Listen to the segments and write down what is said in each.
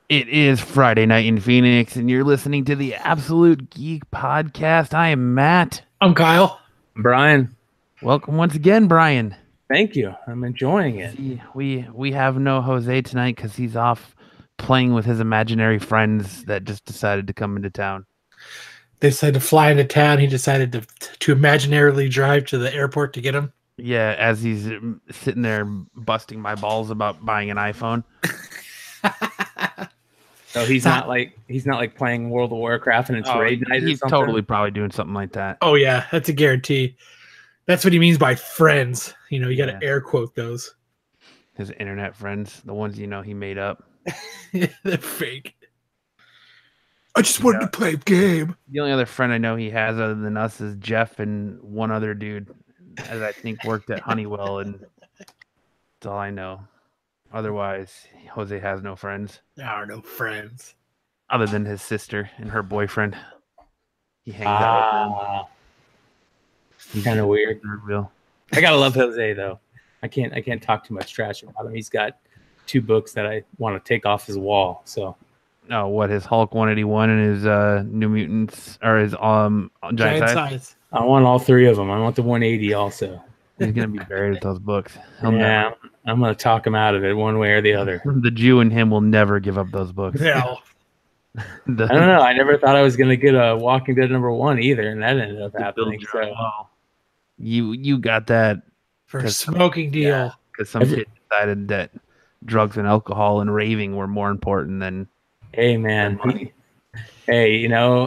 It is Friday night in Phoenix, and you're listening to the Absolute Geek Podcast. I am Matt. I'm Kyle. Brian. Welcome once again, Brian. Thank you. I'm enjoying it. We have no Jose tonight because he's off playing with his imaginary friends that just decided to come into town. They decided to fly into town. He decided to imaginarily drive to the airport to get him. Yeah, as he's sitting there busting my balls about buying an iPhone. So he's not like playing World of Warcraft and it's raid night or he's something? totally probably doing something like that. Oh yeah, that's a guarantee. That's what he means by friends. You know, you got to air quote those. His internet friends, the ones he made up. They're fake. I just wanted to play a game. The only other friend I know he has other than us is Jeff and one other dude, as I think worked at Honeywell, and that's all I know. Otherwise, Jose has no friends. There are no friends. Other than his sister and her boyfriend. He hangs out with them. Kind of weird. Real. I gotta love Jose though. I can't talk too much trash about him. He's got 2 books that I want to take off his wall. So what, his Hulk 181 and his New Mutants, or his Giant Size? I want all 3 of them. I want the 180 also. He's gonna be buried with those books. Yeah, I'm gonna talk him out of it one way or the other. The Jew in him will never give up those books. No. I don't know. I never thought I was gonna get a Walking Dead #1 either, and that ended up happening. So you got that for a smoking deal. Because some kid decided that drugs and alcohol and raving were more important than money. Hey, you know,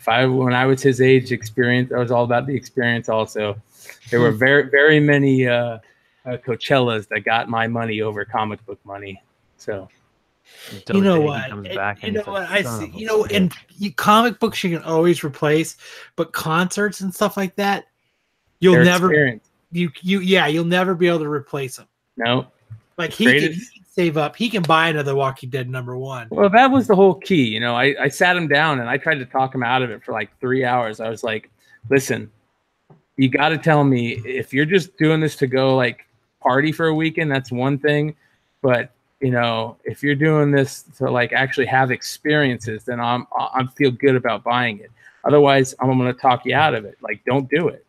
when I was his age, experience, I was all about the experience also. There were very, very many Coachellas that got my money over comic book money. So, you know what? I see. You know, in comic books you can always replace, but concerts and stuff like that, you'll never be able to replace them. No. Like he can save up. He can buy another Walking Dead #1. Well, that was the whole key. You know, I sat him down and I tried to talk him out of it for like 3 hours. I was like, listen, you got to tell me if you're just doing this to go like party for a weekend, that's one thing. But, you know, if you're doing this to like actually have experiences, then I'm feel good about buying it. Otherwise, I'm going to talk you out of it. Like, don't do it.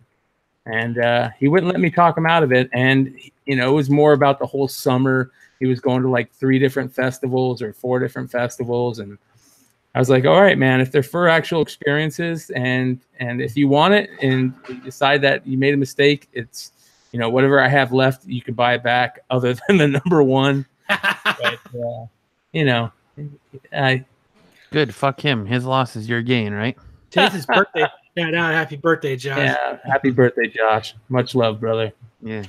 And he wouldn't let me talk him out of it. And, you know, it was more about the whole summer. He was going to like 3 different festivals or 4 different festivals. And I was like, all right, man, if they're for actual experiences and if you want it and you decide that you made a mistake, it's, you know, whatever I have left, you can buy it back other than the #1. But, you know, good. Fuck him. His loss is your gain, right? Today's his birthday. Yeah, no, happy birthday, Josh. Yeah, happy birthday, Josh. Much love, brother. Yeah.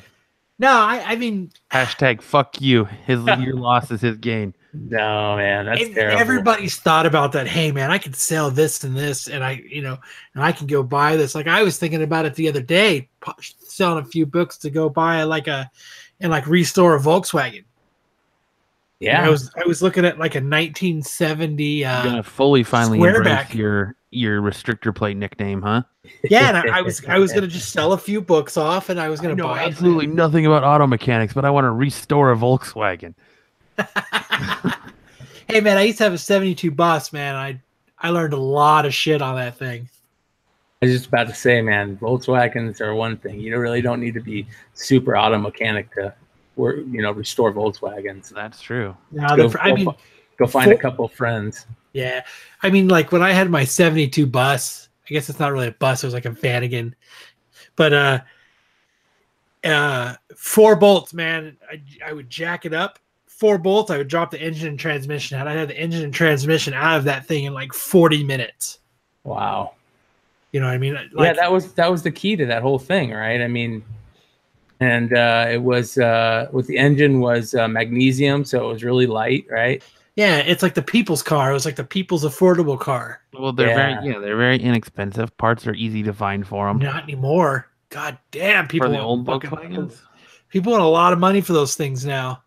No, I mean, hashtag fuck you. Your loss is his gain. No, man, that's terrible. Everybody's thought about that. Hey, man, I could sell this and this, and I can go buy this. Like I was thinking about it the other day, selling a few books to go buy and restore a Volkswagen. Yeah, and I was looking at like a 1970. You're gonna finally Squareback. Embrace your restrictor plate nickname, huh? Yeah, and I was gonna just sell a few books off, and I was gonna buy absolutely nothing about auto mechanics, but I want to restore a Volkswagen. Hey man, I used to have a 72 Bus, man. I learned a lot of shit on that thing. I was just about to say, man, Volkswagens are one thing. You really don't need to be super auto mechanic to restore Volkswagens. That's true. Now, go find a couple of friends. Yeah, I mean, like when I had my 72 Bus, I guess it's not really a bus; it was like a Vanagon. But 4 bolts, man. I would jack it up. 4 bolts. I would drop the engine and transmission out. I'd have the engine and transmission out of that thing in like 40 minutes. Wow. You know what I mean? Like, yeah, that was the key to that whole thing, right? I mean, and it was with the engine was magnesium, so it was really light, right? Yeah, it's like the people's car. It was like the people's affordable car. Well, they're very inexpensive. Parts are easy to find for them. Not anymore. God damn, people for the old Volkswagens. People want a lot of money for those things now.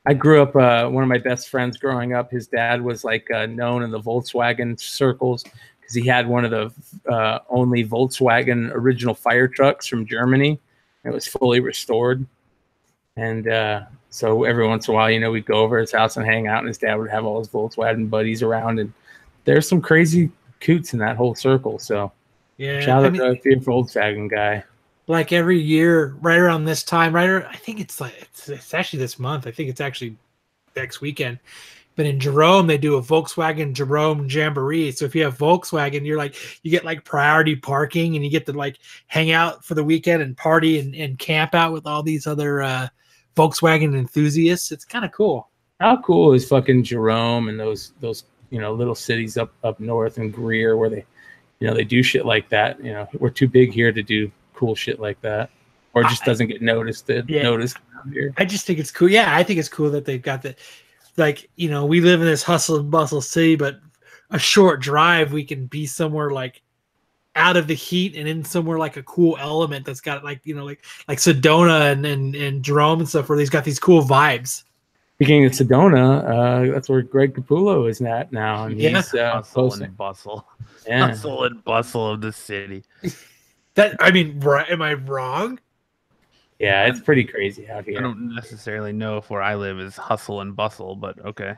I grew up. One of my best friends growing up, his dad was like known in the Volkswagen circles because he had one of the only Volkswagen original fire trucks from Germany. It was fully restored. And so every once in a while, we'd go over his house and hang out, and his dad would have all his Volkswagen buddies around, and there's some crazy coots in that whole circle. So yeah, shout out to if you're a Volkswagen guy. Like every year, right around this time, I think it's actually this month. I think it's actually next weekend. But in Jerome, they do a Volkswagen Jerome Jamboree. So if you have Volkswagen, you get like priority parking, and you get to hang out for the weekend and party and camp out with all these other Volkswagen enthusiasts. It's kind of cool. How cool is fucking Jerome and those little cities up north in Greer where they they do shit like that. We're too big here to do cool shit like that, or it just doesn't get noticed here. I just think it's cool. Yeah, I think it's cool that they've got the we live in this hustle and bustle city, but a short drive we can be somewhere out of the heat and in somewhere like a cool element that's got like Sedona and Jerome and stuff, where they've got these cool vibes. Speaking of Sedona, that's where Greg Capullo is at now, and he's hustle and bustle. Yeah. Hustle and bustle of the city. Am I wrong? Yeah, it's pretty crazy out here. I don't necessarily know if where I live is hustle and bustle, but okay.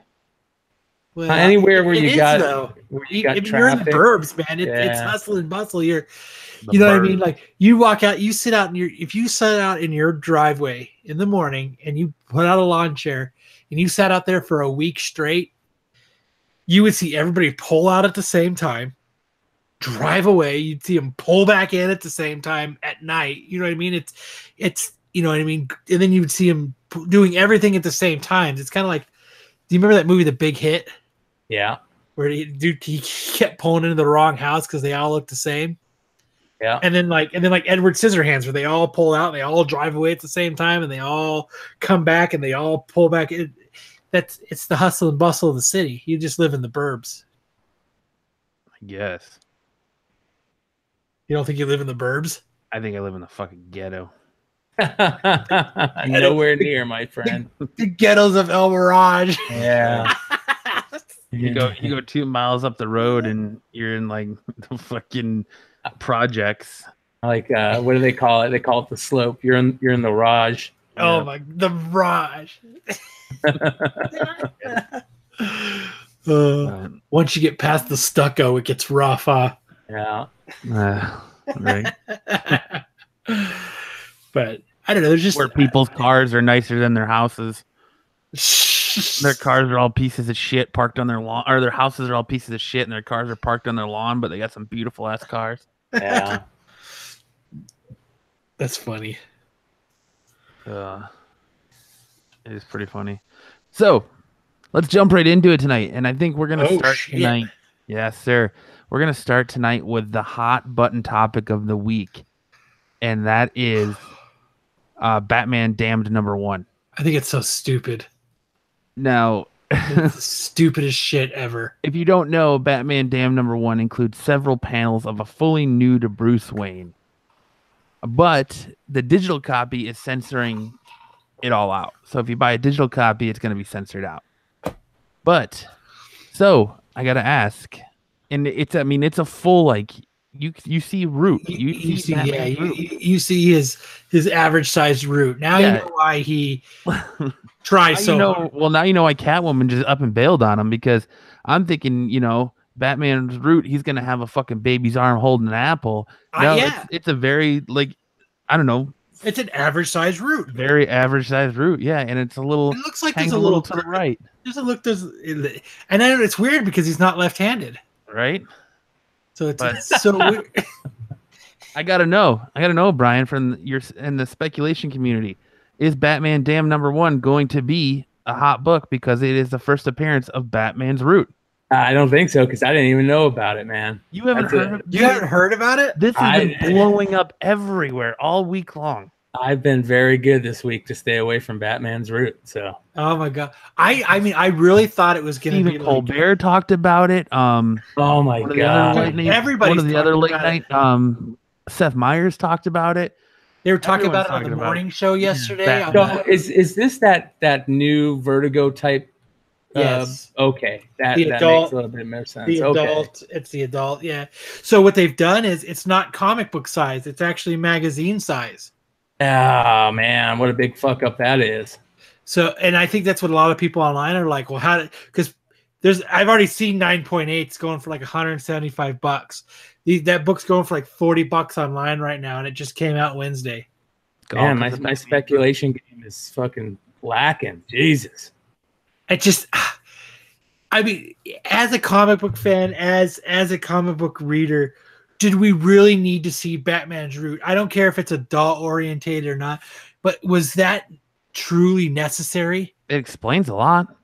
Well, anywhere where you if you're in the burbs, man, it's hustle and bustle. What I mean? Like you walk out, you sit out if you sit out in your driveway in the morning and you put out a lawn chair and you sat out there for a week straight, you would see everybody pull out at the same time, drive away. You'd see them pull back in at the same time at night. You know what I mean? It's and then you would see them doing everything at the same time. It's kind of like, do you remember that movie, The Big Hit? Yeah. Where he kept pulling into the wrong house because they all look the same. Yeah. And then like Edward Scissorhands, where they all pull out and they all drive away at the same time and they all come back and they all pull back. It's the hustle and bustle of the city. You just live in the burbs. I guess. You don't think you live in the burbs? I think I live in the fucking ghetto. Nowhere near, my friend. The ghettos of El Mirage. Yeah. You go 2 miles up the road and you're in like the fucking projects. Like what do they call it? They call it the slope. You're in the Raj. Oh my, the Raj. Once you get past the stucco, it gets rough, huh? Yeah. Right. But I don't know. There's just where people's cars are nicer than their houses. Their cars are all pieces of shit parked on their lawn, or their houses are all pieces of shit, and their cars are parked on their lawn, but they got some beautiful ass cars. Yeah. That's funny. It is pretty funny. So let's jump right into it tonight. And I think we're going to start tonight. Yes, sir. We're going to start tonight with the hot button topic of the week. And that is Batman Damned #1. I think it's so stupid. Now, it's the stupidest shit ever. If you don't know, Batman Damned #1 includes several panels of a fully nude Bruce Wayne. But the digital copy is censoring it all out. So if you buy a digital copy, it's going to be censored out. But so I got to ask, and it's a full, like, you see Root. You see his average sized Root. Now you know why he tries so hard. Well, now you know why Catwoman just up and bailed on him, because I'm thinking, Batman's Root, he's gonna have a fucking baby's arm holding an apple. No, it's a very, like, I don't know. It's an average sized Root. Very average sized Root, yeah, and it's a little. It looks like there's a little to the right. And I know it's weird because he's not left-handed, right? So it's so weird. I gotta know, Brian, from in the speculation community, is Batman Damned #1 going to be a hot book because it is the first appearance of Batman's Root? I don't think so, because I didn't even know about it, man. You haven't heard? You haven't heard about it? This has been blowing up everywhere all week long. I've been very good this week to stay away from Batman's Root. So, oh my god, I mean, I really thought it was going to be. Colbert talked about it. Oh my god, everybody. One of the other late night. Seth Meyers talked about it. They were talking about it on the morning show yesterday. So is this that new Vertigo type? Yes. Okay. That makes a little bit more sense. The adult. It's the adult. Yeah. So what they've done is it's not comic book size. It's actually magazine size. Oh man, what a big fuck up that is. So, and I think that's what a lot of people online are like, well, how because I've already seen 9.8s going for like $175. That book's going for like $40 online right now, and it just came out Wednesday. Man, my speculation game is fucking lacking. Jesus. I mean, as a comic book fan, as a comic book reader, did we really need to see Batman's route? I don't care if it's adult oriented or not, but was that truly necessary? It explains a lot.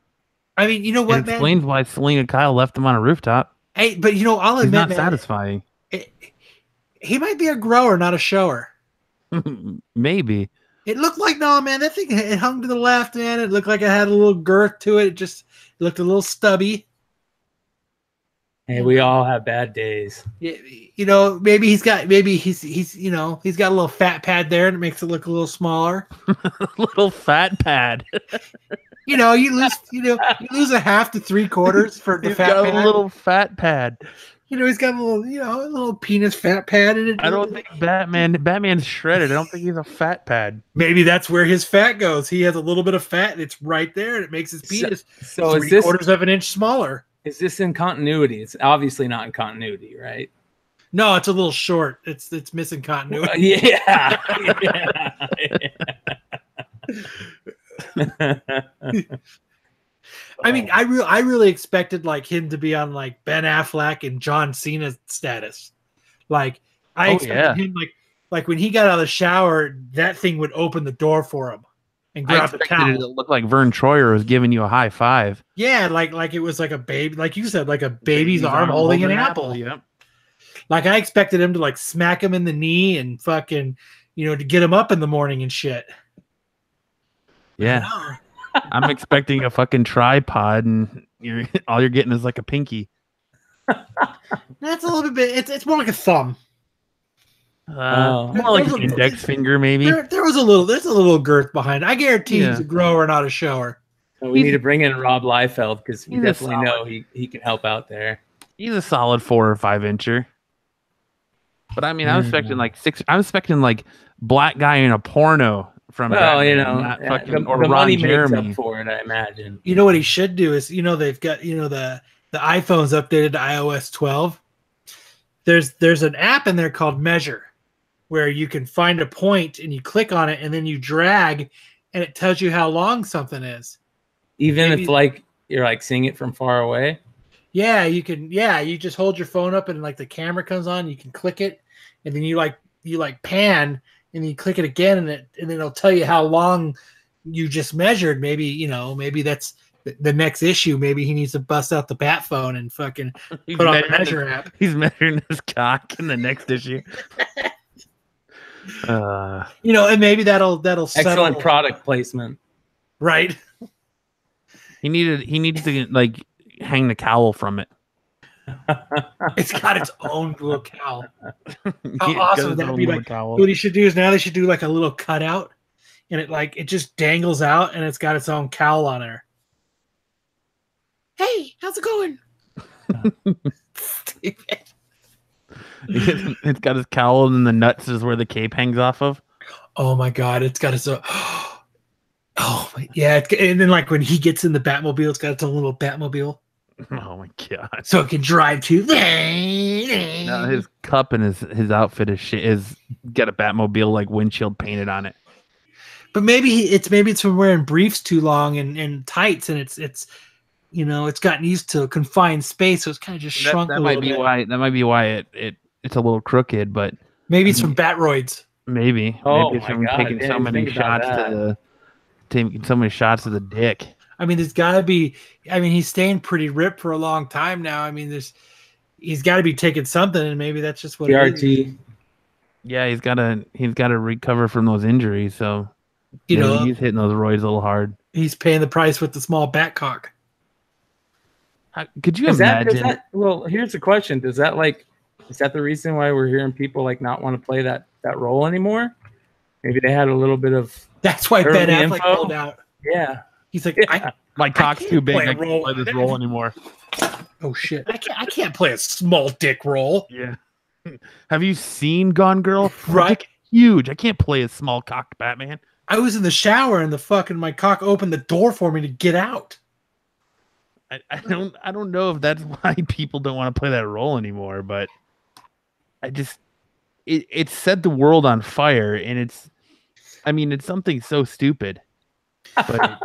I mean, you know what, man? It explains why Selena Kyle left him on a rooftop. Hey, but you know, I'll admit, not satisfying. He might be a grower, not a shower. Maybe. It looked like, no, man, that thing, it hung to the left, man. It looked like it had a little girth to it. It looked a little stubby. Hey, we all have bad days. Yeah, you know, maybe he's got a little fat pad there, and it makes it look a little smaller. Little fat pad. You lose a half to 3/4 for the fat pad. A little fat pad. You know, he's got a little penis fat pad in it. I don't think Batman's shredded. I don't think he's a fat pad. Maybe that's where his fat goes. He has a little bit of fat, and it's right there, and it makes his penis so 3/4 of an inch smaller. Is this in continuity? It's obviously not in continuity, right? No, it's a little short. It's missing continuity. Yeah. I mean, I really expected like him to be on like Ben Affleck and John Cena status. Like I expected him like when he got out of the shower, that thing would open the door for him and grab the towel. It looked like Vern Troyer was giving you a high five. Yeah, like it was like a baby, like you said, like a baby's arm holding an apple. Yep. Like I expected him to like smack him in the knee and fucking, to get him up in the morning and shit. Yeah. I'm expecting a fucking tripod, and all you're getting is like a pinky. That's a little bit. It's more like a thumb. More like an index finger, maybe. There's a little girth behind it. I guarantee he's a grower, not a shower. So we need to bring in Rob Liefeld because we definitely know he can help out there. He's a solid 4 or 5 incher. But I mean, I was expecting like 6. I was expecting like black guy in a porno. From the money makes up for it, I imagine. You know what he should do is, they've got the iPhone's updated to iOS 12. There's an app in there called Measure, where you can find a point and you click on it and then you drag, and it tells you how long something is. Even if like you're like seeing it from far away. Yeah, you can. Yeah, you just hold your phone up and like the camera comes on. You can click it, and then you pan. And you click it again, and then it'll tell you how long you just measured. Maybe that's the next issue. Maybe he needs to bust out the bat phone and fucking put on the Measure app. He's measuring his cock in the next issue. And maybe that'll excellent product placement, right? He needs to like hang the cowl from it. It's got its own little cowl. How awesome would that be? Like, what he should do is now they should do like a little cutout, and it just dangles out, and it's got its own cowl on there. Hey, how's it going? It's got his cowl, and then the nuts is where the cape hangs off of. Oh my god, it's got its own. Oh yeah, and then like when he gets in the Batmobile, it's got its own little Batmobile. Oh my god! So it can drive too. Now his cup and his outfit is got a Batmobile like windshield painted on it. But maybe it's from wearing briefs too long and tights, and it's gotten used to a confined space, so it's kind of just shrunk. That might be why it's a little crooked, but maybe it's from Batroids. Maybe it's from taking so many shots to the dick. I mean, there's got to be. I mean, he's staying pretty ripped for a long time now. I mean, he's got to be taking something, and maybe that's just what it is. Yeah, he's got to recover from those injuries. So he's hitting those roids a little hard. He's paying the price with the small bat cock. Could you imagine? Well, here's the question: is that the reason why we're hearing people like not want to play that role anymore? Maybe they had a little bit of. That's why Ben Affleck pulled out. Yeah. He's like, my cock's too big. I can't play this role anymore. Oh shit! I can't play a small dick role. Yeah. Have you seen Gone Girl? Right. huge. I can't play a small cock Batman. I was in the shower and my cock opened the door for me to get out. I don't know if that's why people don't want to play that role anymore, but it set the world on fire, and it's something so stupid. But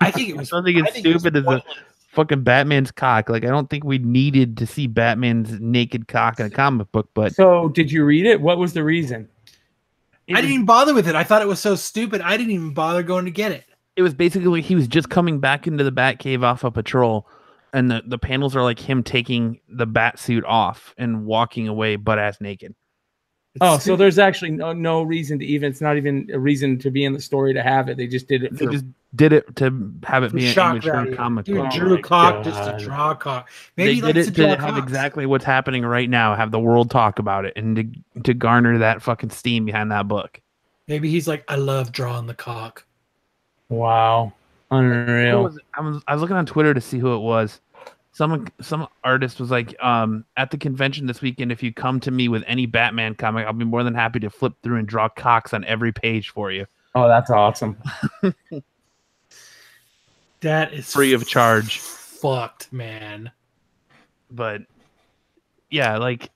I think it was something as stupid as a fucking Batman's cock. Like, I don't think we needed to see Batman's naked cock in a comic book. But so, did you read it? What was the reason? I didn't even bother with it. I thought it was so stupid. I didn't even bother going to get it. It was basically he was just coming back into the Batcave off a patrol, and the panels are like him taking the bat suit off and walking away butt-ass naked. So there's actually no reason to even. It's not even a reason to be in the story to have it. They just did it. They just did it to have it be an immature comic book. Drew a cock just to draw a cock. Maybe they did it to have exactly what's happening right now. Have the world talk about it and to garner that fucking steam behind that book. Maybe he's like, I love drawing the cock. Wow, unreal. I was looking on Twitter to see who it was. Some artist was like, at the convention this weekend, if you come to me with any Batman comic, I'll be more than happy to flip through and draw cocks on every page for you. Oh, that's awesome. That is free of charge. Fucked, man. But yeah, like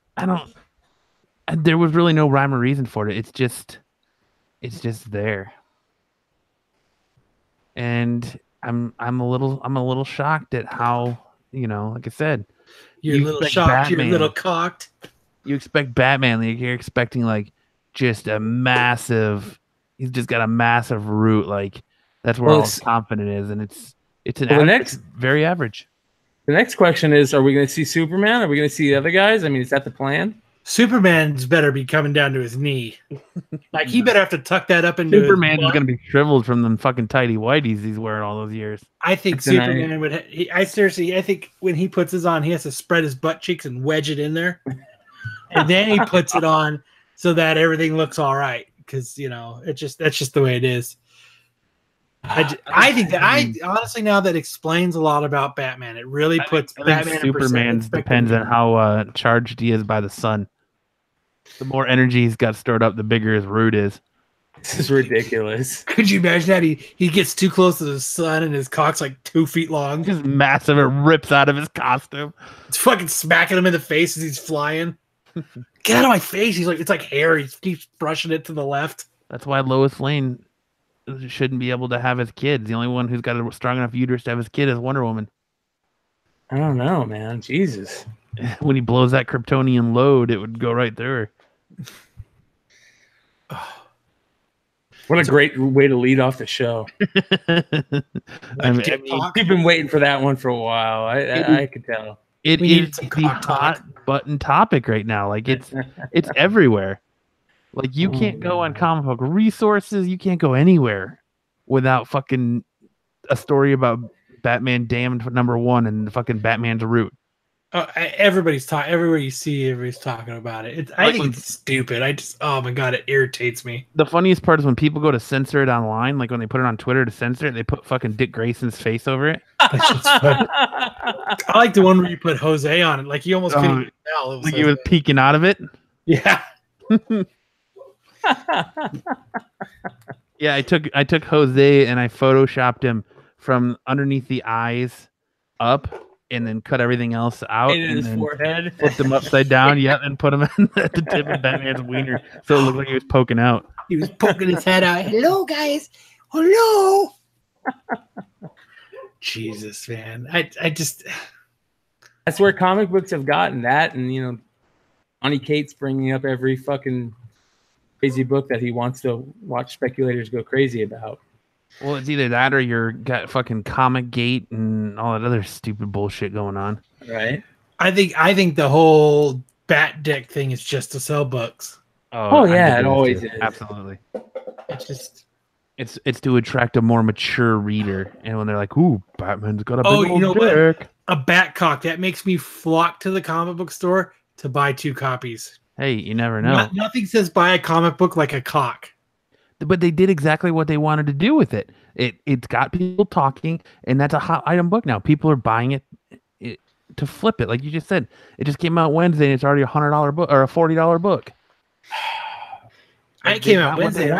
there was really no rhyme or reason for it. It's just there. And I'm a little shocked at how, like I said, you're a little shocked, Batman, you're a little cocked. You expect Batman, like you're expecting like just a massive. He's just got a massive root, like that's where all confident is, and it's very average. The next question is: are we going to see Superman? Are we going to see the other guys? I mean, is that the plan? Superman's better be coming down to his knee. Like, he better have to tuck that up into Superman is going to be shriveled from them fucking tighty whities he's wearing all those years. I think Superman would. I think when he puts his on, he has to spread his butt cheeks and wedge it in there, and then he puts it on so that everything looks all right. Because that's just the way it is. I think that honestly now that explains a lot about Batman. It really puts Batman. Superman's depends on how charged he is by the sun. The more energy he's got stored up, the bigger his root is. This is ridiculous. Could you imagine that he gets too close to the sun and his cock's like 2 feet long? Just massive. It rips out of his costume. It's fucking smacking him in the face as he's flying. Get out of my face. He's like, it's like hair. He keeps brushing it to the left. That's why Lois Lane shouldn't be able to have his kids. The only one who's got a strong enough uterus to have his kid is Wonder Woman. I don't know, man. Jesus. When he blows that Kryptonian load, it would go right through her. What a great way to lead off the show. I mean, you've been waiting for that one for a while. I could tell. It is the hot button topic right now. Like it's everywhere. Like you can't go on comic book resources. You can't go anywhere without fucking a story about Batman Damned #1 and fucking Batman's root. Everybody's talking. Everywhere you see, everybody's talking about it. I think it's stupid. Oh my god, it irritates me. The funniest part is when people go to censor it online, like when they put it on Twitter to censor it, they put fucking Dick Grayson's face over it. That's just funny. I like the one where you put Jose on it. Like you almost couldn't even tell. Like he was peeking out of it. Yeah. Yeah, I took Jose and I photoshopped him from underneath the eyes up. And then cut everything else out. In his forehead. Flipped him upside down, and put him at the tip of Batman's wiener. So it looked like he was poking out. He was poking his head out. Hello, guys. Hello. Jesus, man. I just... That's where comic books have gotten that. And, Johnny Cates bringing up every fucking crazy book that he wants to watch speculators go crazy about. Well, it's either that or you're got fucking Comic Gate and all that other stupid bullshit going on. Right. I think the whole Bat Dick thing is just to sell books. Oh yeah, it always is. Absolutely. It's to attract a more mature reader, and when they're like, "Ooh, Batman's got a big old dick." What? A bat cock that makes me flock to the comic book store to buy 2 copies. Hey, you never know. Nothing says buy a comic book like a cock. But they did exactly what they wanted to do with it. It's got people talking, and that's a hot item book now. People are buying it to flip it, like you just said. It just came out Wednesday, and it's already $100 book or a $40 book. I came out Wednesday.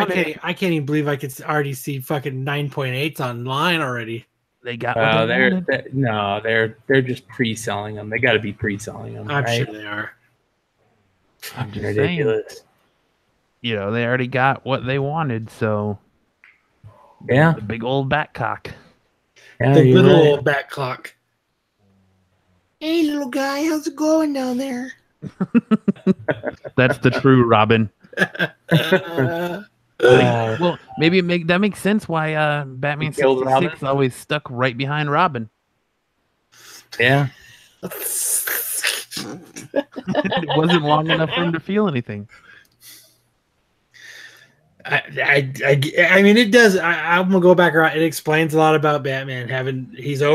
I can't even believe I could already see fucking 9.8s online already. They got what they wanted. They're just pre-selling them. They got to be pre-selling them. I'm sure they are. I'm just ridiculous. Saying, they already got what they wanted, so yeah, the big old back cock. Yeah, the little old back cock. Hey, little guy, how's it going down there? That's the true Robin. Well, maybe that makes sense why Batman 66 always stuck right behind Robin. Yeah. It wasn't long enough for him to feel anything. I mean, it does. I'm gonna go back around. It explains a lot about Batman. He is an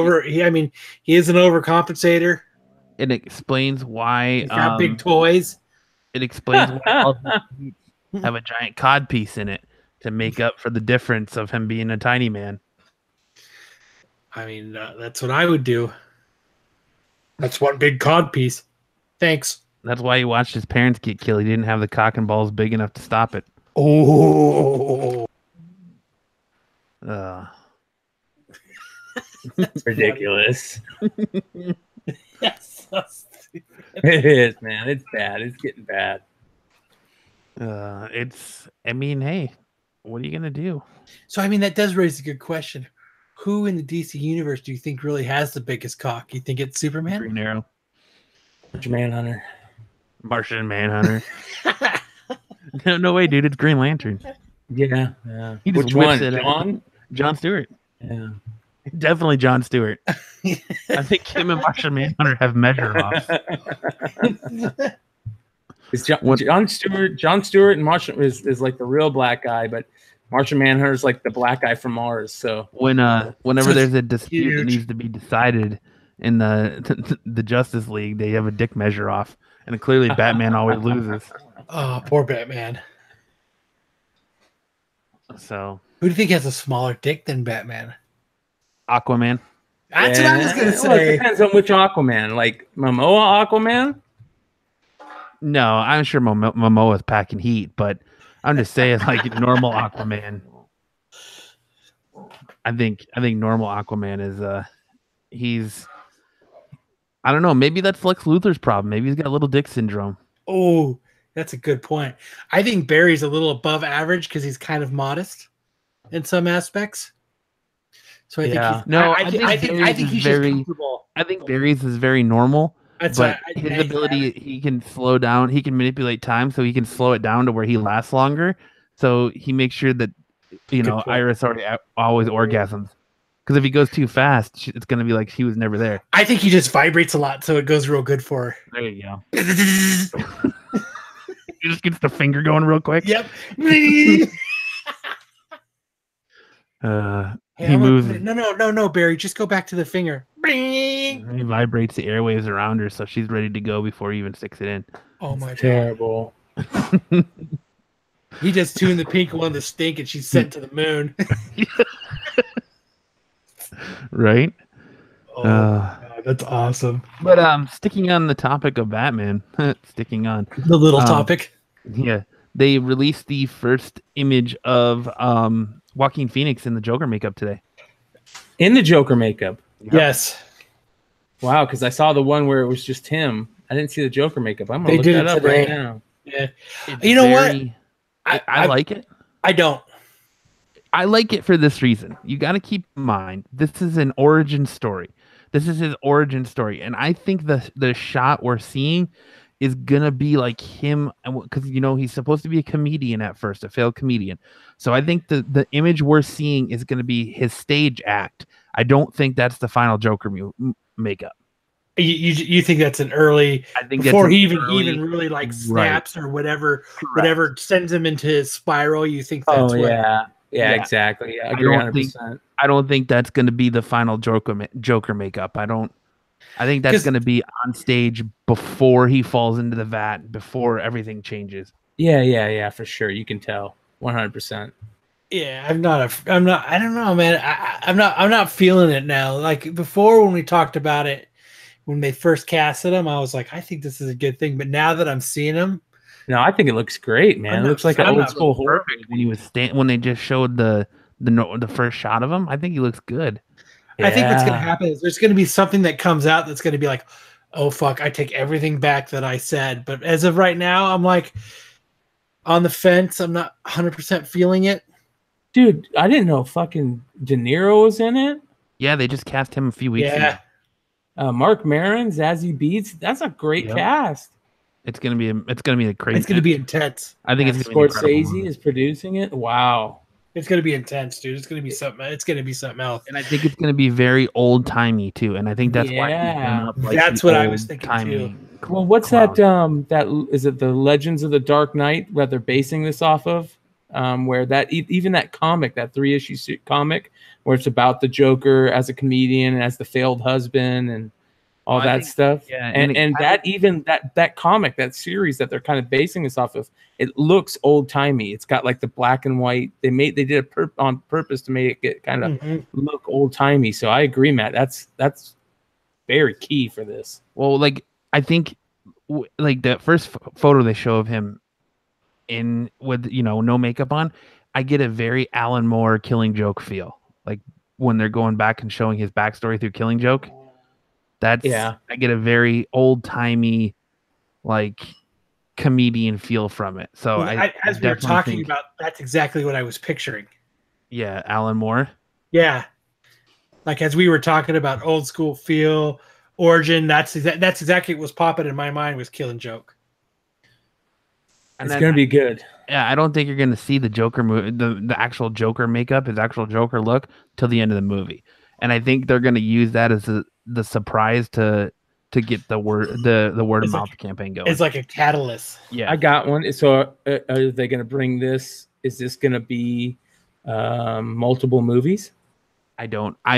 overcompensator. It explains why he's got big toys. It explains why all have a giant cod piece in it to make up for the difference of him being a tiny man. I mean, that's what I would do. That's one big cod piece. Thanks. That's why he watched his parents get killed. He didn't have the cock and balls big enough to stop it. Oh. It's ridiculous. Yes. It is, man. It's bad. It's getting bad. Hey, what are you gonna do? So, I mean, that does raise a good question. Who in the DC universe do you think really has the biggest cock? You think it's Superman? Green Arrow. Martian Manhunter. No way, dude. It's Green Lantern. Yeah. He just whips it. John Stewart. Yeah. Definitely John Stewart. I think him and Martian Manhunter have measure-offs. It's John Stewart and Martian is like the real black guy, but Martian Manhunter is like the black guy from Mars. So whenever there's a dispute that needs to be decided in the Justice League, they have a dick measure-off, and clearly Batman always loses. Oh, poor Batman. So who do you think has a smaller dick than Batman? Aquaman. That's what I was gonna say. Well, it depends on which Aquaman. Like Momoa Aquaman? No, I'm sure Momoa's packing heat, but I'm just saying, like normal Aquaman. I think normal Aquaman is he's. I don't know. Maybe that's Lex Luthor's problem. Maybe he's got little dick syndrome. Oh, that's a good point. I think Barry's a little above average because he's kind of modest in some aspects. So I think he's very comfortable. I think Barry's is very normal. His ability, he can slow down. He can manipulate time, so he can slow it down to where he lasts longer. So he makes sure that Iris always orgasms. Because if he goes too fast, it's going to be like she was never there. I think he just vibrates a lot, so it goes real good for her. There you go. He just gets the finger going real quick. Yep. He moves. No, Barry. Just go back to the finger. He vibrates the airwaves around her, so she's ready to go before he even sticks it in. Oh my God. Terrible. He just tuned the pink one to stink, and she's sent to the moon. Right? Oh, God, that's awesome. But sticking on the topic of Batman, sticking on the little topic. Yeah, they released the first image of Joaquin Phoenix in the Joker makeup today. In the Joker makeup? Yep. Yes. Wow, because I saw the one where it was just him. I didn't see the Joker makeup. I'm going to look that up right now. Yeah. You know what? I like it. I don't. I like it for this reason. You got to keep in mind, this is an origin story. This is his origin story. And I think the shot we're seeing is going to be like him. Because, he's supposed to be a comedian at first, a failed comedian. So I think the image we're seeing is going to be his stage act. I don't think that's the final Joker makeup. You think that's an early? I think before he even really like snaps or whatever sends him into his spiral. You think that's Yeah, exactly. Yeah, I agree 100%. I don't think that's going to be the final Joker makeup. I think that's going to be on stage before he falls into the vat, before everything changes. Yeah, for sure. You can tell 100%. Yeah, I don't know, man. I'm not feeling it now. Like before when we talked about it, when they first casted him, I was like, I think this is a good thing. But now that I'm seeing him, No, I think it looks great, man. It looks like an old school horror. Perfect when he was when they just showed the first shot of him. I think he looks good. Yeah. I think what's going to happen is there's going to be something that comes out that's going to be like, oh fuck, I take everything back that I said. But as of right now, I'm like on the fence. I'm not 100% feeling it. Dude, I didn't know fucking De Niro was in it. Yeah, they just cast him a few weeks ago. Mark Maron, Zazie Beetz. That's a great cast. It's gonna be a crazy. It's gonna be intense. I think it's gonna Scorsese is producing it. Wow. It's gonna be intense, dude. It's gonna be something. It's gonna be something else. And I think it's gonna be very old timey too. And I think that's why. That's what I was thinking too. Well, what's that? That is it. The Legends of the Dark Knight that they're basing this off of. Where that even that comic, that 3-issue comic, where it's about the Joker as a comedian and as the failed husband and all that stuff. Yeah, and that comic, that series that they're kind of basing this off of, it looks old timey. It's got like the black and white. They did it on purpose to make it get kind of look old timey. So I agree, Matt. That's very key for this. Well, like I think like the first photo they show of him in with no makeup on, I get a very Alan Moore Killing Joke feel. Like when they're going back and showing his backstory through Killing Joke. I get a very old timey like comedian feel from it. So as we were talking about, that's exactly what I was picturing. Yeah, Alan Moore. Yeah. Like as we were talking about old school feel, origin, that's exactly what was popping in my mind was Killing Joke. And it's going to be good. Yeah, I don't think you're going to see the Joker movie, the actual Joker makeup, his actual Joker look, till the end of the movie. And I think they're going to use that as the surprise to get the word of mouth campaign going. It's like a catalyst. Yeah, I got one. So are they going to bring this? Is this going to be multiple movies? I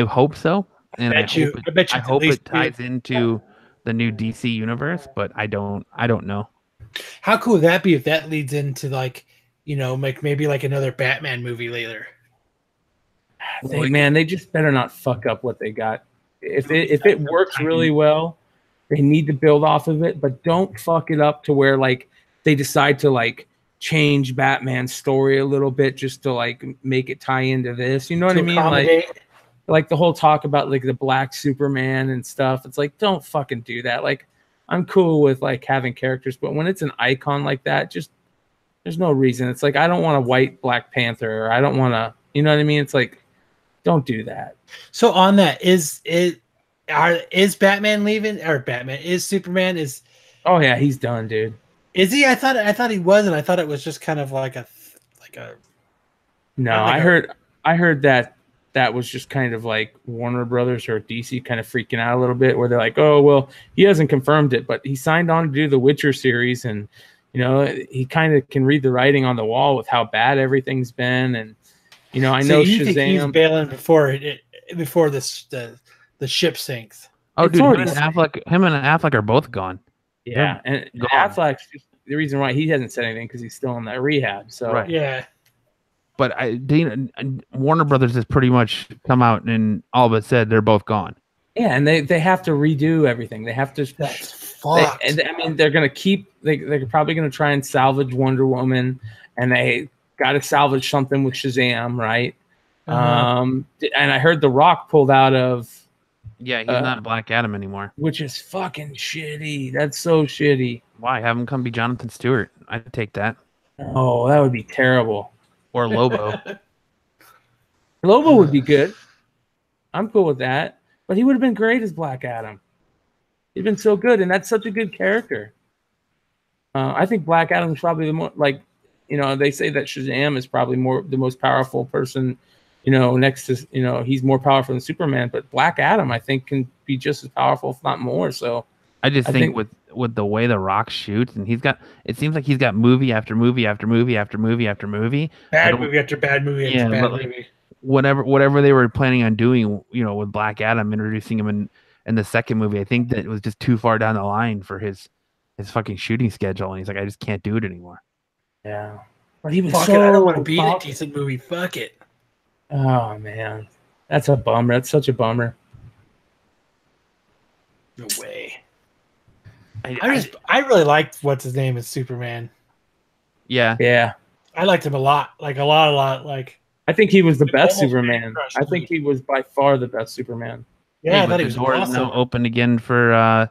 hope so. And I hope it ties into the new DC universe, but I don't know. How cool would that be if that leads into like, maybe like another Batman movie later? Man, they just better not fuck up what they got. If it works really well, they need to build off of it, but don't fuck it up to where like they decide to like change Batman's story a little bit just to like make it tie into this. You know what I mean? Like the whole talk about like the Black Superman and stuff. It's like, don't fucking do that. Like, I'm cool with like having characters, but when it's an icon like that, just there's no reason. It's like I don't want a white Black Panther, or I don't want to, you know what I mean? It's like, don't do that. So on that, is Batman leaving, or is Superman is? Oh yeah, he's done, dude. Is he? I thought he wasn't. I thought it was just kind of like a. No, I heard that was just kind of like Warner Brothers or DC kind of freaking out a little bit, where they're like, oh, well, he hasn't confirmed it, but he signed on to do the Witcher series. And, he kind of can read the writing on the wall with how bad everything's been. And, I know you Shazam. Think he's bailing before the ship sinks. Oh, dude, him and Affleck are both gone. Yeah. And Affleck's just the reason why he hasn't said anything because he's still in that rehab. So, right. Yeah. But Warner Brothers has pretty much come out and all but said they're both gone. Yeah, and they have to redo everything. They have to. That's fucked. They're going to keep. They're probably going to try and salvage Wonder Woman, and they got to salvage something with Shazam, right? And I heard The Rock pulled out of. Yeah, he's not Black Adam anymore, which is fucking shitty. That's so shitty. Why? Have him come be Jonathan Stewart. I'd take that. Oh, that would be terrible. Or Lobo. Lobo would be good. I'm cool with that. But he would have been great as Black Adam. He's been so good, and that's such a good character. I think Black Adam is probably the more they say that Shazam is probably the most powerful person, next to he's more powerful than Superman. But Black Adam, I think, can be just as powerful, if not more. So I think with the way The Rock shoots, and it seems like he's got movie after movie after movie after movie after movie. Bad movie after bad movie after bad movie. Whatever they were planning on doing, with Black Adam, introducing him in the second movie, I think that it was just too far down the line for his fucking shooting schedule, and he's like, I just can't do it anymore. Yeah. But he was I don't want to be in a decent movie. Fuck it. Oh man. That's a bummer. That's such a bummer. No way. I really liked what's his name as Superman. Yeah. I liked him a lot. Like a lot. Like I think he was the best Superman. I think he was by far the best Superman. Yeah, I thought he was awesome. Is now open again for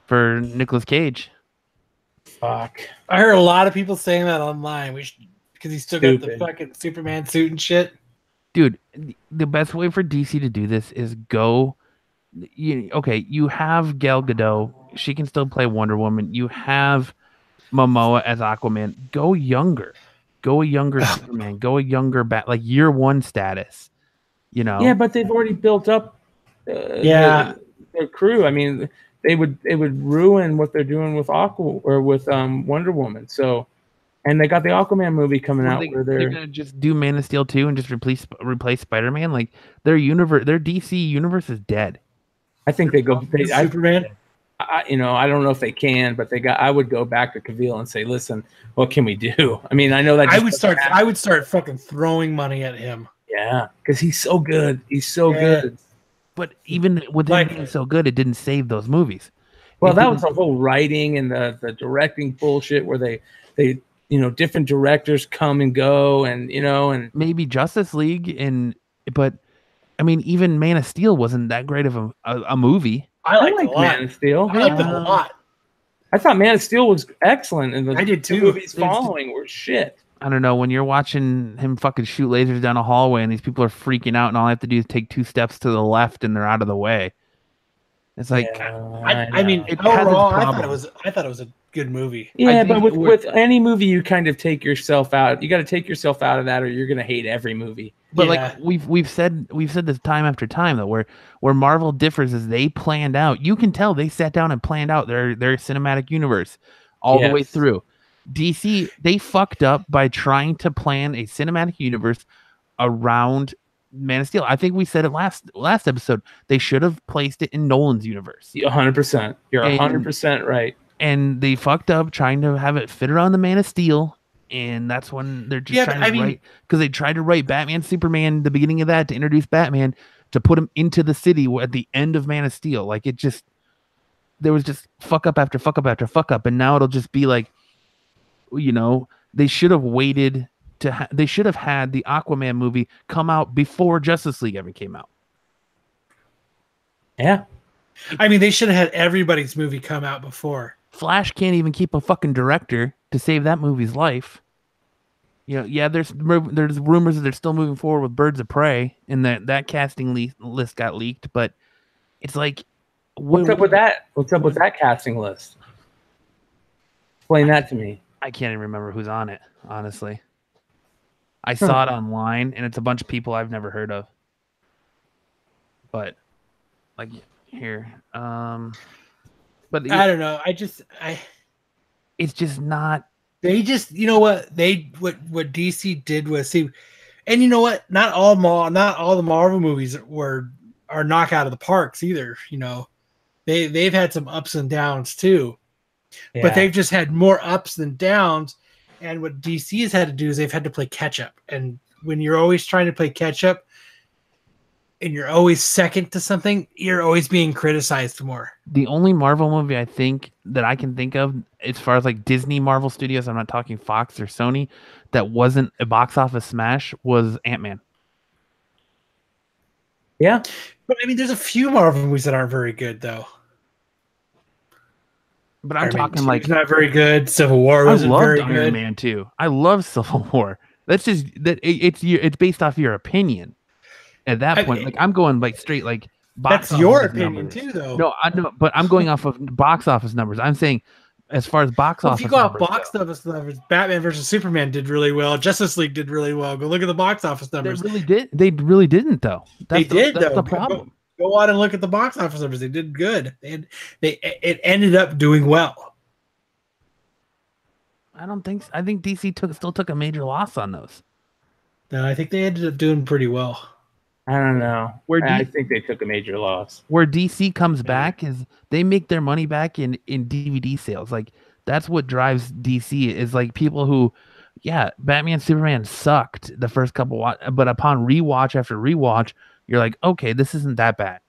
Nicolas Cage. Fuck. I heard a lot of people saying that online. Because he still got the fucking Superman suit and shit. Dude, the best way for DC to do this is go. You have Gal Gadot. She can still play Wonder Woman. You have Momoa as Aquaman. Go younger. Go a younger Superman. Go a younger like year one status. Yeah, but they've already built up. Their crew. I mean, they would ruin what they're doing with Wonder Woman. So, and they got the Aquaman movie coming out where they're gonna just do Man of Steel 2 and just replace Spider-Man. Like their DC universe is dead. I think they go Superman. I don't know if they can, but I would go back to Cavill and say, listen, what can we do? I mean, I know that I would start fucking throwing money at him. Yeah, because he's so good. He's so good. But even with him being so good, it didn't save those movies. Well, that was the whole writing and the directing bullshit where they different directors come and go and maybe Justice League but I mean even Man of Steel wasn't that great of a movie. I liked Man of Steel. I liked it a lot. I thought Man of Steel was excellent, and I did too. The movies following were shit. I don't know, when you're watching him fucking shoot lasers down a hallway and these people are freaking out and all I have to do is take 2 steps to the left and they're out of the way. It's like I mean, overall, I thought it was a good movie. Yeah, but with any movie, you kind of take yourself out. You got to take yourself out of that, or you're gonna hate every movie. But like we've said this time after time though, where Marvel differs is they planned out. You can tell they sat down and planned out their cinematic universe all the way through. DC, they fucked up by trying to plan a cinematic universe around Man of Steel. I think we said it last episode. They should have placed it in Nolan's universe. 100%. You're 100% right. And they fucked up trying to have it fit around the Man of Steel. And that's when they're just trying to write, because they tried to write Batman, Superman, the beginning of that to introduce Batman, to put him into the city at the end of Man of Steel. Like there was just fuck up after fuck up after fuck up. And now it'll just be like, they should have waited they should have had the Aquaman movie come out before Justice League ever came out. Yeah. I mean, they should have had everybody's movie come out before. Flash can't even keep a fucking director to save that movie's life. There's rumors that they're still moving forward with Birds of Prey, and that casting list got leaked, but it's like, what's up with that? What's up with that casting list? Explain that to me. I can't even remember who's on it, honestly. I saw it online, and it's a bunch of people I've never heard of. But, like, here. But I don't know. It's just not. They just, what what DC did was and you know what? Not all the Marvel movies are knock out of the parks either. They've had some ups and downs too, but they've just had more ups than downs. And what DC has had to do is they've had to play catch up. And when you're always trying to play catch up and you're always second to something, you're always being criticized more. The only Marvel movie I think that I can think of, as far as like Disney Marvel Studios, I'm not talking Fox or Sony, that wasn't a box office smash was Ant-Man. Yeah. But I mean, there's a few Marvel movies that aren't very good though. But I'm talking like not very good. Civil War wasn't very good. Iron Man 2. I love Civil War. That's just that it's based off your opinion. At that point, like I'm going like straight like box. That's your opinion too, though. No, I know, but I'm going off of box office numbers. I'm saying as far as box office. If you go off box office numbers, Batman versus Superman did really well. Justice League did really well. Go look at the box office numbers. They really didn't though. That's the problem. Go out and look at the box office numbers. They did good. It ended up doing well. I don't think so. I think DC still took a major loss on those. No, I think they ended up doing pretty well. I don't know. I think they took a major loss. Where DC comes back is they make their money back in DVD sales. Like that's what drives DC is like people who, Batman Superman sucked the first couple, but upon rewatch after rewatch, you're like, okay, this isn't that bad.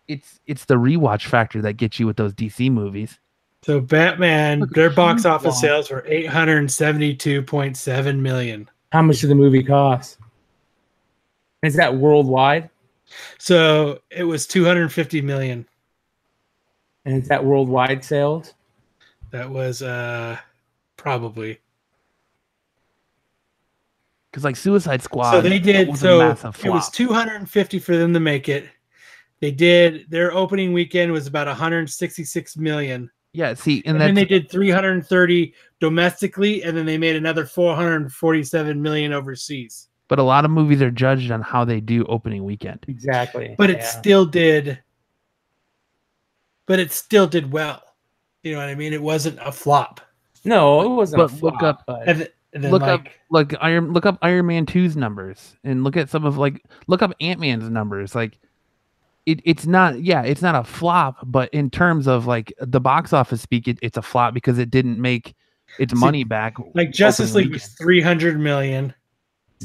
It's the rewatch factor that gets you with those DC movies. So Batman, their box office sales were $872.7 million. How much did the movie cost? Is that worldwide? So it was $250 million. And is that worldwide sales? That was probably. Because like Suicide Squad. So they did. So it was 250 for them to make it. They did. Their opening weekend was about 166 million. Yeah. See, and then they did 330 domestically, and then they made another 447 million overseas. But a lot of movies are judged on how they do opening weekend. Exactly. But it still did. But it still did well. You know what I mean? It wasn't a flop. No, it wasn't a flop. Look up Iron Man 2's numbers and look at look up Ant-Man's numbers. Like it's not a flop, but in terms of like the box office speak, it's a flop because it didn't make its money back. Like Justice League was 300 million.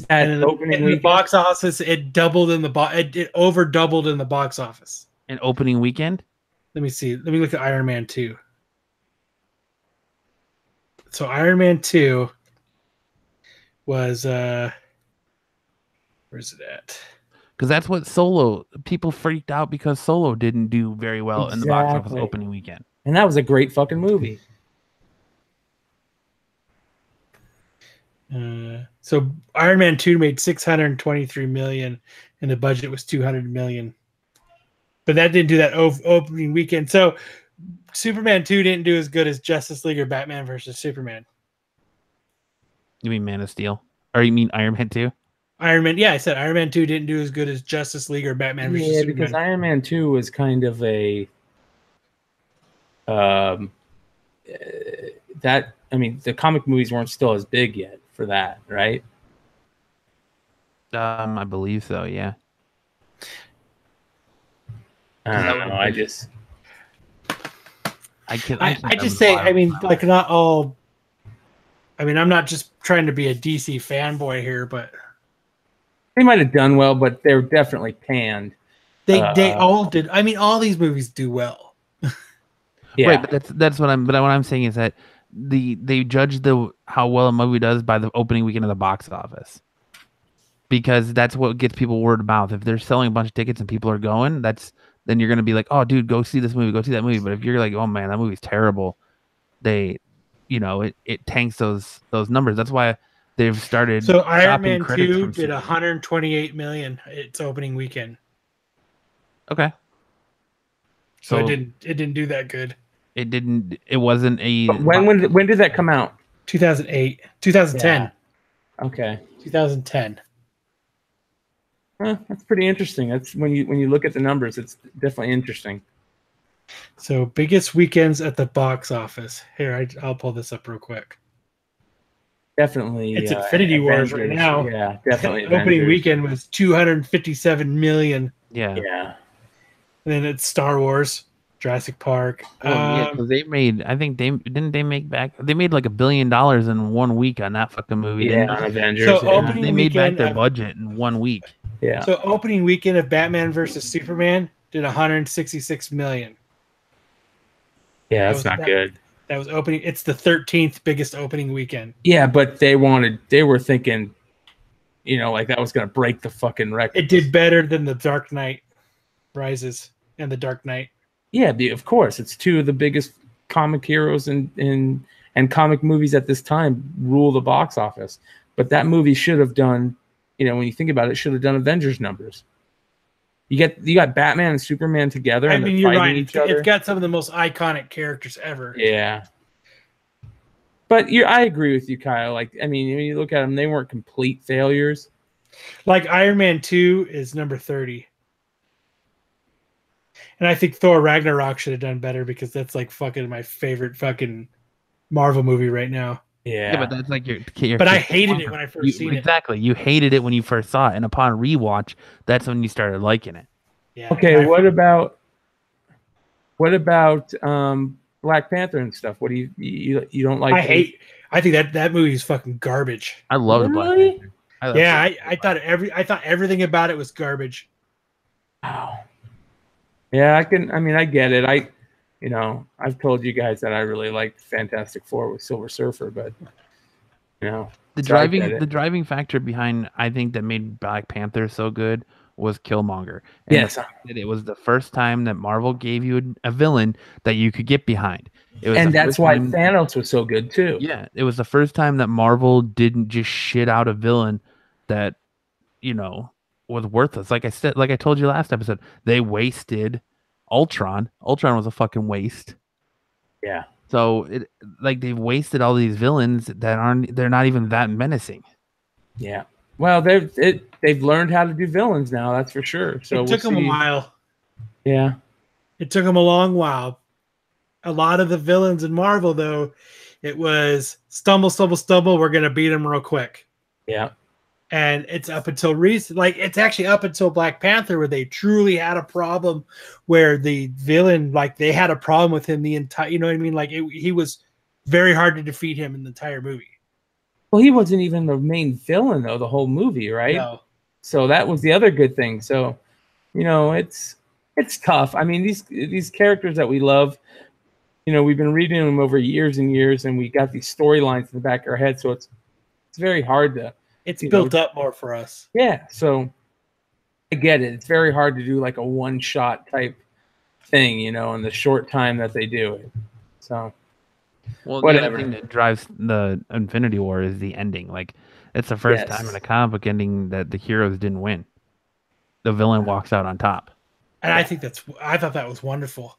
And in the box office, it doubled in it over doubled in the box office. An opening weekend? Let me see. Let me look at Iron Man 2. So Iron Man 2 was where's it at? Because that's what Solo, people freaked out because Solo didn't do very well in the box office opening weekend. And that was a great fucking movie. So Iron Man 2 made 623 million and the budget was 200 million. But that didn't do that opening weekend. So Superman 2 didn't do as good as Justice League or Batman versus Superman. You mean Man of Steel? Or you mean Iron Man 2? Iron Man, yeah, I said Iron Man 2 didn't do as good as Justice League or Batman versus Superman. Yeah, because Iron Man 2 was kind of a the comic movies weren't still as big yet for that, right? I believe so, yeah. I don't know. I just say, I mean, like not all. I mean, I'm not just trying to be a DC fanboy here, but they might have done well, but they're definitely panned. They all did. I mean, all these movies do well. Yeah, right, but that's what I'm saying is that they judge how well a movie does by the opening weekend of the box office, because that's what gets people word of mouth. If they're selling a bunch of tickets and people are going, then you're gonna be like, oh, dude, go see this movie, go see that movie. But if you're like, oh man, that movie's terrible, it tanks those numbers. That's why they've started. So Iron Man 2 did 128 million its opening weekend. Okay. So it didn't do that good. It didn't. It wasn't a. But when did that come out? 2008, 2010. Yeah. Okay. 2010. That's pretty interesting. That's when you look at the numbers, it's definitely interesting. So biggest weekends at the box office. Here, I'll pull this up real quick. Definitely, it's Infinity Wars right now. Yeah, definitely. Opening weekend was 257 million. Yeah. And then it's Star Wars, Jurassic Park. Because they made. I think they made like $1 billion in 1 week on that fucking movie. Yeah, on Avengers. So they made back their budget in 1 week. Yeah. So opening weekend of Batman versus Superman did 166 million. Yeah, that's not good. That was opening. It's the 13th biggest opening weekend. Yeah, but they were thinking, like that was going to break the fucking record. It did better than The Dark Knight Rises and The Dark Knight. Yeah, of course. It's two of the biggest comic heroes and comic movies at this time rule the box office. But that movie should have done, when you think about it, should have done Avengers numbers. You got Batman and Superman together. I mean, you're right. It's got some of the most iconic characters ever. Yeah. But I agree with you, Kyle. Like, I mean, when you look at them, they weren't complete failures. Like Iron Man 2 is number 30. And I think Thor Ragnarok should have done better because that's like fucking my favorite fucking Marvel movie right now. Yeah, but that's like your but I hated it when I first seen it. Exactly. You hated it when you first saw it, and upon rewatch, that's when you started liking it. Yeah. Okay, what about Black Panther and stuff? What do you don't like? I think that movie is fucking garbage. I loved Black Panther. I thought everything about it was garbage. Wow. Yeah, I get it. You know, I've told you guys that I really liked Fantastic Four with Silver Surfer, but you know, the driving factor behind, I think, that made Black Panther so good was Killmonger. And yes, it was the first time that Marvel gave you a villain that you could get behind. And that's why Thanos was so good too. Yeah, it was the first time that Marvel didn't just shit out a villain that, you know, was worthless. Like I told you last episode, they wasted Ultron. Ultron was a fucking waste. Yeah. So they've wasted all these villains that they're not even that menacing. Yeah. Well, they've learned how to do villains now, that's for sure. So it took them a while. Yeah. It took them a long while. A lot of the villains in Marvel, though, it was stumble, we're going to beat them real quick. Yeah. And it's up until recent, like it's actually up until Black Panther where they truly had a problem where the villain, like they had a problem with him the entire, you know what I mean? Like he was very hard to defeat him in the entire movie. Well, he wasn't even the main villain though, the whole movie, right? No. So that was the other good thing. So, you know, it's tough. I mean, these characters that we love, you know, we've been reading them over years and years, and we got these storylines in the back of our head. So it's very hard to. It's built up more for us. Yeah, so I get it. It's very hard to do like a one-shot type thing, you know, in the short time that they do it. So, well, the other thing that drives the Infinity War is the ending. Like, it's the first time in a comic book ending that the heroes didn't win. The villain walks out on top. And I thought that was wonderful.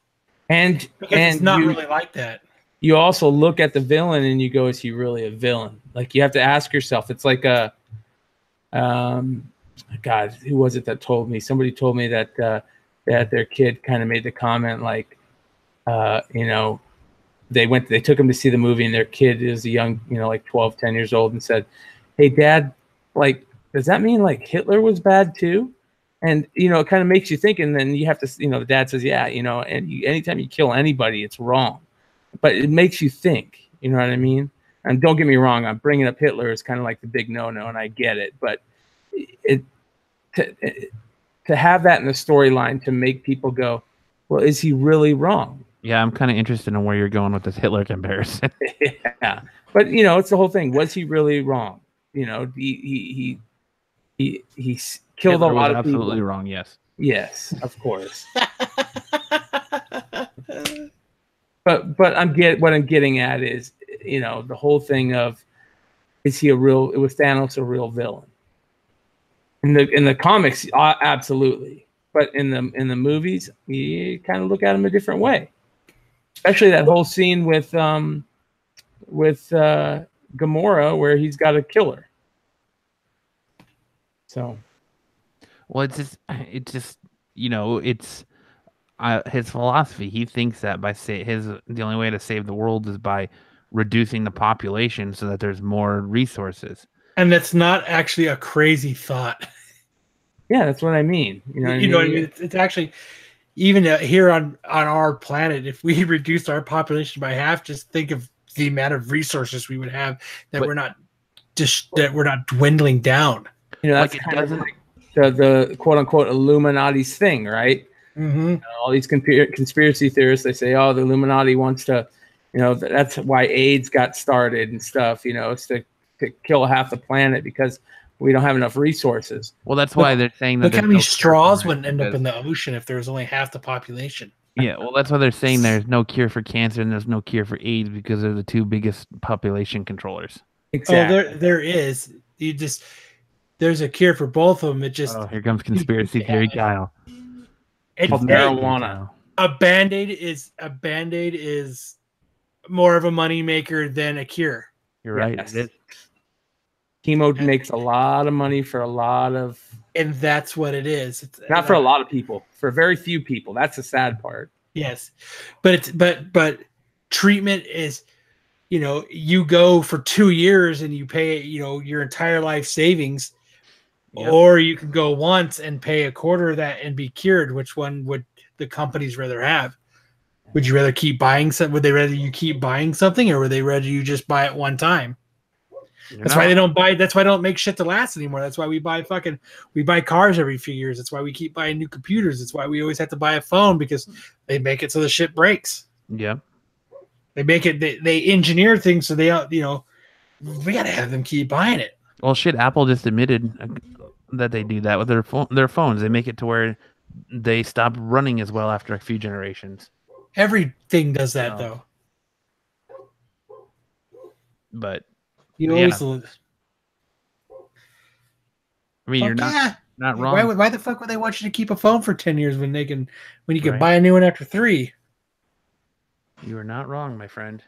And it's not really like that. You also look at the villain and you go, is he really a villain? Like, you have to ask yourself. It's like God, who was it that told me? Somebody told me that their kid kind of made the comment like, you know, they took him to see the movie and their kid is a young, you know, like 12, 10 years old and said, hey, Dad, like, does that mean like Hitler was bad too? And, you know, it kind of makes you think. And then you have to, you know, the dad says, yeah, you know, and anytime you kill anybody, it's wrong. But it makes you think, you know what I mean? And don't get me wrong, I'm bringing up Hitler is kind of like the big no-no, and I get it. But to have that in the storyline to make people go, well, is he really wrong? Yeah, I'm kind of interested in where you're going with this Hitler comparison. Yeah, but you know, it's the whole thing. Was he really wrong? You know, he killed Hitler a lot of people. Absolutely wrong. Yes. Yes, of course. But what I'm getting at is, you know, the whole thing of, was Thanos a real villain? In the comics, absolutely. But in the movies, you kind of look at him a different way. Especially that whole scene with Gamora where he's got to kill her. So, well, it's just you know, it's his philosophy. He thinks that the only way to save the world is by reducing the population so that there's more resources. And that's not actually a crazy thought. Yeah, that's what I mean. You know what I mean? It's actually, even here on our planet, if we reduced our population by half, just think of the amount of resources we would have we're not dwindling down. You know, that's kind of like the quote unquote Illuminati's thing, right? Mm-hmm. You know, all these conspiracy theorists, they say, oh, the Illuminati wants to, you know, that's why AIDS got started and stuff. You know, it's to kill half the planet because we don't have enough resources. Well, that's why they're saying that. Look how many straws wouldn't end up in the ocean if there was only half the population. Yeah, well, that's why they're saying there's no cure for cancer and there's no cure for AIDS because they're the two biggest population controllers. Exactly. Oh, there is. There's a cure for both of them. It just. Oh, here comes conspiracy theory, Kyle. It's called marijuana. A Band-Aid is more of a money maker than a cure. You're right. Yes. It is. Chemo makes a lot of money for a lot of, and that's what it is. It's not for a lot of people, for very few people. That's the sad part. Yes, but treatment is, you know, you go for 2 years and you pay, you know, your entire life savings, yep. Or you can go once and pay a quarter of that and be cured. Which one would the companies rather have? Would you rather keep buying something? Would they rather you keep buying something, or would they rather you just buy it one time? That's why they don't buy. That's why they don't make shit to last anymore. That's why we buy cars every few years. That's why we keep buying new computers. That's why we always have to buy a phone, because they make it so the shit breaks. Yep. They make it. They engineer things so they we gotta have them keep buying it. Well, shit. Apple just admitted that they do that with their phones. They make it to where they stop running as well after a few generations. Everything does that though. But you always lose. I mean, you're not wrong. Why the fuck would they want you to keep a phone for 10 years when you can buy a new one after 3? You are not wrong, my friend.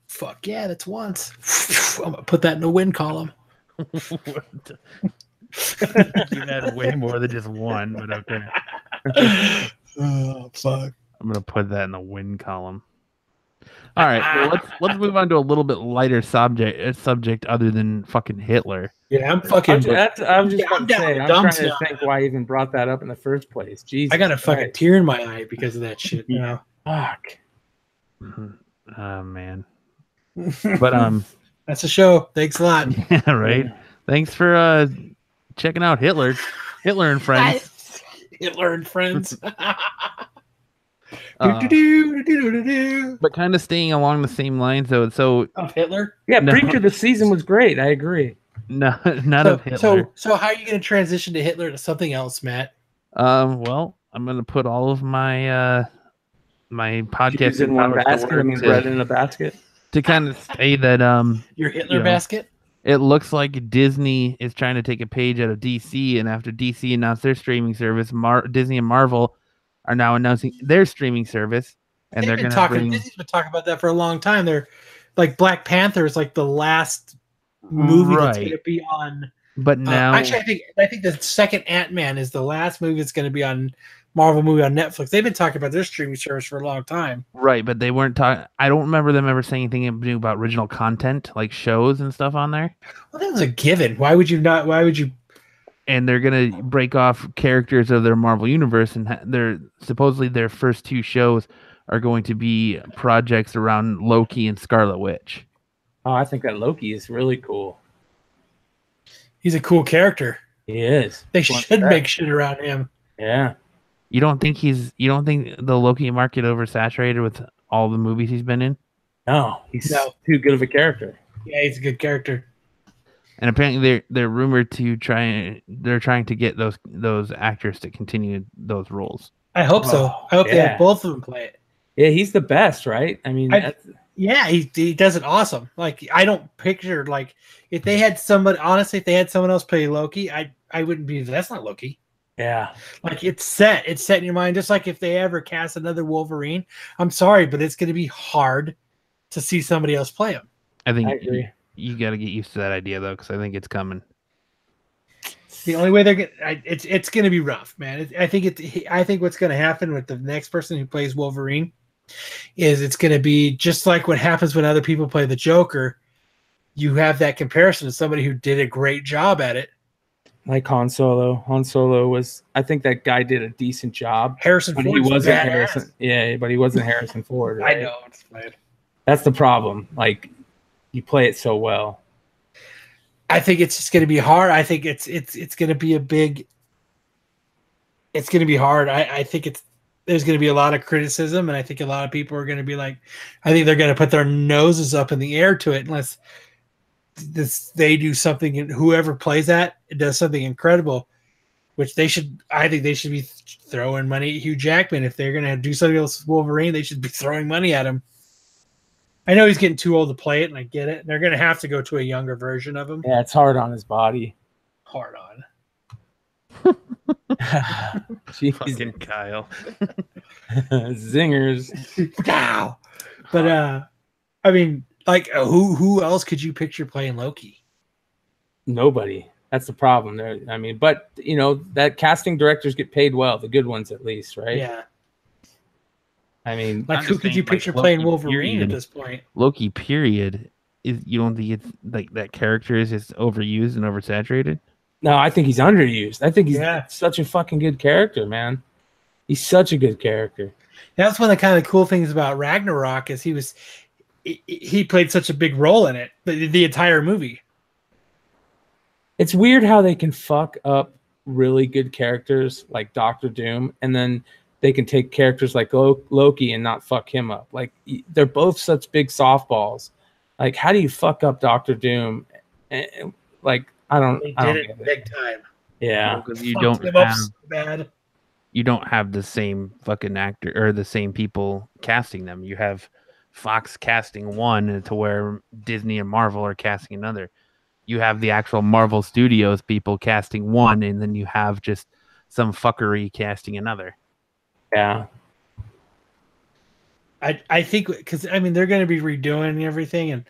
Fuck yeah, that's once. I'm gonna put that in the win column. You had way more than just one, but okay. Oh fuck! I'm gonna put that in the win column. All right, well, let's move on to a little bit lighter subject other than fucking Hitler. Yeah, I'm fucking. I'm just trying to think why I even brought that up in the first place. Jesus, I got a fucking tear in my eye because of that shit. Yeah, fuck. Oh man, but that's a show. Thanks a lot. Yeah, right. Thanks for checking out Hitler and Friends. Hitler and Friends. But kind of staying along the same lines, though. So of Hitler, Preacher the season was great. I agree. No, not of Hitler. So how are you going to transition to Hitler to something else, Matt? Well, I'm going to put all of my my podcast in one basket. I mean, bread in a basket. To kind of say that your Hitler basket. It looks like Disney is trying to take a page out of DC, and after DC announced their streaming service, Disney and Marvel are now announcing their streaming service, and they're going to bring. Disney's been talking about that for a long time. They're like Black Panther is like the last movie that's going to be on. But now, actually, I think the second Ant-Man is the last movie that's going to be on Marvel movie on Netflix. They've been talking about their streaming service for a long time. Right, but they weren't talking. I don't remember them ever saying anything about original content, like shows and stuff on there. Well, that was a given. Why would you not? Why would you? And they're gonna break off characters of their Marvel universe, and they're supposedly their first 2 shows are going to be projects around Loki and Scarlet Witch. Oh, I think that Loki is really cool. He's a cool character. He is. They should make shit around him. Yeah. You don't think the Loki market oversaturated with all the movies he's been in? No, he's too good of a character. Yeah, he's a good character. And apparently they're rumored to trying to get those actors to continue those roles. I hope so. I hope they have both of them play it. Yeah, he's the best, right? I mean, he does it awesome. Like I don't picture like if they had someone else play Loki, I wouldn't be. That's not Loki. Yeah, like it's set in your mind. Just like if they ever cast another Wolverine, I'm sorry, but it's going to be hard to see somebody else play him. I agree. You got to get used to that idea though, because I think it's coming. The only way it's going to be rough, man. I think what's going to happen with the next person who plays Wolverine is it's going to be just like what happens when other people play the Joker. You have that comparison to somebody who did a great job at it. Like Han Solo. Han Solo was, I think that guy did a decent job. Harrison Ford. He wasn't Harrison. Yeah, but he wasn't Harrison Ford. Right? I know. It's bad. That's the problem. Like, you play it so well. I think it's just going to be hard. I think it's going to be it's going to be hard. I think there's going to be a lot of criticism, and I think a lot of people are going to be like, I think they're going to put their noses up in the air to it unless they do something, and whoever plays that, it does something incredible, which I think they should be throwing money at Hugh Jackman. If they're going to do something else with Wolverine, they should be throwing money at him. I know he's getting too old to play it, and I get it. They're going to have to go to a younger version of him. Yeah, it's hard on his body. Hard on. Fucking Kyle. Zingers. Wow. But, I mean, like, who else could you picture playing Loki? Nobody. That's the problem there. I mean, but, that casting directors get paid well, the good ones at least, right? Yeah. I mean, like, who could you picture playing Wolverine at this point? Loki, period. You don't think it's like that character is just overused and oversaturated? No, I think he's underused. I think he's such a fucking good character, man. He's such a good character. That's one of the kind of cool things about Ragnarok is he played such a big role in it, the entire movie. It's weird how they can fuck up really good characters like Doctor Doom, and then they can take characters like Loki and not fuck him up. Like, they're both such big softballs. Like, how do you fuck up Doctor Doom? And, like, I don't did it big time. Yeah, because you don't have the same fucking actor or the same people casting them. You have Fox casting one to where Disney and Marvel are casting another. You have the actual Marvel Studios people casting one, and then you have just some fuckery casting another. Yeah. I think because I mean they're going to be redoing everything, and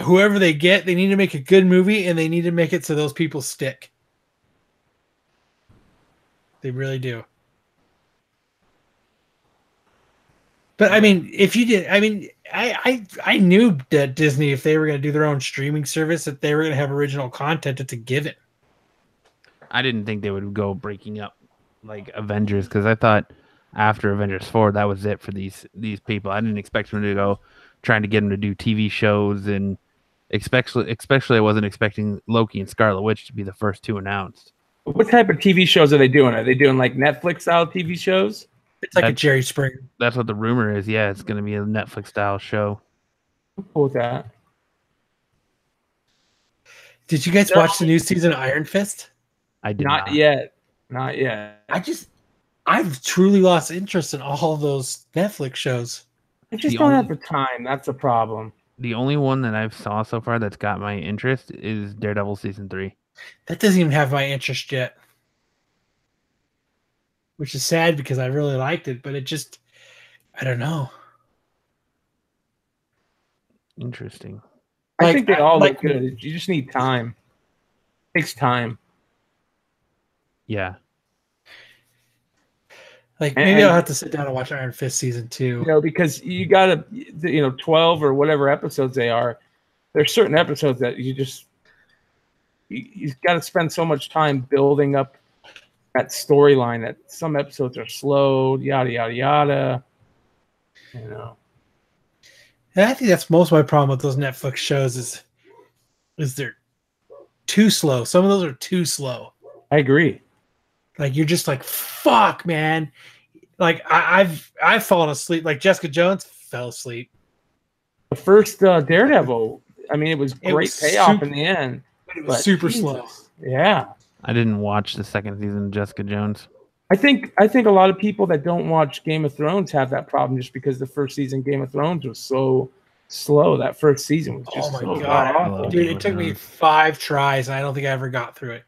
whoever they get, they need to make a good movie, and they need to make it so those people stick. They really do. But I mean, if you did, I mean, I knew that Disney, if they were going to do their own streaming service, that they were going to have original content. It's a given. I didn't think they would go breaking up like Avengers, because I thought after Avengers 4 that was it for these people. I didn't expect them to go trying to get them to do TV shows, and especially I wasn't expecting Loki and Scarlet Witch to be the first two announced. What type of TV shows are they doing? Are they doing like Netflix style TV shows? It's like a Jerry Springer. That's what the rumor is. Yeah, it's going to be a Netflix style show. I'm cool with that. Did you guys watch the new season of Iron Fist? I did not yet. Not yet. I've truly lost interest in all of those Netflix shows. I just don't have the time. That's a problem. The only one that I've saw so far that's got my interest is Daredevil season 3. That doesn't even have my interest yet, which is sad because I really liked it, but it just, I don't know. Interesting. I think they all look good. You just need time. It takes time. Yeah. Like maybe I'll have to sit down and watch Iron Fist season 2. You know, because you got to, 12 or whatever episodes they are. There's certain episodes that you've got to spend so much time building up that storyline that some episodes are slowed, yada yada yada. You know. And I think that's most of my problem with those Netflix shows is they're too slow. Some of those are too slow. I agree. Like you're just like, fuck, man. Like I've fallen asleep. Like Jessica Jones fell asleep. The first Daredevil, I mean, it was great payoff in the end. It was super slow. Yeah. I didn't watch the second season of Jessica Jones. I think a lot of people that don't watch Game of Thrones have that problem just because the first season Game of Thrones was so slow. That first season was just God, dude! It took me 5 tries, and I don't think I ever got through it.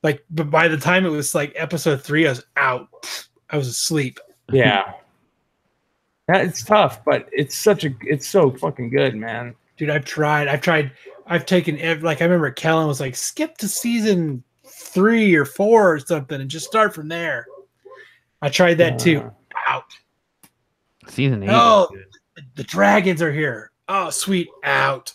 Like, but by the time it was like episode 3, I was out. I was asleep. Yeah, it's tough, but it's so fucking good, man. Dude, I've taken, like, I remember Kellen was like, skip to season 3 or 4 or something and just start from there. I tried that too. Out. Season 8. Oh, the dragons are here. Oh, sweet. Out.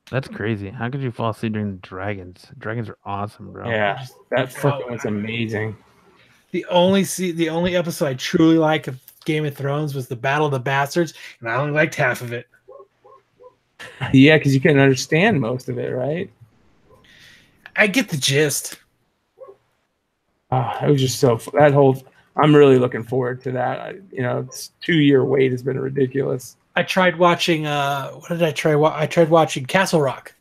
That's crazy. How could you fall asleep during the dragons? Dragons are awesome, bro. Yeah, that fucking was amazing. The only episode I truly like of Game of Thrones was the Battle of the Bastards, and I only liked half of it. Yeah, because you couldn't understand most of it, right? I get the gist. It was just that whole. I'm really looking forward to that. It's 2-year wait has been ridiculous. I tried watching. What did I try? I tried watching Castle Rock.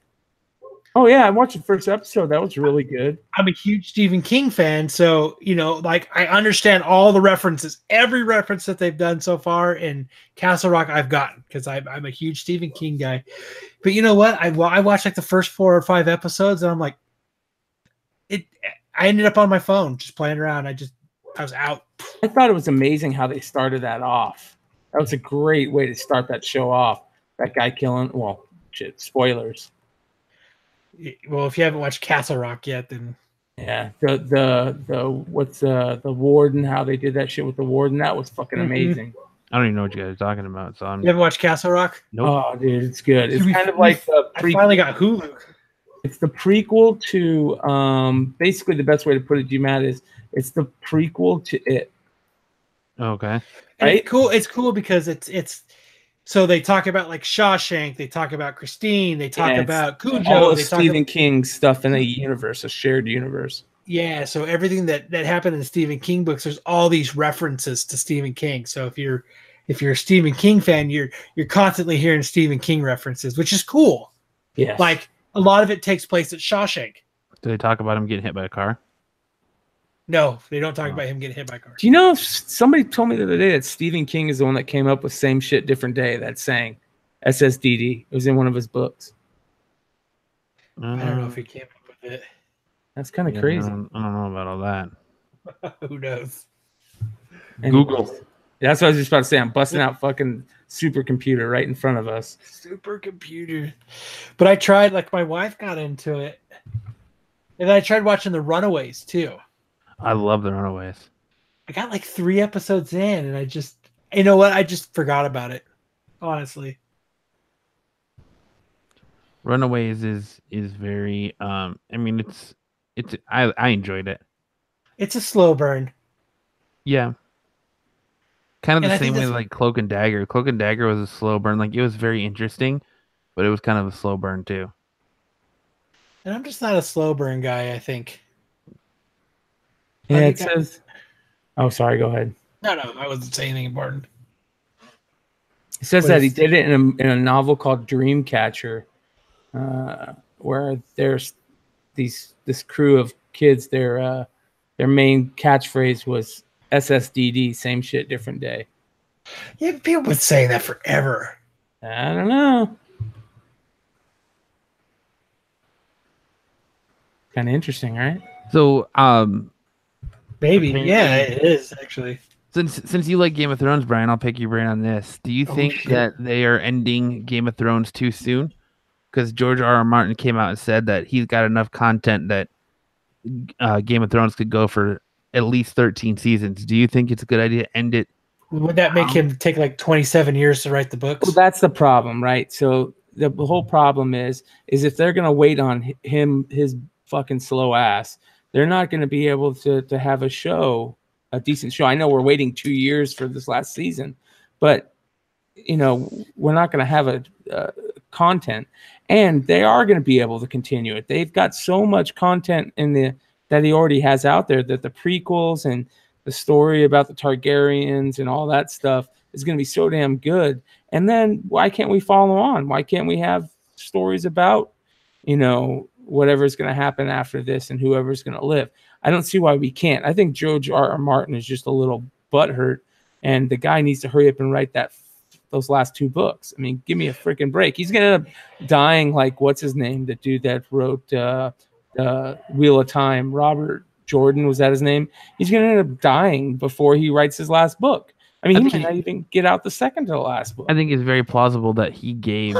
Oh yeah, I watched the first episode. That was really good. I'm a huge Stephen King fan, so like I understand all the references, every reference that they've done so far in Castle Rock. I've gotten because I'm a huge Stephen King guy. But you know what? I watched like the first 4 or 5 episodes, and I'm like, I ended up on my phone just playing around. I was out. I thought it was amazing how they started that off. That was a great way to start that show off. That guy killing. Well, shit. Spoilers. Well, if you haven't watched Castle Rock yet, then yeah, the warden, how they did that shit with the warden, that was fucking amazing. I don't even know what you guys are talking about. So you haven't watched Castle Rock? Nope. Oh, dude, it's good. It's kind of like the I finally got Hulu. It's the prequel to basically the best way to put it, G-Matt, is it's the prequel to It. Okay. Right? It's cool because it's so they talk about like Shawshank, they talk about Christine, they talk about Cujo, all of Stephen King stuff in a universe, a shared universe. Yeah, so everything that happened in the Stephen King books, there's all these references to Stephen King. So if you're a Stephen King fan, you're constantly hearing Stephen King references, which is cool. Yes. Like a lot of it takes place at Shawshank. Do they talk about him getting hit by a car? No, they don't talk about him getting hit by a car. Do you know, somebody told me the other day that Stephen King is the one that came up with Same Shit, Different Day, that saying SSDD. It was in one of his books. I don't know if he came up with it. That's kind of crazy. I don't know about all that. Who knows? Google. That's what I was just about to say. I'm busting out fucking supercomputer right in front of us. Supercomputer. But I tried, like, my wife got into it. And I tried watching The Runaways, too. I love The Runaways. I got like 3 episodes in, and I just, you know what? I just forgot about it, honestly. Runaways is very, I mean, I enjoyed it. It's a slow burn. Yeah. Kind of the same way like Cloak and Dagger. Cloak and Dagger was a slow burn. Like, it was very interesting, but it was kind of a slow burn too. And I'm just not a slow burn guy, I think. Yeah, it says... Oh, sorry, go ahead. No, I wasn't saying anything important. It says that he did it in a novel called Dreamcatcher, where there's this crew of kids, their main catchphrase was SSDD, same shit, different day. Yeah, people have been saying that forever. I don't know. Kind of interesting, right? So, maybe, yeah, it is actually. Since you like Game of Thrones, Brian, I'll pick your brain on this. Do you think that they are ending Game of Thrones too soon? Because George R.R. Martin came out and said that he's got enough content that Game of Thrones could go for at least 13 seasons. Do you think it's a good idea to end it? Would that make him take like 27 years to write the books? Well, that's the problem, right? So the whole problem is if they're going to wait on him, his fucking slow ass, they're not going to be able to have a decent show. I know we're waiting 2 years for this last season, but you know, we're not going to have a content, and they are going to be able to continue it. They've got so much content that he already has out there, that the prequels and the story about the Targaryens and all that stuff is going to be so damn good. And then why can't we follow on? Why can't we have stories about, you know, whatever's going to happen after this and whoever's going to live? I don't see why we can't. I think George R.R. Martin is just a little butthurt, and the guy needs to hurry up and write those last 2 books. I mean, give me a freaking break. He's going to dying like, what's his name? The dude that wrote Wheel of Time, Robert Jordan, was that his name? He's going to end up dying before he writes his last book. I mean, he might not even get out the second to the last book. I think it's very plausible that he gave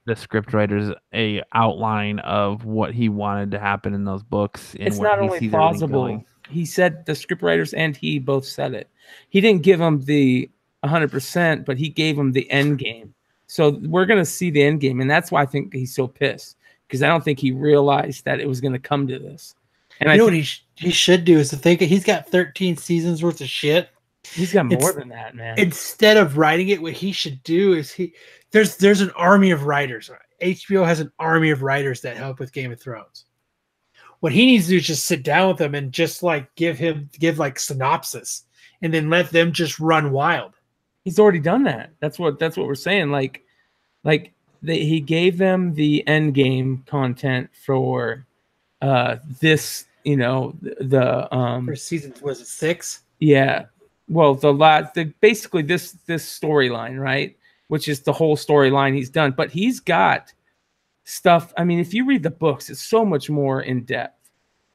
the script writers a outline of what he wanted to happen in those books. It's not only plausible. He said the script writers and he both said it. He didn't give them the 100%, but he gave them the end game. So we're going to see the end game. And that's why I think he's so pissed, because I don't think he realized that it was going to come to this. And you know what he should do is to think he's got 13 seasons worth of shit. He's got more than that, man. Instead of writing it, what he should do is there's an army of writers. HBO has an army of writers that help with Game of Thrones. What he needs to do is just sit down with them and just like give like synopsis, and then let them just run wild. He's already done that. That's what we're saying. He gave them the end game content for this, you know, the for season, was it 6? Yeah. Well, basically this storyline, right? Which is the whole storyline he's done. But he's got stuff. I mean, if you read the books, it's so much more in depth.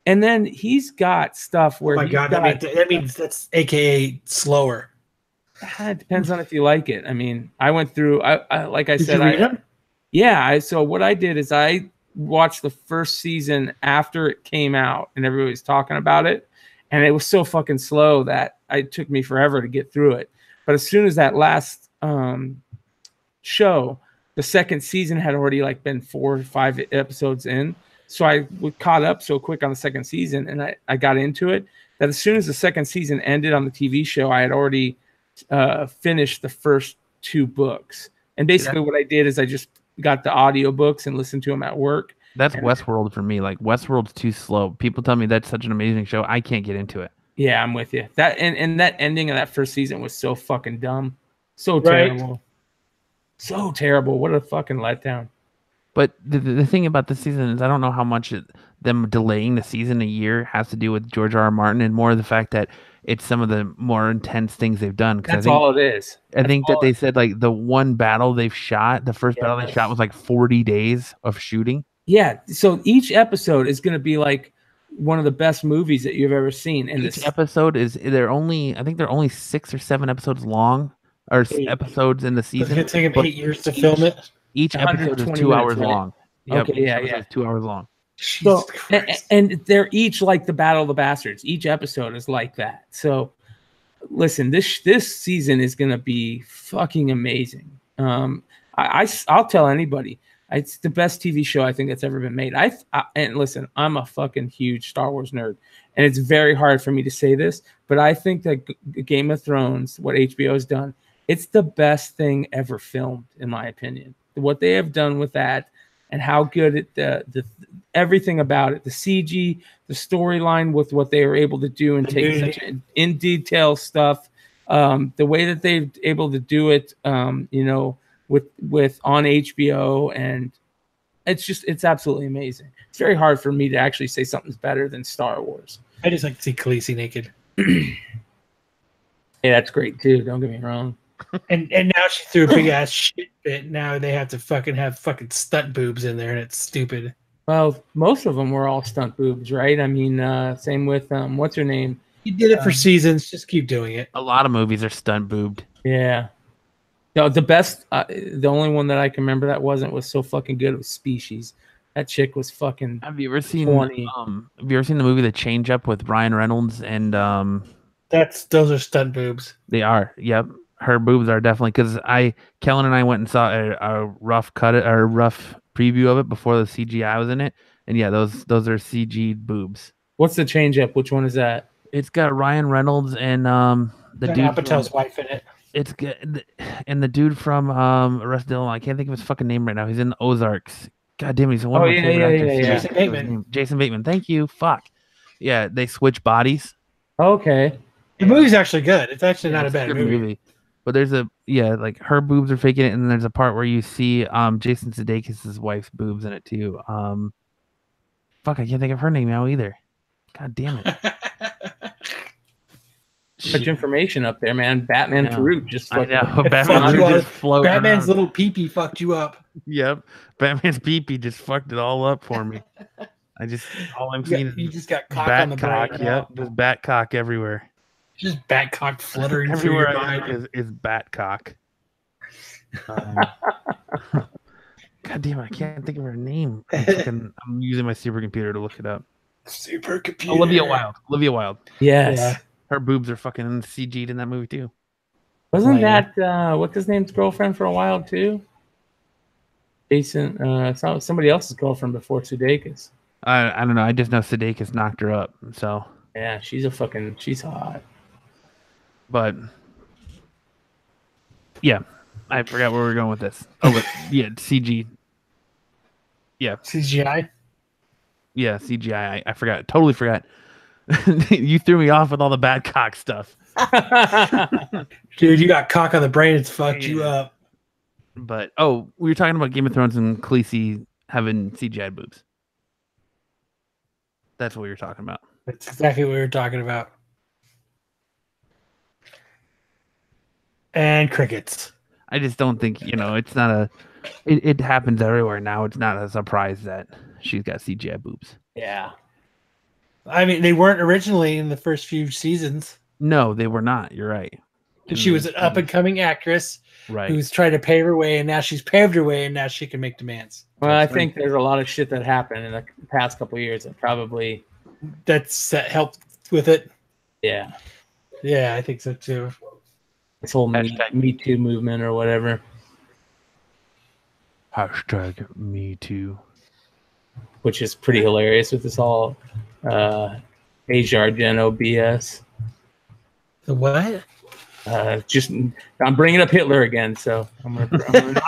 And then he's got stuff where that means that's AKA slower. It depends on if you like it. I mean, I went through. I like I Did said, you read them? Yeah. So what I did is I watched the first season after it came out, and everybody was talking about it, and it was so fucking slow that it took me forever to get through it. But as soon as that last show, the second season had already like been 4 or 5 episodes in. So I caught up so quick on the second season, and I got into it, that as soon as the second season ended on the TV show, I had already finished the first 2 books. And basically what I did is I just got the audiobooks and listened to them at work. That's Westworld for me. Like Westworld's too slow. People tell me that's such an amazing show. I can't get into it. Yeah, I'm with you. That and that ending of that first season was so fucking dumb. So terrible. So terrible. What a fucking letdown. But the thing about this season is I don't know how much them delaying the season a year has to do with George R.R. Martin and more the fact that it's some of the more intense things they've done. That's all it is. I think that they said like the one battle they've shot, the first battle they shot was like 40 days of shooting. Yeah. So each episode is going to be like one of the best movies that you've ever seen. And each episode I think they're only 6 or 7 episodes long, or 8 episodes in the season. It's going to take them 8 years to film it. Each episode is 2 hours long. Yep, okay, yeah. 2 hours long. So, and they're each like the Battle of the Bastards. Each episode is like that. So, listen, this season is going to be fucking amazing. I'll tell anybody, it's the best TV show I think that's ever been made. And listen, I'm a fucking huge Star Wars nerd, and it's very hard for me to say this, but I think that Game of Thrones, what HBO has done, it's the best thing ever filmed, in my opinion. What they have done with that, and how good the everything about it, the CG, the storyline with what they were able to do and take such in detail stuff, the way that they're able to do it, with on HBO, and it's absolutely amazing. It's very hard for me to actually say something's better than Star Wars. I just like to see Khaleesi naked. Yeah, that's great too. Don't get me wrong. And now she threw a big ass shit fit. Now they have to have fucking stunt boobs in there, and it's stupid. Well, most of them were all stunt boobs, right? I mean, same with what's her name? You did it for seasons. Just keep doing it. A lot of movies are stunt boobed. Yeah. No, the best. The only one that I can remember that was so fucking good was Species. That chick was fucking. Have you ever seen? Have you ever seen the movie The Change Up with Ryan Reynolds and? Those are stunt boobs. They are. Yep. Her boobs are definitely, because Kellen and I went and saw a rough preview of it before the CGI was in it, and yeah, those are CG boobs. What's The Change Up? Which one is that? It's got Ryan Reynolds and the dude Apatow's wife in it. It's good, and the dude from Arrested Development. I can't think of his fucking name right now. He's in the Ozarks. God damn, he's one of my favorite actors. Jason Bateman. Jason Bateman. Thank you. Fuck. Yeah, they switch bodies. Okay. The movie's actually good. It's actually not a bad movie. But there's like her boobs are faking it, and then there's a part where you see Jason Sudeikis' wife's boobs in it too. Fuck, I can't think of her name now either. God damn it. Much information up there, man. Batman Farouk just fucking Batman's little pee-pee fucked you up. Yep. Batman's pee-pee just fucked it all up for me. All I'm seeing is you just got cock on the brain. Yep, just bat cock everywhere. Just bat cock fluttering everywhere is bat cock. God damn it, I can't think of her name. I'm using my supercomputer to look it up. Supercomputer. Olivia Wilde. Yes. Yeah. Her boobs are fucking CG'd in that movie too. Wasn't that what's his name's girlfriend for a while too? Jason, somebody else's girlfriend before Sudeikis. I don't know. I just know Sudeikis knocked her up. So yeah, she's hot. But yeah, I forgot where we were going with this. Oh, but yeah, CG. Yeah, CGI. Yeah, CGI. I forgot. Totally forgot. You threw me off with all the bad cock stuff. Dude, you got cock on the brain. It's fucked you up. But we were talking about Game of Thrones and Khaleesi having CGI boobs. That's what we were talking about. That's exactly what we were talking about. And crickets. I just don't think, it's not it happens everywhere now. It's not a surprise that she's got CGI boobs. Yeah. I mean, they weren't originally in the first few seasons. No, they were not. You're right. She was an up-and-coming actress who's trying to pave her way, and now she's paved her way, and now she can make demands. Well, I think there's a lot of shit that happened in the past couple of years that probably... that helped with it? Yeah. Yeah, I think so, too. This whole Me Too movement or whatever. Hashtag Me Too. Which is pretty hilarious with this all Asia Argento BS. The what? I'm bringing up Hitler again, so I'm gonna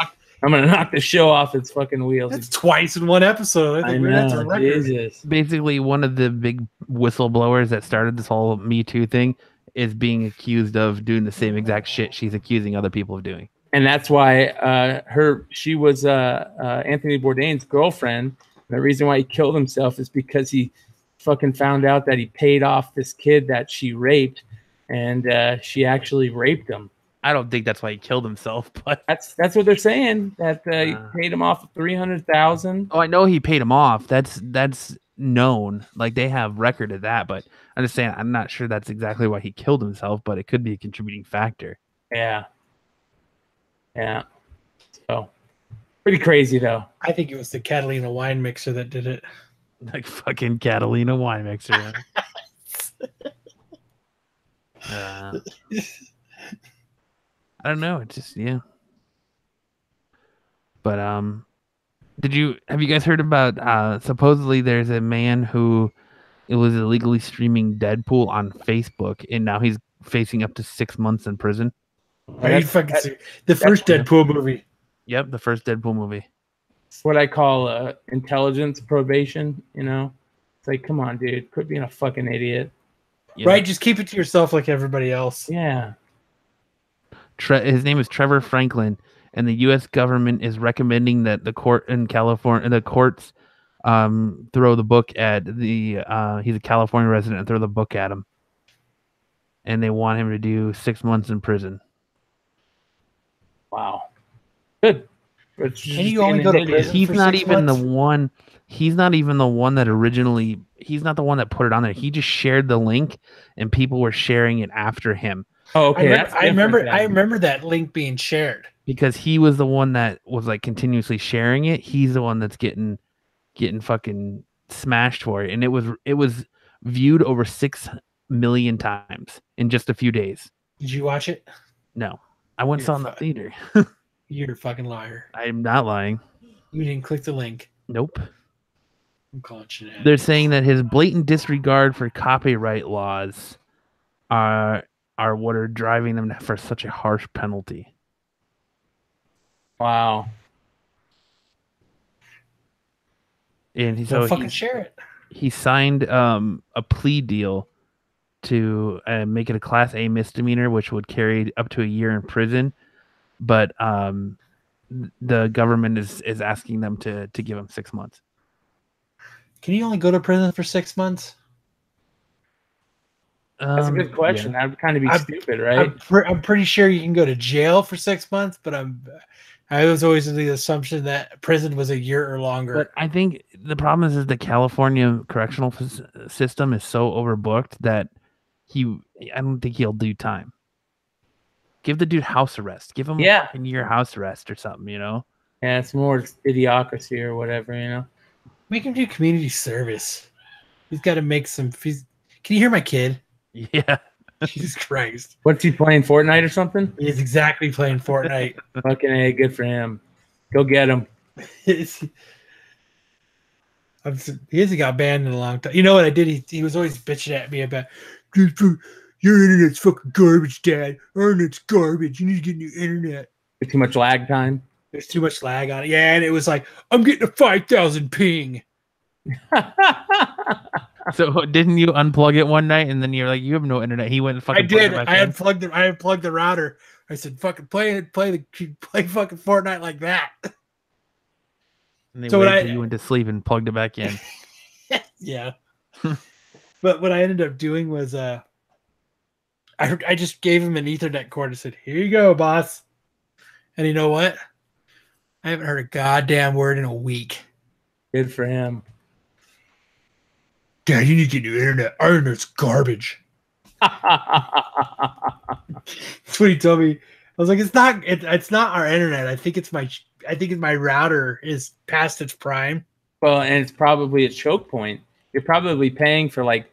I'm gonna knock the show off its fucking wheels. That's twice in one episode. I know, that's a record. Jesus. Basically, one of the big whistleblowers that started this whole Me Too thing is being accused of doing the same exact shit she's accusing other people of doing. And that's why she was Anthony Bourdain's girlfriend. The reason why he killed himself is because he fucking found out that he paid off this kid that she raped, and she actually raped him. I don't think that's why he killed himself, but that's what they're saying. That he paid him off $300,000. Oh, I know he paid him off. That's known. Like they have record of that, but I'm just saying I'm not sure that's exactly why he killed himself, but it could be a contributing factor. Yeah. So pretty crazy though. I think it was the Catalina wine mixer that did it. Like fucking Catalina wine mixer. I don't know. It's just But have you guys heard about supposedly there's a man who was illegally streaming Deadpool on Facebook and now he's facing up to 6 months in prison? Are you fucking serious? The first Deadpool movie. Yep, the first Deadpool movie. It's what I call intelligence probation, It's like, come on, dude, quit being a fucking idiot. Right, just keep it to yourself like everybody else. Yeah. His name is Trevor Franklin, and the U.S. government is recommending that the court in California, the courts, throw the book at he's a California resident, and throw the book at him, and they want him to do 6 months in prison. Wow, good. Can you only go to prison? He's not even the one. He's not even the one that originally. He's not the one that put it on there. He just shared the link, and people were sharing it after him. Oh, okay. I remember that link being shared because he was the one that was like continuously sharing it. He's the one that's getting fucking smashed for it, and it was viewed over 6 million times in just a few days. Did you watch it? No, I went and saw it in the theater. You're a fucking liar. I am not lying. You didn't click the link. Nope. I'm calling you out. They're saying that his blatant disregard for copyright laws are what are driving them for such a harsh penalty. Wow. And fucking share it. He signed a plea deal to make it a Class A misdemeanor, which would carry up to a year in prison. But the government is asking them to give him 6 months. Can you only go to prison for 6 months? That's a good question. Yeah. That would kind of be stupid, right? I'm pretty sure you can go to jail for 6 months, but I was always under the assumption that prison was a year or longer. But I think the problem is the California correctional system is so overbooked that I don't think he'll do time. Give the dude house arrest. Give him a year house arrest or something, Yeah, it's more idiocracy or whatever, Make him do community service. He's got to make some. Can you hear my kid? Yeah. Jesus Christ. What's he playing, Fortnite or something? He's exactly playing Fortnite. Fucking A, good for him. Go get him. He hasn't got banned in a long time. You know what I did? He was always bitching at me about, your internet's fucking garbage, Dad. Our internet's garbage. You need to get new internet. Too much lag time. There's too much lag on it. Yeah, and it was like, I'm getting a 5,000 ping. So didn't you unplug it one night and then you're like, you have no internet? He went and fucking. I did. I unplugged the router. I said, fucking play fucking Fortnite like that. And they waited till you went to sleep and plugged it back in. Yeah. But what I ended up doing was I just gave him an Ethernet cord and said, here you go, boss. And you know what? I haven't heard a goddamn word in a week. Good for him. Dad, you need to get new internet. Our internet's garbage. That's what he told me. I was like, it's not our internet. I think it's my router is past its prime. Well, and it's probably a choke point. You're probably paying for like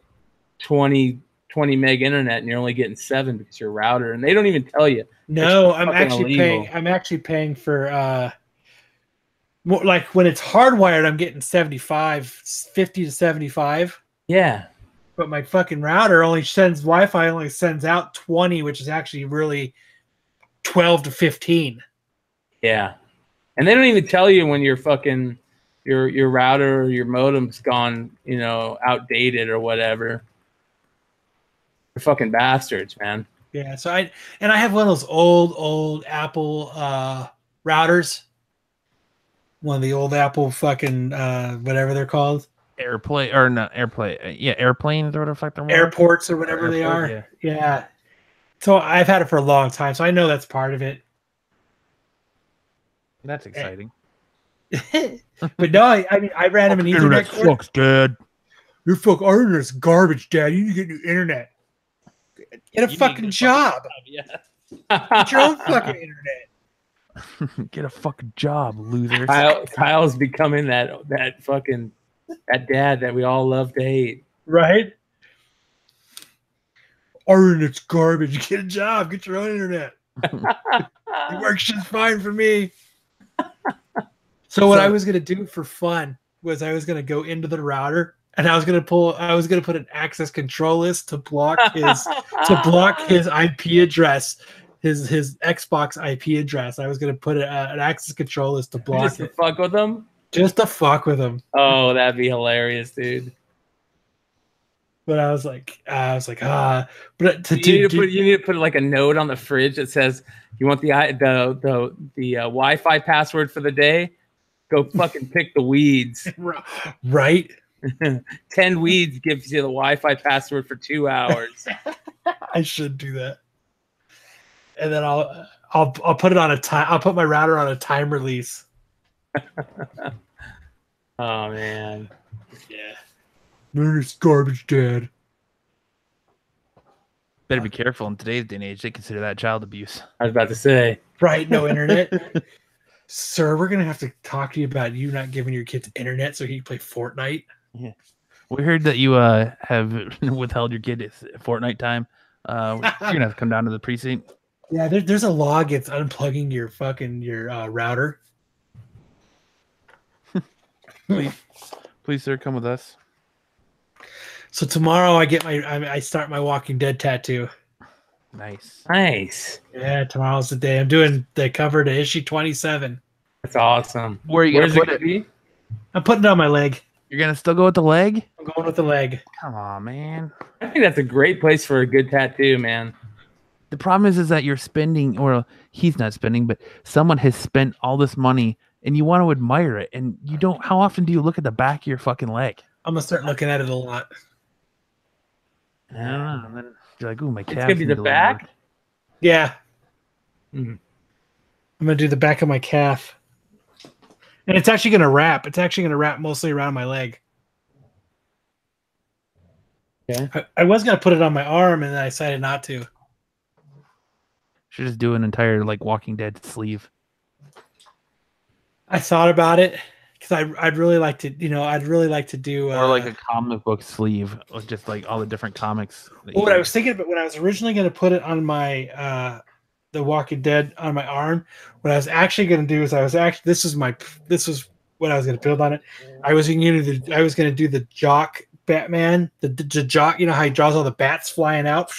20 meg internet and you're only getting 7 because your router, and they don't even tell you. No, I'm actually paying for more, like when it's hardwired, I'm getting 50 to 75. Yeah. But my fucking router Wi-Fi only sends out 20, which is actually really 12 to 15. Yeah. And they don't even tell you when your fucking your router or your modem's gone, outdated or whatever. They're fucking bastards, man. Yeah, so I have one of those old Apple routers. One of the old Apple fucking whatever they're called. Airplanes or whatever the fuck they're airports or whatever they are. Yeah. So I've had it for a long time, so I know that's part of it. That's exciting. But no, I mean I ran him an Ethernet cord. Sucks, Dad. Your fucking internet's garbage, Dad. You need to get new internet. Get a fucking job. Get your own fucking internet. Get a fucking job, loser. Kyle's becoming that dad that we all love to hate. Right? Our internet's garbage. Get a job. Get your own internet. It works just fine for me. So what I was gonna do for fun was I was gonna go into the router and I was gonna put an access control list to block his IP address. His Xbox IP address. I was gonna put an access control list to block just to fuck with him. Just to fuck with him. Oh, that'd be hilarious, dude. But I was like, but you need to put like a note on the fridge that says you want the Wi-Fi password for the day. Go fucking pick the weeds. Right. 10 weeds gives you the Wi-Fi password for 2 hours. I should do that. And then I'll put it on a time. I'll put my router on a time release. Oh man, yeah. It's garbage, Dad. Better be careful in today's day and age. They consider that child abuse. I was about to say, right? No internet, sir. We're gonna have to talk to you about you not giving your kids internet so he can play Fortnite. Yeah, we heard that you have withheld your kid Fortnite time. You're gonna have to come down to the precinct. Yeah, there's a log. It's unplugging your router. Please, sir, come with us. So tomorrow I start my Walking Dead tattoo. Nice. Yeah, tomorrow's the day. I'm doing the cover to issue 27. That's awesome. Where are you gonna put it? I'm putting it on my leg. You're gonna still go with the leg? I'm going with the leg. Come on, man. I think that's a great place for a good tattoo, man. The problem is that you're spending, or he's not spending, but someone has spent all this money and you want to admire it. And you don't, how often do you look at the back of your fucking leg? I'm going to start looking at it a lot. I don't know. And then you're like, ooh, my calf. It's going to be the back? Yeah. Mm-hmm. I'm going to do the back of my calf. And it's actually going to wrap. It's actually going to wrap mostly around my leg. Okay. I was going to put it on my arm and then I decided not to. Should just do an entire like Walking Dead sleeve. I thought about it because I'd really like to, I'd really like to do or like a comic book sleeve, or just like all the different comics. What I was thinking about when I was originally going to put it on my the Walking Dead on my arm, what I was actually going to do is this was what I was going to build on it. I was going to do the Jock Batman, the Jock. You know how he draws all the bats flying out.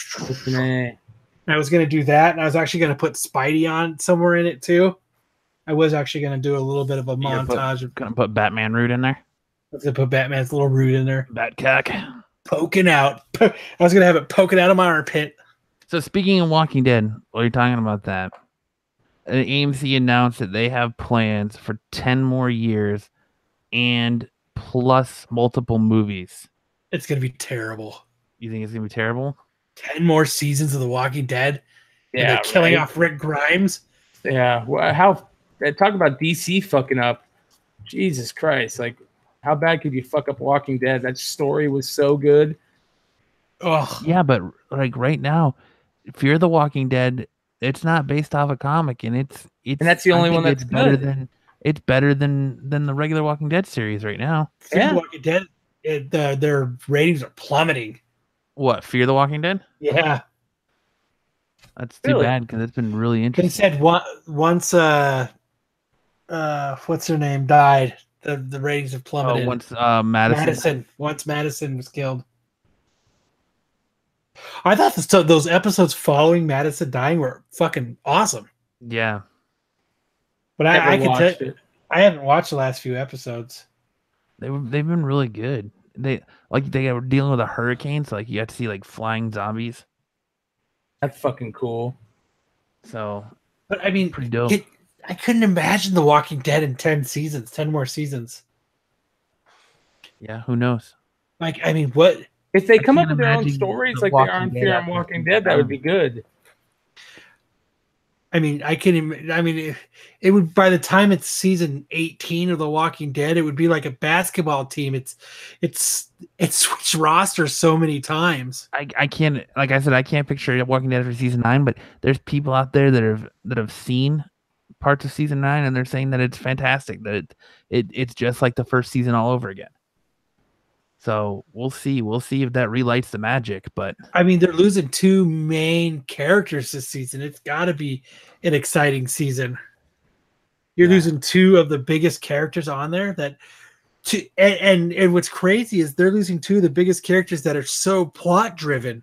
I was going to do that, and I was actually going to put Spidey on somewhere in it too. I was actually going to do a little bit of a montage. Going to put Batman root in there? I was going to put Batman's little root in there. Batcack. Poking out. I was going to have it poking out of my armpit. So speaking of Walking Dead, while you're talking about that, AMC announced that they have plans for 10 more years and plus multiple movies. It's going to be terrible. You think it's going to be terrible? 10 more seasons of The Walking Dead. Yeah, and they're killing off Rick Grimes. Yeah, well, talk about DC fucking up. Jesus Christ, like how bad could you fuck up Walking Dead? That story was so good. Oh yeah, but like right now, Fear the Walking Dead, it's not based off a comic, and it's and that's the only one that's better good. It's better than the regular Walking Dead series right now. Fear the Walking Dead, their ratings are plummeting. What, Fear the Walking Dead? Yeah. That's too bad because it's been really interesting. They said once what's her name died, the ratings have plummeted. Once Madison. Once Madison was killed. I thought those episodes following Madison dying were fucking awesome. Yeah. But I can tell you, I haven't watched the last few episodes. They've been really good. They were dealing with a hurricane, so like you got to see like flying zombies. That's fucking cool. So, but I mean, pretty dope. I couldn't imagine The Walking Dead in 10 more seasons. Yeah, who knows? Like, I mean, what if they come up with their own stories like they are in Fear and Walking Dead? That would be good. I mean, it would, by the time it's season 18 of The Walking Dead, it would be like a basketball team. It's switched rosters so many times. I can't, like I said, I can't picture Walking Dead for season 9, but there's people out there that have seen parts of season 9 and they're saying that it's fantastic, that it's just like the first season all over again. So we'll see if that relights the magic. But I mean, they're losing 2 main characters this season. It's got to be an exciting season. You're losing 2 of the biggest characters on there. And what's crazy is they're losing 2 of the biggest characters that are so plot driven.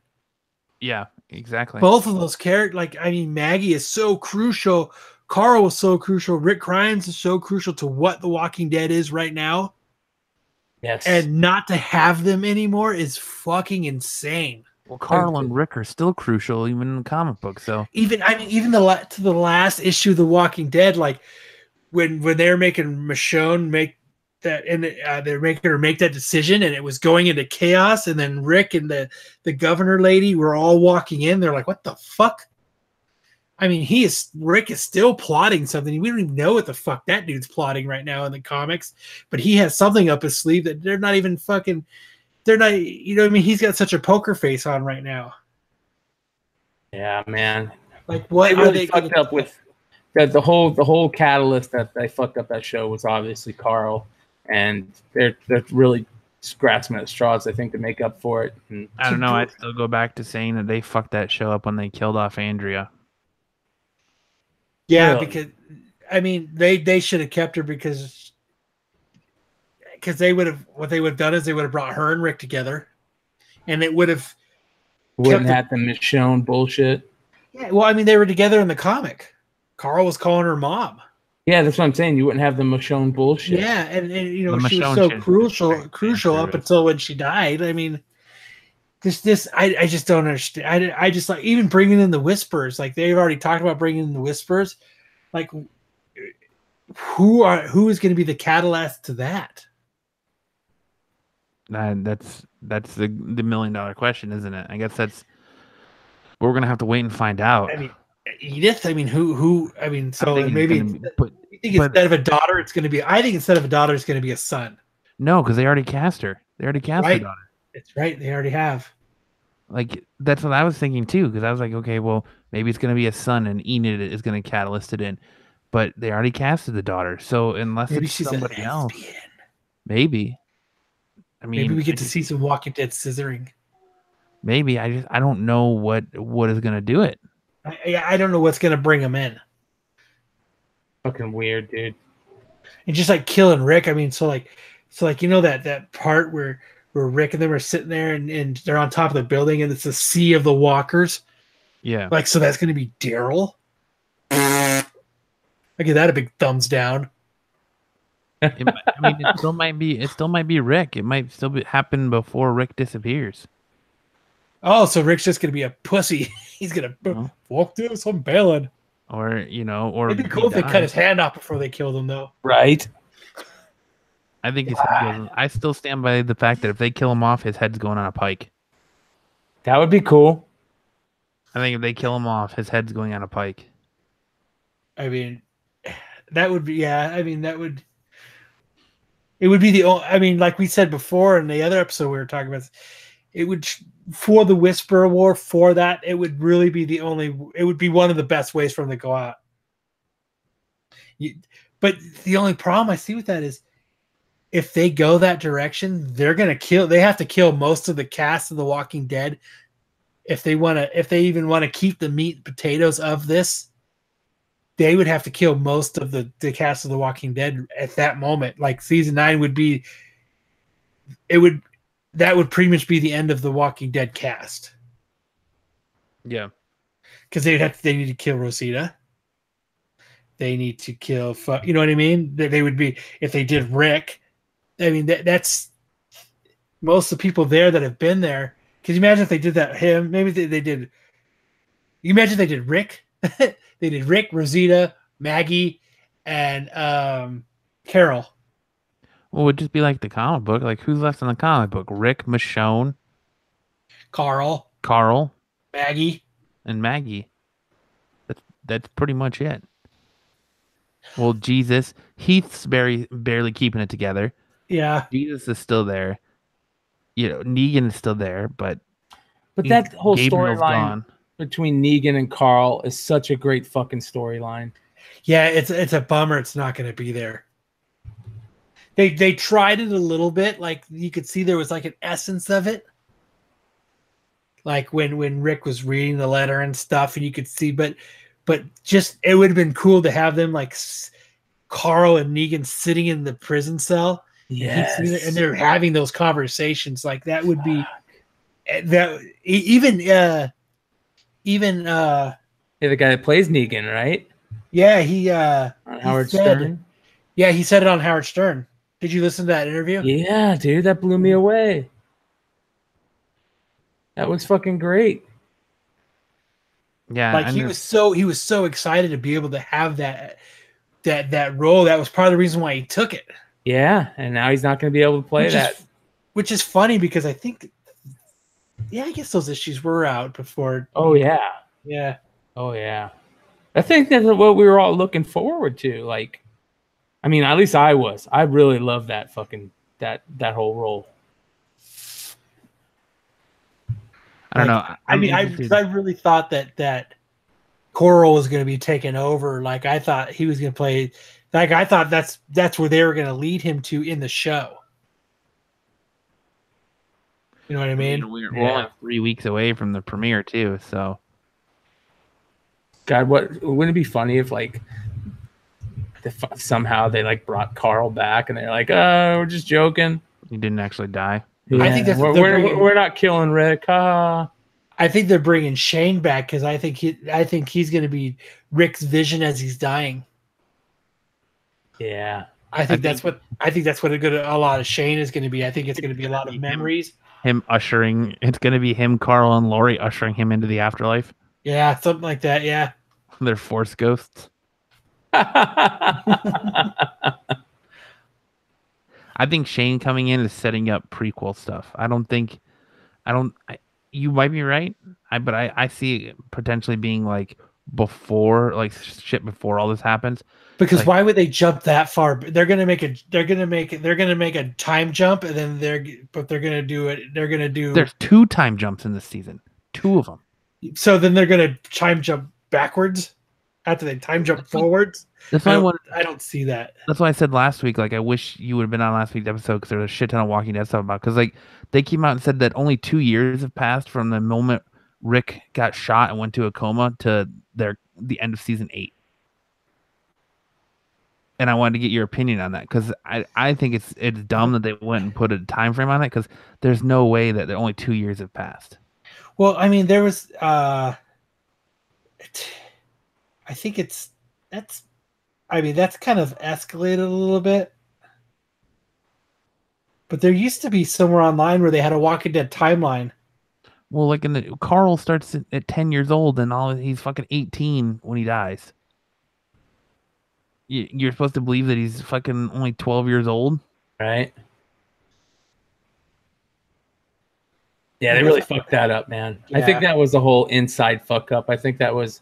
Yeah, exactly. Both of those characters, like, I mean, Maggie is so crucial. Carl was so crucial. Rick Grimes is so crucial to what The Walking Dead is right now. Yes. And not to have them anymore is fucking insane. Well, Carl and Rick are still crucial even in the comic book. So even to the last issue of The Walking Dead, like when they were making Michonne make that, and they're making her make that decision, and it was going into chaos, and then Rick and the governor lady were all walking in. They're like, "What the fuck?" I mean, Rick is still plotting something. We don't even know what the fuck that dude's plotting right now in the comics, but he has something up his sleeve that they're not, you know what I mean? He's got such a poker face on right now. Yeah, man. Like, what are they fucked up with? The whole catalyst that they fucked up that show was obviously Carl, and they're really grasping at straws, I think, to make up for it. And I don't know. I still go back to saying that they fucked that show up when they killed off Andrea. Yeah, really? Because I mean, they should have kept her because they would have done is they would have brought her and Rick together, and it wouldn't have the Michonne bullshit. Yeah, well, I mean, they were together in the comic. Carl was calling her mom. Yeah, that's what I'm saying. You wouldn't have the Michonne bullshit. Yeah, and you know, she was so crucial up until when she died. I mean, I just don't understand. I just like even bringing in the Whispers. Like they've already talked about bringing in the Whispers. Like who is going to be the catalyst to that? That's the $1 million question, isn't it? I guess we're going to have to wait and find out. I mean, Edith. I mean, who? I mean, so maybe you think instead of a daughter, it's going to be. I think instead of a daughter, it's going to be a son. No, because they already cast her. They already cast her daughter. It's right. They already have. Like, that's what I was thinking, too, because I was like, okay, well, maybe it's going to be a son, and Enid is going to catalyst it in. But they already casted the daughter, so unless maybe it's she's somebody else, maybe. I mean, maybe we get to see some Walking Dead scissoring. Maybe. I don't know what is going to do it. I don't know what's going to bring them in. Fucking weird, dude. And just like killing Rick, I mean, so like you know that part where Rick and them are sitting there and they're on top of the building and it's a sea of the walkers. Yeah. Like, so that's going to be Daryl. I give that a big thumbs down. I mean, it still might be Rick. It might still happen before Rick disappears. Oh, so Rick's just going to be a pussy. He's going to fuck this, I'm bailing. Or, or it'd be cool if they cut his hand off before they killed him, though. Right. I think I still stand by the fact that if they kill him off, his head's going on a pike. That would be cool. I think if they kill him off, his head's going on a pike. I mean, that would be, yeah. I mean, it would be the only, I mean, like we said before in the other episode we were talking about, it would, for the Whisperer War, for that, it would really be it would be one of the best ways for them to go out. But the only problem I see with that is, if they go that direction, they have to kill most of the cast of The Walking Dead. If they even want to keep the meat and potatoes of this, they would have to kill most of the cast of The Walking Dead at that moment. Like season 9 that would pretty much be the end of the Walking Dead cast. Yeah. Because they need to kill Rosita. they need to kill. You know what I mean? They would be if they did Rick. I mean, that's most of the people there that have been there. Can you imagine if they did that? Him? Maybe they did. You imagine they did Rick? They did Rick, Rosita, Maggie, and Carol. Well, it would just be like the comic book. Like, who's left in the comic book? Rick, Michonne, Carl, Maggie, and Maggie. That's pretty much it. Well, Jesus, Heath's barely keeping it together. Yeah, Jesus is still there. You know, Negan is still there, but that whole storyline between Negan and Carl is such a great fucking storyline. Yeah, it's a bummer it's not going to be there. They tried it a little bit, like you could see there was like an essence of it, like when Rick was reading the letter and stuff, and you could see, but just it would have been cool to have them like Carl and Negan sitting in the prison cell. Yes. And they're having those conversations. Like that would be that even the guy that plays Negan, right? Yeah, he on Howard Stern. Yeah, he said it on Howard Stern. Did you listen to that interview? Yeah, dude, that blew me away. That was fucking great. Yeah, like he was so excited to be able to have that role. That was part of the reason why he took it. Yeah, and now he's not going to be able to play which is funny because I think, I guess those issues were out before. Oh yeah, yeah. Oh yeah. I think that's what we were all looking forward to. Like, I mean, at least I was. I really loved that fucking that whole role. I don't know. I mean, I really thought that Coral was going to be taken over. Like, I thought he was going to play. Like, I thought that's where they were going to lead him to in the show. You know what I mean? We're only 3 weeks away from the premiere too. So, God, wouldn't it be funny if like somehow they like brought Carl back and they're like, "Oh, we're just joking. He didn't actually die." Yeah. I think we're not killing Rick. I think they're bringing Shane back because I think he's going to be Rick's vision as he's dying. Yeah, I think that's what a lot of Shane is going to be. I think it's going to be a lot of memories. It's going to be him, Carl, and Lori ushering him into the afterlife. Yeah, something like that. Yeah, they're Force ghosts. I think Shane coming in is setting up prequel stuff. You might be right, but I see it potentially being like before all this happens. Because why would they jump that far? They're gonna make a time jump, and then they're gonna do it. They're gonna do. There's 2 time jumps in this season. 2 of them. So then they're gonna time jump backwards after they time jump forwards. I don't see that. That's why I said last week, like, I wish you would have been on last week's episode because there's a shit ton of Walking Dead stuff about. Because like they came out and said that only 2 years have passed from the moment Rick got shot and went to a coma to the end of season 8. And I wanted to get your opinion on that because I think it's dumb that they went and put a time frame on it because there's no way that only 2 years have passed. Well, I mean, there was. I think that's kind of escalated a little bit. But there used to be somewhere online where they had a Walking Dead timeline. Well, like Carl starts at 10 years old and he's fucking 18 when he dies. You're supposed to believe that he's fucking only 12 years old, right? Yeah, they really fucked that up, man. Yeah. I think that was the whole inside fuck up. I think that was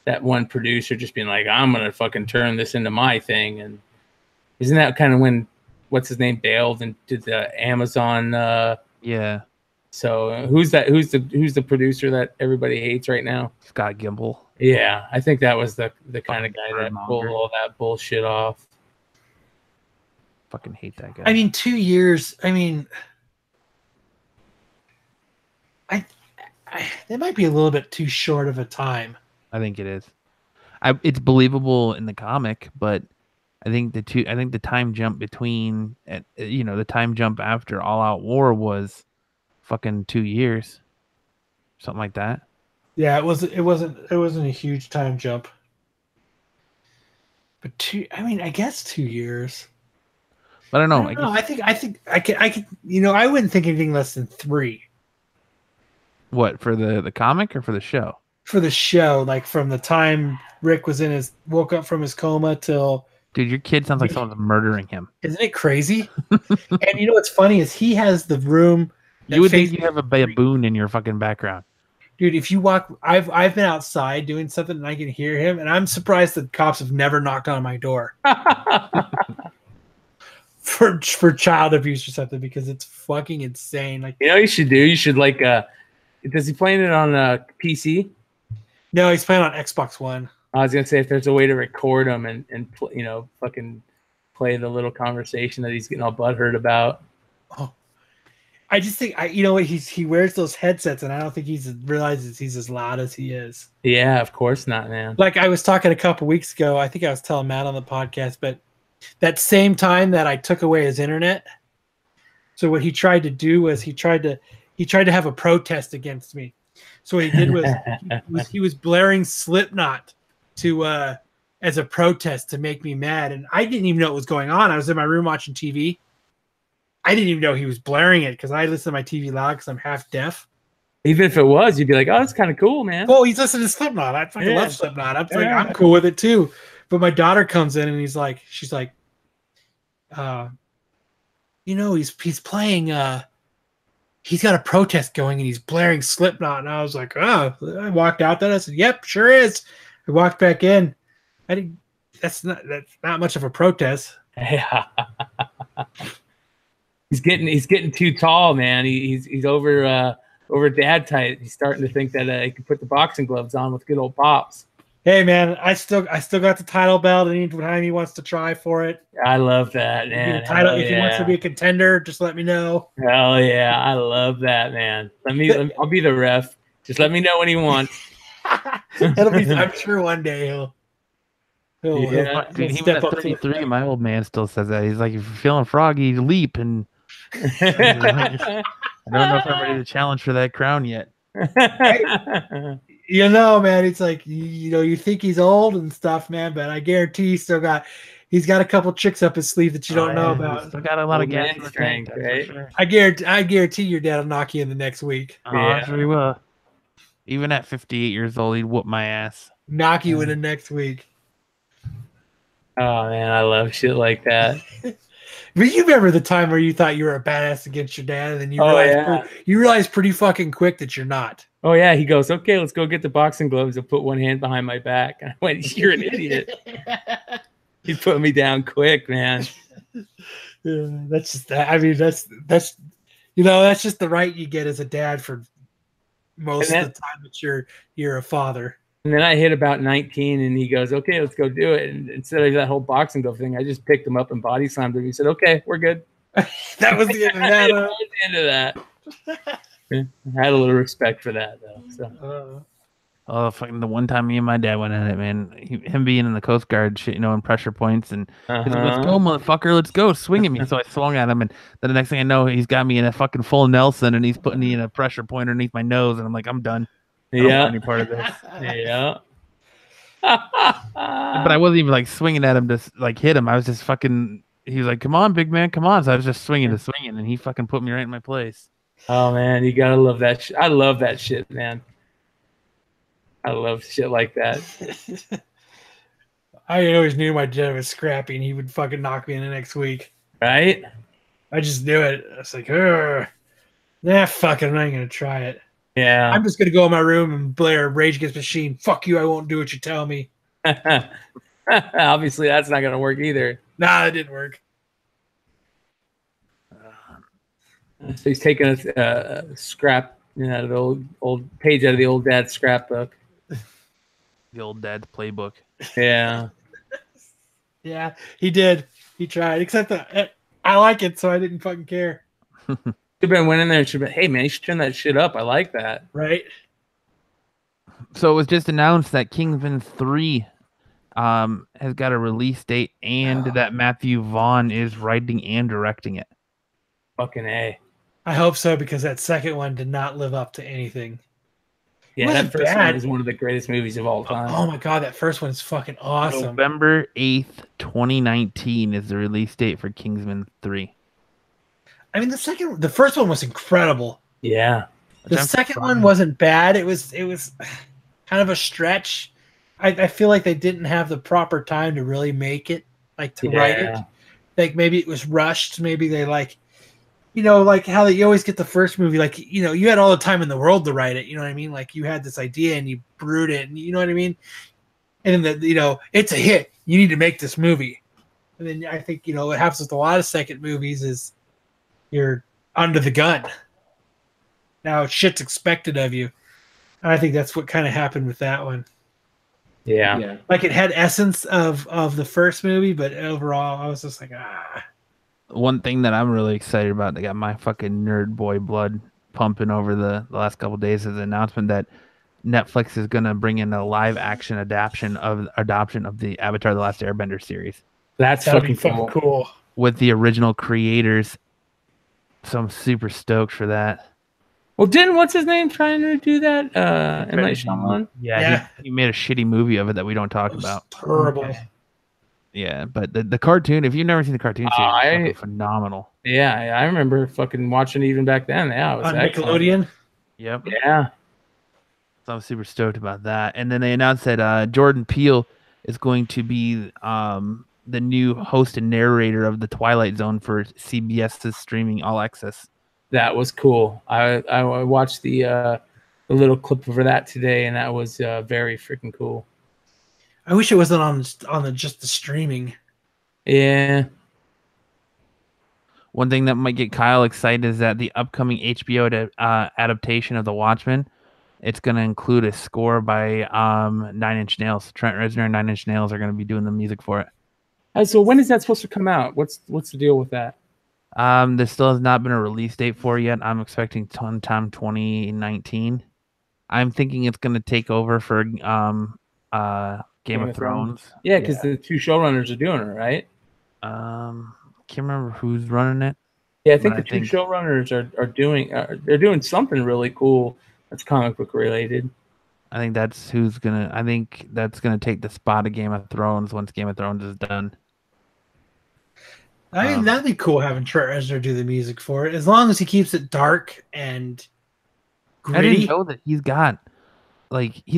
that one producer just being like, I'm going to fucking turn this into my thing. And isn't that kind of when, what's his name, bailed and did the Amazon? Yeah. So who's that? Who's the producer that everybody hates right now? Scott Gimple. Yeah, I think that was the kind of guy that pulled all that bullshit off. Fucking hate that guy. I mean, 2 years. I mean, that might be a little bit too short of a time. I think it is. It's believable in the comic, but I think the time jump between, the time jump after All Out War was fucking 2 years, something like that. Yeah, it wasn't a huge time jump. But I guess 2 years. I don't know. I think I could. I wouldn't think anything less than 3. What, for the comic or for the show? For the show, like from the time Rick woke up from his coma till. Dude, your kid sounds like someone's murdering him. Isn't it crazy? And what's funny is he has the room. You would think you have a baboon in your fucking background. Dude, if you walk, I've been outside doing something and I can hear him, and I'm surprised that cops have never knocked on my door for child abuse or something, because it's fucking insane. Like, you should do. You should does he play it on a PC? No, he's playing on Xbox One. I was gonna say if there's a way to record him and fucking play the little conversation that he's getting all butthurt about. Oh, I just think he wears those headsets and I don't think he realizes he's as loud as he is. Yeah, of course not, man. Like I was talking a couple weeks ago, I think I was telling Matt on the podcast, but that same time that I took away his internet, so what he tried to do was he tried to have a protest against me. So what he did was he was blaring Slipknot to as a protest to make me mad, and I didn't even know what was going on. I was in my room watching TV. I didn't even know he was blaring it because I listen to my TV loud because I'm half deaf. Even if it was, you'd be like, "Oh, that's kind of cool, man." Well, he's listening to Slipknot. I fucking love Slipknot. I'm cool with it too. But my daughter comes in and she's like, he's playing. He's got a protest going and he's blaring Slipknot. And I was like, oh, I walked out there. I said, yep, sure is. I walked back in. That's not much of a protest. Yeah. He's getting too tall, man. He's over dad tight. He's starting to think that he can put the boxing gloves on with good old Pops. Hey man, I still got the title belt. Anytime he wants to try for it. I love that, man. If he wants to be a contender, just let me know. Hell yeah, I love that, man. I'll be the ref. Just let me know when he wants. I'm sure one day he'll Dude, even at 33, my old man still says that. He's like, if you're feeling froggy, leap. And I don't know if I'm ready to challenge for that crown yet. Man, it's like, you think he's old and stuff, man, but I guarantee he's got a couple tricks up his sleeve that you don't know about. Still got a lot of gas in the tank, right? Sure. I guarantee your dad will knock you in the next week. I'm sure he will. Even at 58 years old, he'd whoop my ass. Knock you in the next week. Oh man, I love shit like that. But you remember the time where you thought you were a badass against your dad, and then you realized pretty fucking quick that you're not. Oh yeah, he goes, okay, let's go get the boxing gloves and put one hand behind my back. And I went, you're an idiot. He put me down quick, man. Yeah, that's just that. I mean, that's just the right you get as a dad for most of the time that you're a father. And then I hit about 19, and he goes, okay, let's go do it. And instead of that whole boxing glove thing, I just picked him up and body slammed him. He said, okay, we're good. That was the end of that. That was the end of that. I had a little respect for that, though. So. Fucking the one time me and my dad went at it, man. Him being in the Coast Guard, shit, in pressure points, and let's go, motherfucker, let's go, swing at me. So I swung at him, and then the next thing I know, he's got me in a fucking full Nelson, and he's putting me in a pressure point underneath my nose, and I'm like, I'm done. I don't want any part of this. Yeah. But I wasn't even like swinging at him to like hit him. I was just fucking. He was like, "Come on, big man, come on!" So I was just swinging, and he fucking put me right in my place. Oh man, you gotta love that shit. I love that shit, man. I love shit like that. I always knew my dad was scrappy, and he would fucking knock me in the next week. Right? I just knew it. I was like, nah, fuck it, I'm not gonna try it. Yeah. I'm just going to go in my room and blare Rage Against the Machine. Fuck you, I won't do what you tell me. Obviously, that's not going to work either. Nah, it didn't work. So he's taking a scrap, out of the old page out of the old dad's scrapbook. The old dad's playbook. Yeah. Yeah, he did. He tried, except that I like it, so I didn't fucking care. Should have been went in there and should have been, hey man, you should turn that shit up. I like that. Right. So it was just announced that Kingsman 3 has got a release date, and that Matthew Vaughn is writing and directing it. Fucking A. I hope so, because that second one did not live up to anything. Yeah, that first one is one of the greatest movies of all time. Oh my god, that first one's fucking awesome. November 8th, 2019 is the release date for Kingsman 3. I mean, the first one was incredible. Yeah. The second one wasn't bad. It was kind of a stretch. I feel like they didn't have the proper time to really make it, like to write it. Like maybe it was rushed. Maybe they like how you always get the first movie, like, you had all the time in the world to write it. You know what I mean? Like you had this idea and you brewed it, and you know what I mean? And then it's a hit. You need to make this movie. And then I think, what happens with a lot of second movies is you're under the gun. Now shit's expected of you. And I think that's what kind of happened with that one. Yeah. Like it had essence of the first movie, but overall I was just like, One thing that I'm really excited about, that got my fucking nerd boy blood pumping over the last couple of days, is the announcement that Netflix is going to bring in a live action adaptation of the Avatar: The Last Airbender series. That'd fucking cool. With the original creators. So I'm super stoked for that. Well, didn't what's his name trying to do that? M. Night Shyamalan? Yeah. He made a shitty movie of it that we don't talk about. Terrible. Okay. Yeah, but the cartoon, if you've never seen the cartoon series, it's phenomenal. Yeah, I remember fucking watching it even back then. Yeah, it was on Nickelodeon. Yep. Yeah. So I'm super stoked about that. And then they announced that Jordan Peele is going to be the new host and narrator of The Twilight Zone for CBS's streaming All Access. That was cool. I watched the little clip for that today, and that was very freaking cool. I wish it wasn't on just the streaming. Yeah. One thing that might get Kyle excited is that the upcoming HBO adaptation of The Watchmen, it's going to include a score by 9 Inch Nails. Trent Reznor and 9 Inch Nails are going to be doing the music for it. So when is that supposed to come out? What's the deal with that? There still has not been a release date for it yet. I'm expecting sometime 2019. I'm thinking it's going to take over for Game of Thrones. Yeah, because the two showrunners are doing it, right? Can't remember who's running it. Yeah, I think the two showrunners are doing something really cool that's comic book related. I think that's gonna take the spot of Game of Thrones once Game of Thrones is done. I mean, that'd be cool having Trent Reznor do the music for it, as long as he keeps it dark and gritty. I didn't know that he's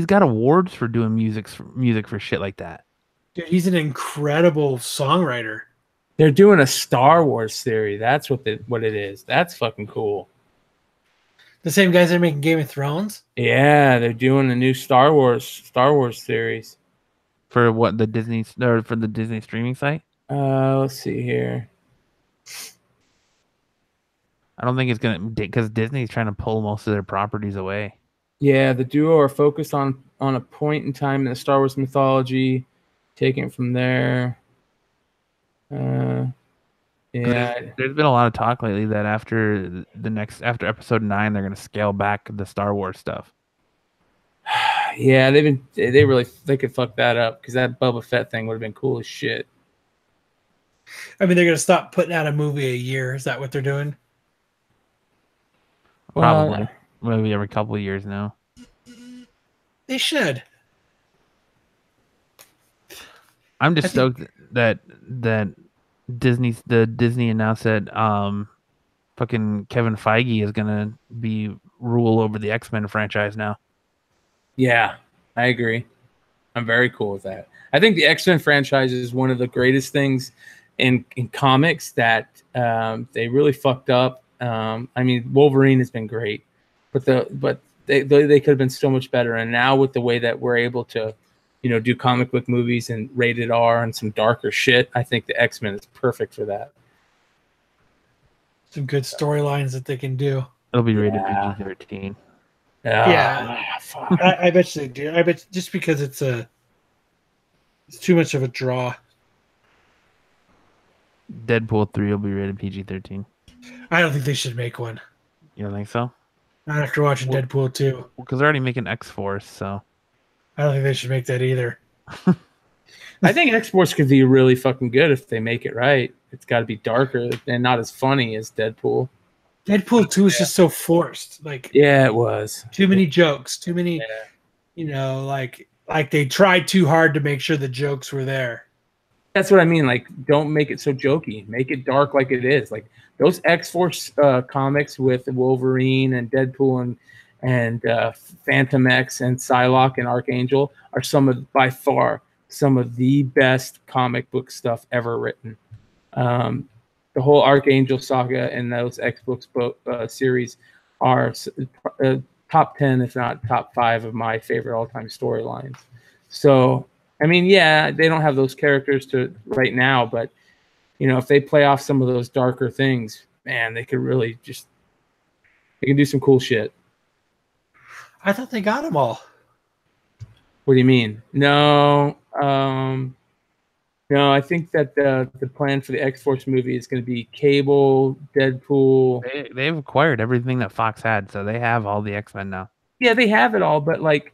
got awards for doing music for shit like that. Dude, he's an incredible songwriter. They're doing a Star Wars series. That's what it is. That's fucking cool. The same guys that are making Game of Thrones? Yeah, they're doing a new Star Wars series. For what, for the Disney streaming site? Let's see here. I don't think it's gonna, because Disney's trying to pull most of their properties away. Yeah, the duo are focused on a point in time in the Star Wars mythology, taking it from there. Yeah, there's been a lot of talk lately that after episode 9, they're gonna scale back the Star Wars stuff. Yeah, they could fuck that up, because that Boba Fett thing would have been cool as shit. I mean, they're gonna stop putting out a movie a year. Is that what they're doing? Probably. Maybe every couple of years now. They should. I'm just stoked that Disney announced that fucking Kevin Feige is gonna be rule over the X-Men franchise now. Yeah, I agree. I'm very cool with that. I think the X-Men franchise is one of the greatest things in comics that they really fucked up. I mean, Wolverine has been great, but they could have been so much better. And now with the way that we're able to, do comic book movies and rated R and some darker shit, I think the X-Men is perfect for that. Some good storylines that they can do. It'll be rated PG-13. Yeah. I bet you they do. I bet just because it's too much of a draw. Deadpool 3 will be rated PG-13. I don't think they should make one. You don't think so? Not after watching Deadpool 2. Well, because they're already making X-Force, so. I don't think they should make that either. I think X-Force could be really fucking good if they make it right. It's got to be darker and not as funny as Deadpool. Deadpool 2 was just so forced. Like, yeah, it was too many jokes, too many, like they tried too hard to make sure the jokes were there. That's what I mean. Like, don't make it so jokey. Make it dark like it is. Like those X-Force comics with Wolverine and Deadpool and Phantom X and Psylocke and Archangel are by far some of the best comic book stuff ever written. The whole Archangel saga and those X-Books series are top 10, if not top 5 of my favorite all-time storylines. So, I mean, yeah, they don't have those characters right now, but, if they play off some of those darker things, man, they could really they can do some cool shit. I thought they got them all. What do you mean? No, I think that the plan for the X-Force movie is going to be Cable, Deadpool. They've acquired everything that Fox had, so they have all the X-Men now. Yeah, they have it all, but like,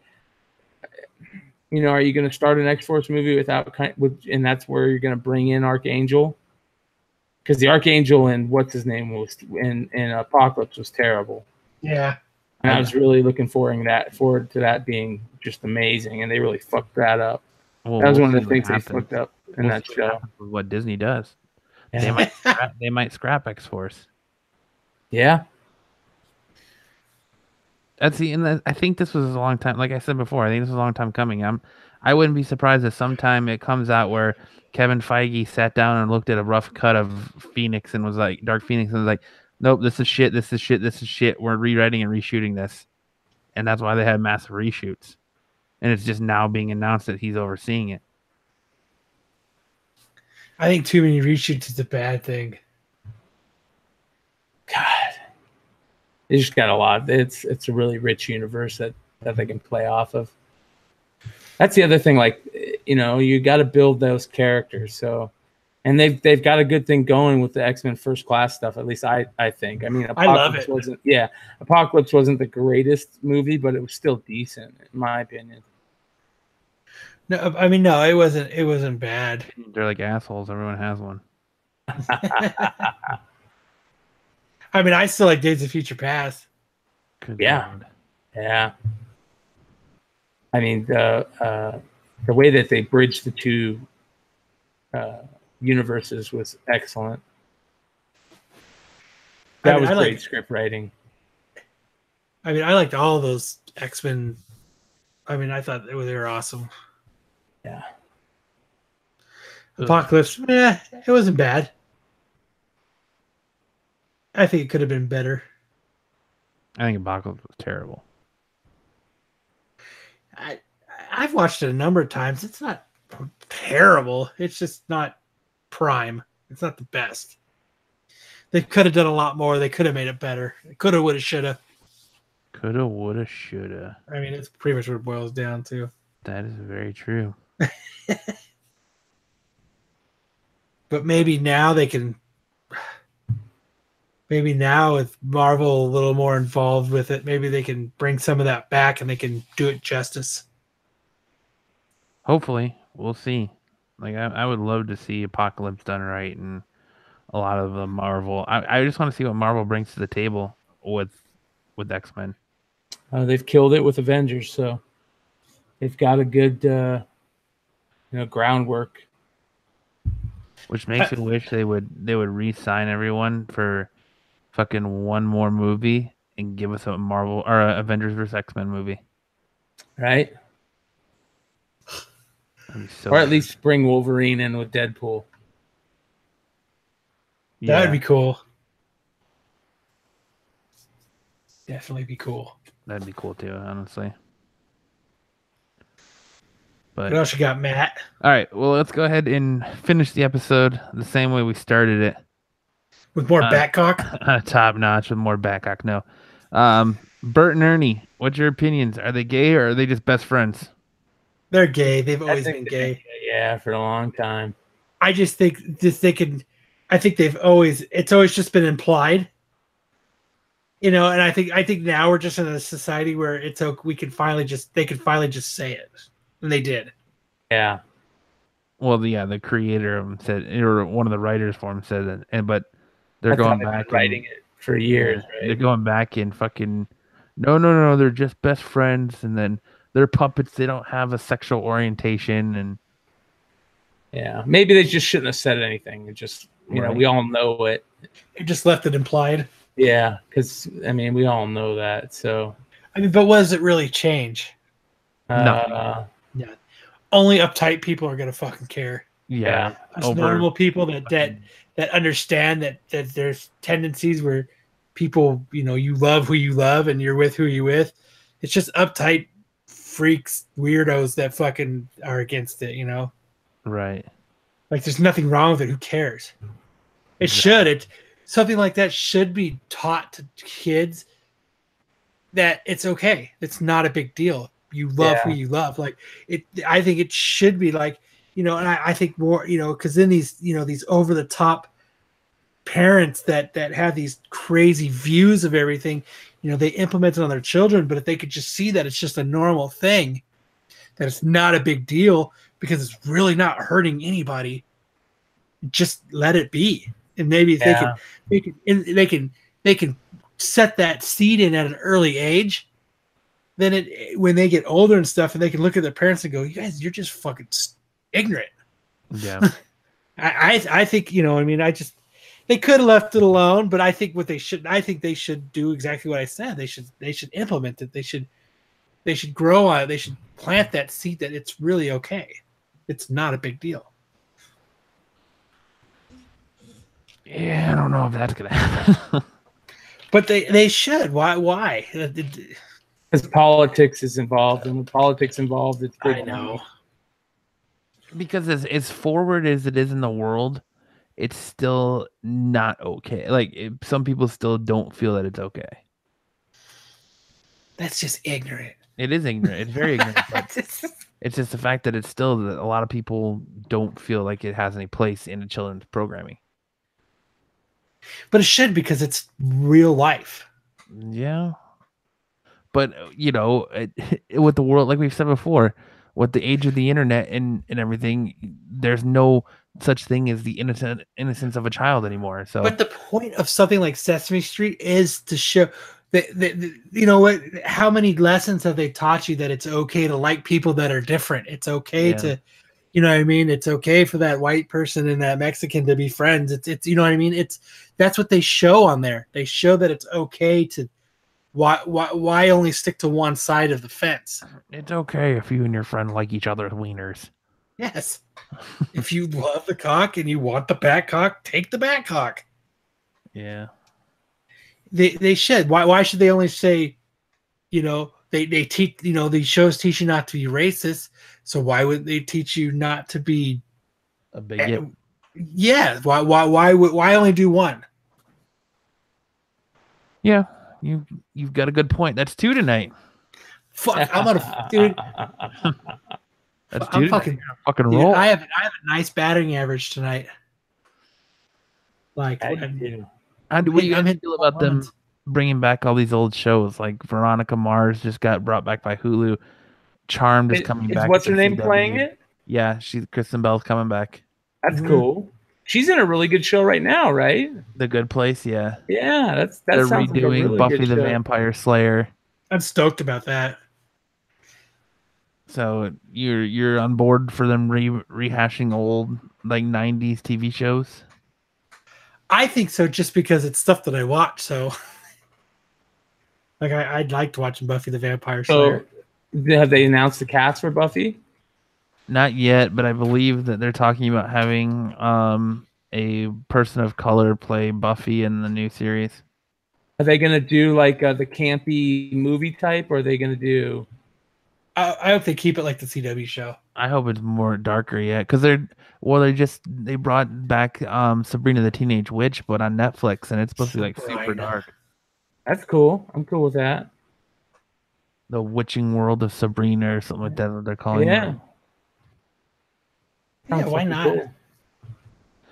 are you going to start an X-Force movie and that's where you're going to bring in Archangel? Because the Archangel and what's his name was in Apocalypse was terrible. Yeah, and I was really looking forward to that being just amazing, and they really fucked that up. Well, that was one of the things they fucked up in that show. What Disney does, yeah. They might scrap X-Force. Yeah, I think this was a long time. Like I said before, I think this was a long time coming. I wouldn't be surprised if sometime it comes out where Kevin Feige sat down and looked at a rough cut of Phoenix and was like, Dark Phoenix, and was like, nope, this is shit. This is shit. This is shit. We're rewriting and reshooting this, and that's why they had massive reshoots. And it's just now being announced that he's overseeing it. I think too many reshoots is a bad thing. God, they just got a lot. It's a really rich universe that they can play off of. That's the other thing. Like, you got to build those characters. So, and they've got a good thing going with the X-Men First Class stuff. At least I think. I mean, Apocalypse I love it. Apocalypse wasn't the greatest movie, but it was still decent in my opinion. No, I mean, no, it wasn't bad. They're like assholes. Everyone has one. I mean, I still like Days of Future Past. Yeah. I mean, the way that they bridged the two universes was excellent. That was great script writing. I mean, I liked all those X-Men. I mean, I thought they were awesome. Yeah. Apocalypse, it wasn't bad. I think it could have been better. I think Apocalypse was terrible. I've watched it a number of times. It's not terrible. It's just not prime. It's not the best. They could have done a lot more. They could have made it better. Coulda, woulda, shoulda. Coulda, woulda, shoulda. I mean, it's pretty much what it boils down to. That is very true. But maybe now they can. Maybe now with Marvel a little more involved with it, maybe they can bring some of that back and they can do it justice. Hopefully, we'll see. Like I would love to see Apocalypse done right, and a lot of the Marvel. I just want to see what Marvel brings to the table with X-Men. They've killed it with Avengers, so they've got a good groundwork. Which makes me wish they would re-sign everyone for fucking one more movie and give us a Marvel or a Avengers vs. X-Men movie. Right? Or at least bring Wolverine in with Deadpool. Yeah. That would be cool. Definitely be cool. That'd be cool too, honestly. But what else you got, Matt? All right, well, let's go ahead and finish the episode the same way we started it. With more Batcock? Top notch with more Batcock, no. Bert and Ernie, what's your opinions? Are they gay or are they just best friends? They're gay. They've always been gay. Yeah, for a long time. I just think I think it's always just been implied. And I think now we're just in a society where it's okay, they could finally just say it. And they did. Yeah. Well, the creator of them said, or one of the writers for him said that, but they're going back writing it for years. Right? They're going back and fucking no, they're just best friends, and then they're puppets. They don't have a sexual orientation, and yeah, maybe they just shouldn't have said anything. It just you know we all know it. It just left it implied. Yeah, because I mean we all know that. So I mean, but what does it really change? Nothing. Yeah, only uptight people are gonna fucking care. Yeah, us normal people that understand that there's tendencies where people, you know, you love who you love and you're with who you're with. It's just uptight freaks, weirdos that fucking are against it, you know? Right. Like there's nothing wrong with it. Who cares? Something like that should be taught to kids that it's okay. It's not a big deal. You love who you love. Like I think it should be like, you know, and I think more, you know, because then these, you know, these over the top parents that have these crazy views of everything, you know, they implement it on their children. But if they could just see that it's just a normal thing, that it's not a big deal because it's really not hurting anybody, just let it be. And maybe if they can set that seed in at an early age, then when they get older and stuff, and they can look at their parents and go, "You guys, you're just fucking ignorant." Yeah. I think, you know, I mean, they could have left it alone, but I think they should do exactly what I said. They should implement it. They should grow on it. They should plant that seed that it's really okay. It's not a big deal. Yeah, I don't know if that's gonna happen. But they should. Why? Because politics is involved, and with politics involved, it's big. I know. Because as forward as it is in the world, it's still not okay. Like some people still don't feel that it's okay. That's just ignorant. It is ignorant. It's very ignorant. But it's just the fact that it's still that a lot of people don't feel like it has any place in the children's programming. But it should, because it's real life. Yeah. But, you know, with the world, like we've said before, with the age of the internet and everything, there's no such thing as the innocence of a child anymore. So, but the point of something like Sesame Street is to show that you know what? How many lessons have they taught you that it's okay to like people that are different? It's okay to, you know what I mean? It's okay for that white person and that Mexican to be friends. It's you know what I mean? That's what they show on there. They show that it's okay to. Why only stick to one side of the fence? It's okay if you and your friend like each other's wieners. Yes. If you love the cock and you want the back cock, take the back cock. Yeah. They should. Why should they only say, you know, they teach, you know, these shows teach you not to be racist. So why would they teach you not to be a bigot? Yeah. Why only do one? Yeah. You've got a good point. That's 2 tonight. Fuck, I'm gonna, dude. That's 2 tonight. Fucking roll. Dude, I have a nice batting average tonight. Like, what do you guys feel about them bringing back all these old shows? Like Veronica Mars just got brought back by Hulu. Charmed is coming back. What's her name playing it? Yeah, Kristen Bell's coming back. That's cool. She's in a really good show right now, right? The Good Place, yeah. Yeah, they're redoing like a really Buffy the Vampire Slayer. I'm stoked about that. So you're on board for them rehashing old like 90s TV shows? I think so, just because it's stuff that I watch. So, like, I'd like to watch Buffy the Vampire Slayer. So, have they announced the cast for Buffy? Not yet, but I believe that they're talking about having a person of color play Buffy in the new series. Are they going to do like the campy movie type, or are they going to do? I hope they keep it like the CW show. I hope it's more darker yet, because they brought back Sabrina the Teenage Witch, but on Netflix, and it's supposed to be like super dark. That's cool. I'm cool with that. The Witching World of Sabrina or something like that. What they're calling it. Yeah, why not? Cool.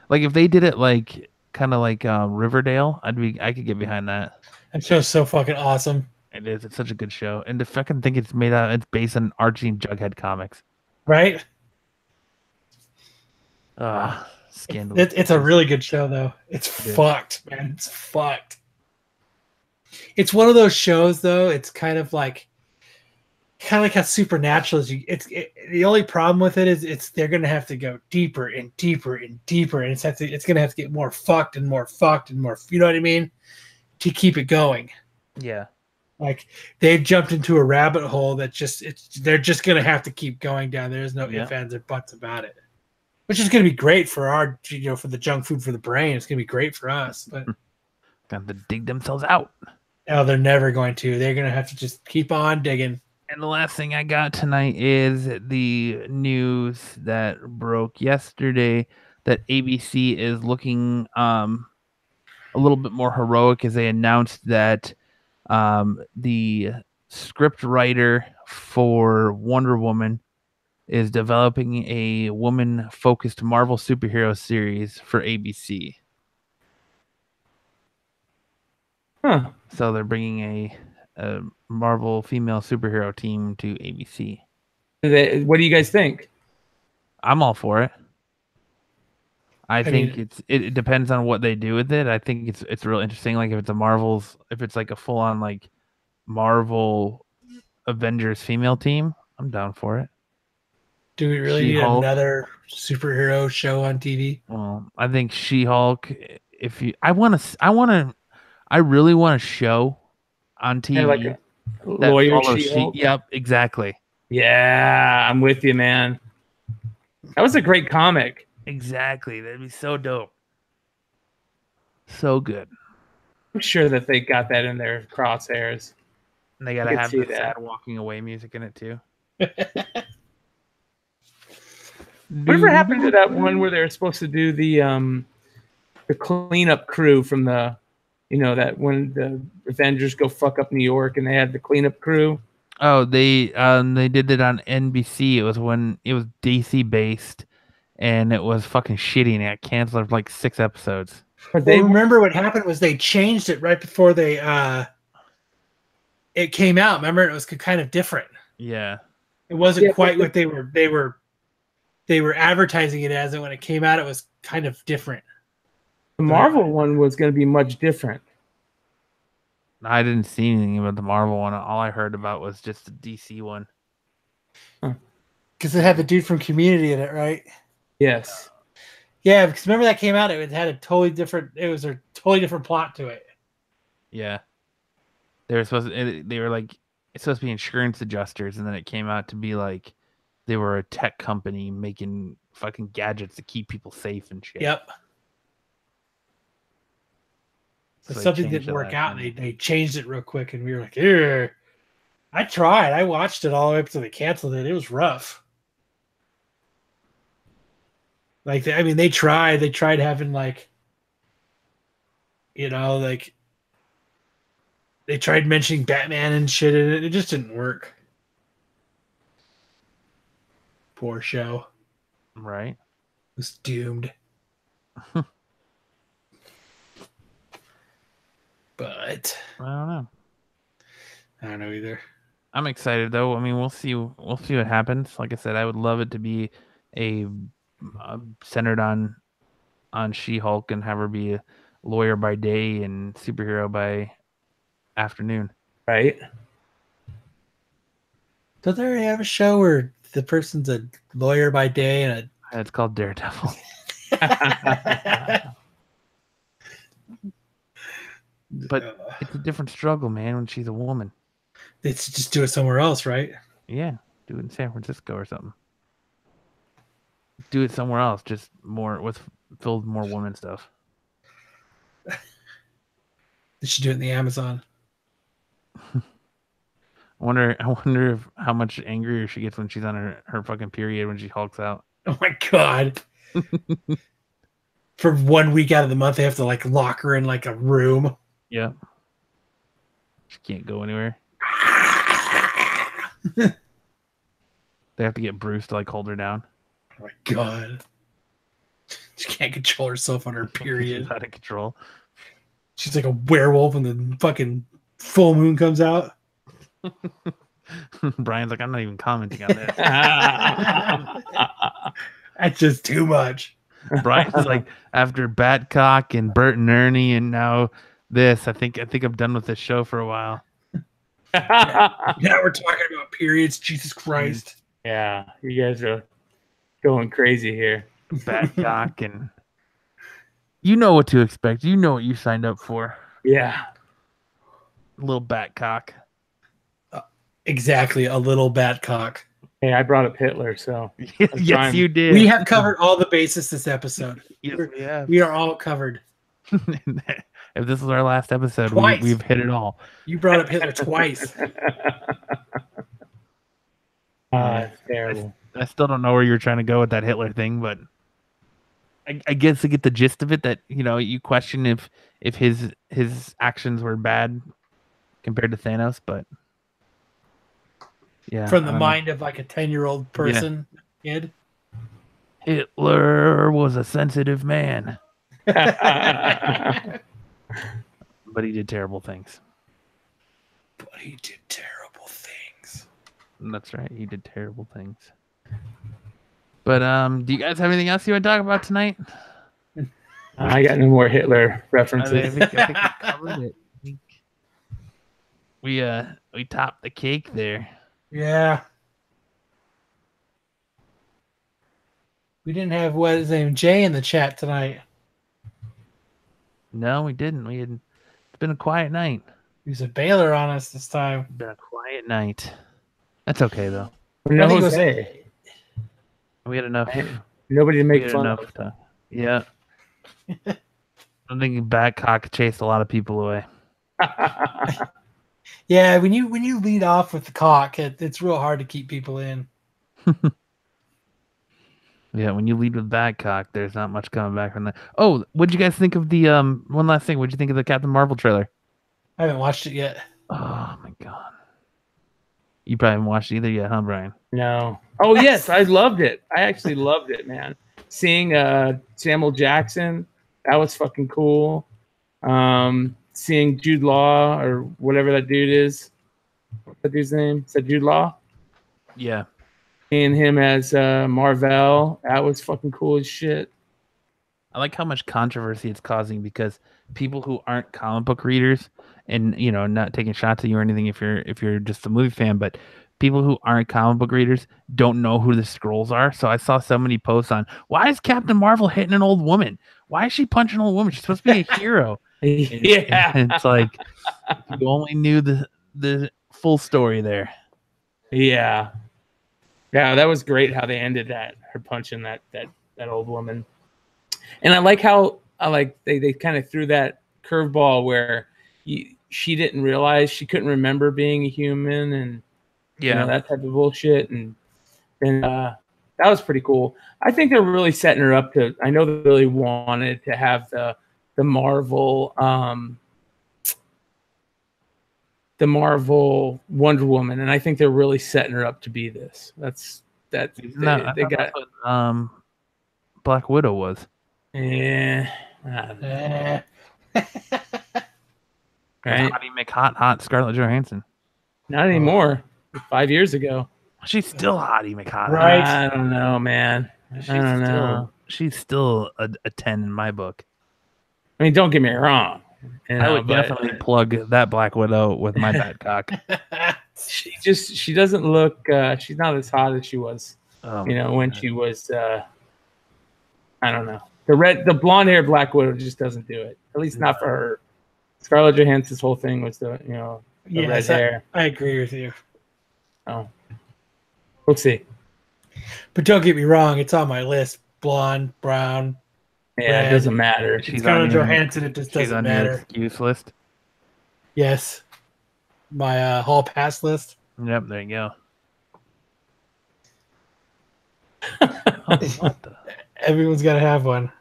Like if they did it like kind of like Riverdale, I could get behind that. That show's so fucking awesome. It is. It's such a good show, and to fucking think it's based on Archie and Jughead comics, right? Scandalous. It's a really good show though. It's fucked, man. It's fucked. It's one of those shows, though. It's kind of like how Supernatural is. The only problem with it is they're going to have to go deeper and deeper and deeper, and it's going to have to get more fucked and more fucked and more. You know what I mean? To keep it going. Yeah. Like they've jumped into a rabbit hole that they're just going to have to keep going down. There's no ifs, ands, or buts about it. Which is going to be great for our, for the junk food for the brain. It's going to be great for us, but got to dig themselves out. Oh, they're never going to. They're going to have to just keep on digging. And the last thing I got tonight is the news that broke yesterday that ABC is looking a little bit more heroic as they announced that the script writer for Wonder Woman is developing a woman-focused Marvel superhero series for ABC. Huh. So they're bringing a Marvel female superhero team to ABC. What do you guys think? I'm all for it. I think it depends on what they do with it. I think it's real interesting. Like if it's like a full on like Marvel Avengers female team, I'm down for it. Do we really need another superhero show on TV? Well, I think She-Hulk. I really want a show on TV. Yeah, like a lawyer She-Hulk. Yep, exactly. Yeah, I'm with you, man. That was a great comic. Exactly. That'd be so dope. So good. I'm sure that they got that in their crosshairs. And they got to have the sad walking away music in it, too. Whatever happened to that one where they were supposed to do the cleanup crew from that when the Avengers go fuck up New York and they had the cleanup crew? Oh, they did it on NBC. It was when it was DC based, and it was fucking shitty, and it got canceled for like 6 episodes. Remember what happened was they changed it right before it came out. Remember, it was kind of different. Yeah, it wasn't quite what they were advertising it as, and when it came out, it was kind of different. The Marvel one was going to be much different. I didn't see anything about the Marvel one. All I heard about was just the DC one. Because it had the dude from Community in it, right? Yes. Yeah, because remember that came out, it had a totally different plot to it. Yeah. They were like, it's supposed to be insurance adjusters, and then it came out to be like they were a tech company making fucking gadgets to keep people safe and shit. Yep. So something didn't work out, and they changed it real quick, and we were like, ew. I tried. I watched it all the way up until they canceled it. It was rough. Like, they tried. They tried having, like, like, they tried mentioning Batman and shit in it. It just didn't work. Poor show. Right. It was doomed. But I don't know. I don't know either. I'm excited though. I mean, we'll see what happens. Like I said, I would love it to be centered on She-Hulk and have her be a lawyer by day and superhero by afternoon. Right. Does they already have a show where the person's a lawyer by day and it's called Daredevil. But it's a different struggle, man, when she's a woman. It's just do it somewhere else, right? Yeah. Do it in San Francisco or something. Do it somewhere else, just filled with more woman stuff. They should do it in the Amazon. I wonder if how much angrier she gets when she's on her fucking period when she hulks out. Oh my god. For 1 week out of the month, they have to like lock her in like a room. Yeah. She can't go anywhere. They have to get Bruce to like hold her down. Oh my god. She can't control herself on her period. She's out of control. She's like a werewolf when the fucking full moon comes out. Brian's like, I'm not even commenting on this. That's just too much. Brian's like, after Batcock and Bert and Ernie and now this. I think I'm done with this show for a while. Now we're talking about periods. Jesus Christ. Yeah, you guys are going crazy here. Batcock, and you know what to expect. You know what you signed up for. Yeah. A little Batcock. Exactly, a little Batcock. Hey, I brought up Hitler, so yes, you did. We have covered all the bases this episode. Yes, we have. We are all covered. If this is our last episode, we've hit it all. You brought up Hitler twice. It's terrible. I still don't know where you're trying to go with that Hitler thing, but I guess to get the gist of it, that you question if his actions were bad compared to Thanos, but yeah, from the mind of like a 10-year-old person, kid. Hitler was a sensitive man, but he did terrible things. That's right, he did terrible things. But do you guys have anything else you want to talk about tonight? I got no more Hitler references. I think we covered it. I think we topped the cake there. Yeah. We didn't have what is his name, Jay, in the chat tonight. No, we didn't. It's been a quiet night. He was a bailer on us this time. It's been a quiet night. That's okay though. No, Jose. We had enough. Nobody to make fun of. Yeah. I'm thinking Batcock chased a lot of people away. Yeah, when you lead off with the cock, it's real hard to keep people in. Yeah, when you lead with Batcock, there's not much coming back from that. Oh, what'd you guys think of the one last thing? What'd you think of the Captain Marvel trailer? I haven't watched it yet. Oh my god. You probably haven't watched it either yet, huh, Brian? No. Oh yes, I loved it. I actually loved it, man. Seeing Samuel Jackson, that was fucking cool. Seeing Jude Law or whatever that dude is. What's that dude's name? Is that Jude Law? Yeah. Seeing him as Marvel, that was fucking cool as shit. I like how much controversy it's causing because people who aren't comic book readers, and not taking shots at you or anything if you're just a movie fan, but people who aren't comic book readers don't know who the Skrulls are. So I saw so many posts on, why is Captain Marvel hitting an old woman? Why is she punching an old woman? She's supposed to be a hero. Yeah. And it's like, you only knew the full story there. Yeah. Yeah, that was great how they ended that, her punching that old woman. And I like how they kind of threw that curveball where she didn't realize, she couldn't remember being a human, and that type of bullshit. And that was pretty cool. I think they're really setting her up to. I know they really wanted to have the Marvel Wonder Woman, and I think they're really setting her up to be this. They got Black Widow was. Yeah. Right. Hottie McHot Scarlett Johansson. Not anymore. 5 years ago. She's still Hottie McHot. Right. I don't know, man. I don't know. She's still a 10 in my book. I mean, don't get me wrong. I would definitely plug that Black Widow with my Batcock. She doesn't look. She's not as hot as she was. When she was. I don't know. The blonde hair Black Widow just doesn't do it. At least not for her. Scarlett Johansson's whole thing was the red hair. I agree with you. Oh, we'll see. But don't get me wrong, it's on my list. Blonde, brown. Yeah, red. It doesn't matter. She's Scarlett Johansson. It just doesn't matter. Your excuse list. Yes, my hall pass list. Yep, there you go. Everyone's got to have one.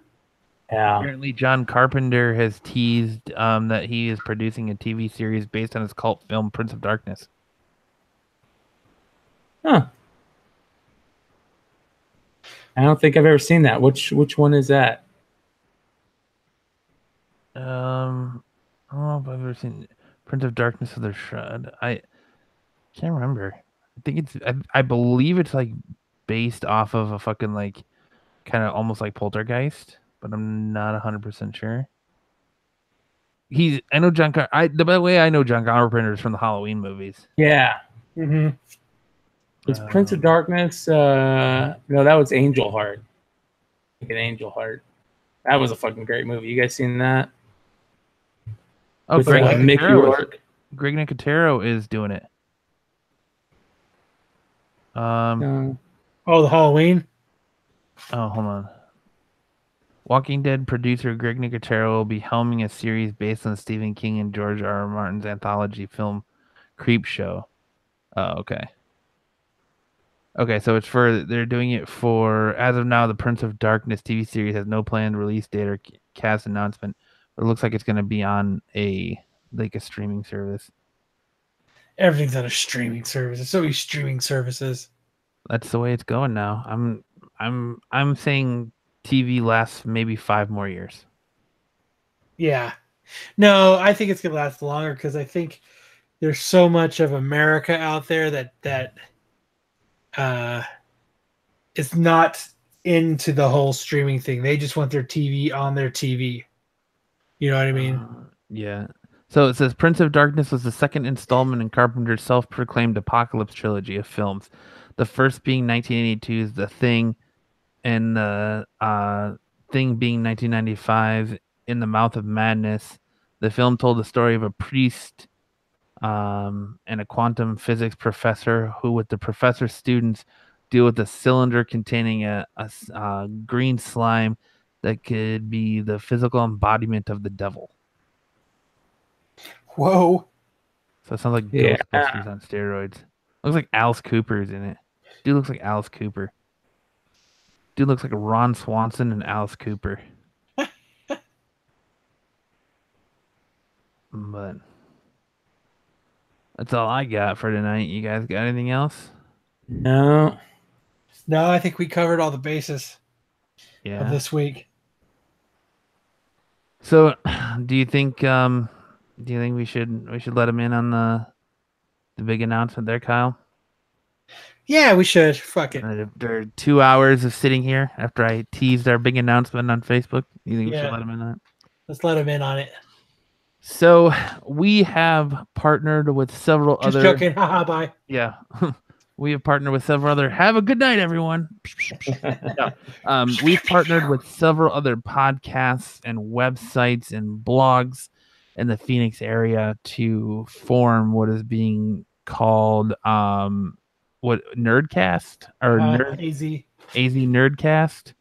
Yeah. Apparently, John Carpenter has teased that he is producing a TV series based on his cult film Prince of Darkness. Huh. I don't think I've ever seen that. Which one is that? I don't know if I've ever seen Prince of Darkness with a Shroud. I can't remember. I think I believe it's like based off of a fucking like kind of almost like Poltergeist, but I'm not 100% sure. I know John. By the way, I know John Carpenter is from the Halloween movies. Yeah. Mm-hmm. It's Prince of Darkness. No, that was Angel Heart. An Angel Heart. That was a fucking great movie. You guys seen that? Oh, Greg Nicotero is doing it. The Halloween. Oh, hold on. Walking Dead producer Greg Nicotero will be helming a series based on Stephen King and George R.R. Martin's anthology film Creepshow. Oh, okay. Okay, so they're doing it for, as of now, the Prince of Darkness TV series has no planned release date or cast announcement, but it looks like it's going to be on a streaming service. Everything's on a streaming service. It's always streaming services. That's the way it's going now. I'm saying TV lasts maybe 5 more years. Yeah. No, I think it's going to last longer because I think there's so much of America out there that is not into the whole streaming thing. They just want their TV on their TV. You know what I mean? Yeah. So it says Prince of Darkness was the second installment in Carpenter's self-proclaimed apocalypse trilogy of films. The first being 1982's The Thing, and the Thing being 1995 In the Mouth of Madness. The film told the story of a priest and a quantum physics professor who, with the professor's students, deal with a cylinder containing a green slime that could be the physical embodiment of the devil. Whoa. So it sounds like Ghostbusters on steroids. Looks like Alice Cooper's in it. Dude looks like Alice Cooper. Dude looks like Ron Swanson and Alice Cooper. But that's all I got for tonight. You guys got anything else? No, I think we covered all the bases of this week. So, do you think we should let him in on the big announcement there, Kyle? Yeah, we should. Fuck it. After 2 hours of sitting here after I teased our big announcement on Facebook, you think we should let him in on it? Let's let him in on it. So we have partnered with several other. Just joking. Haha, bye. Yeah. We have partnered with several other. Have a good night, everyone. No. We've partnered with several other podcasts and websites and blogs in the Phoenix area to form what is being called Nerdcast or AZ Nerdcast.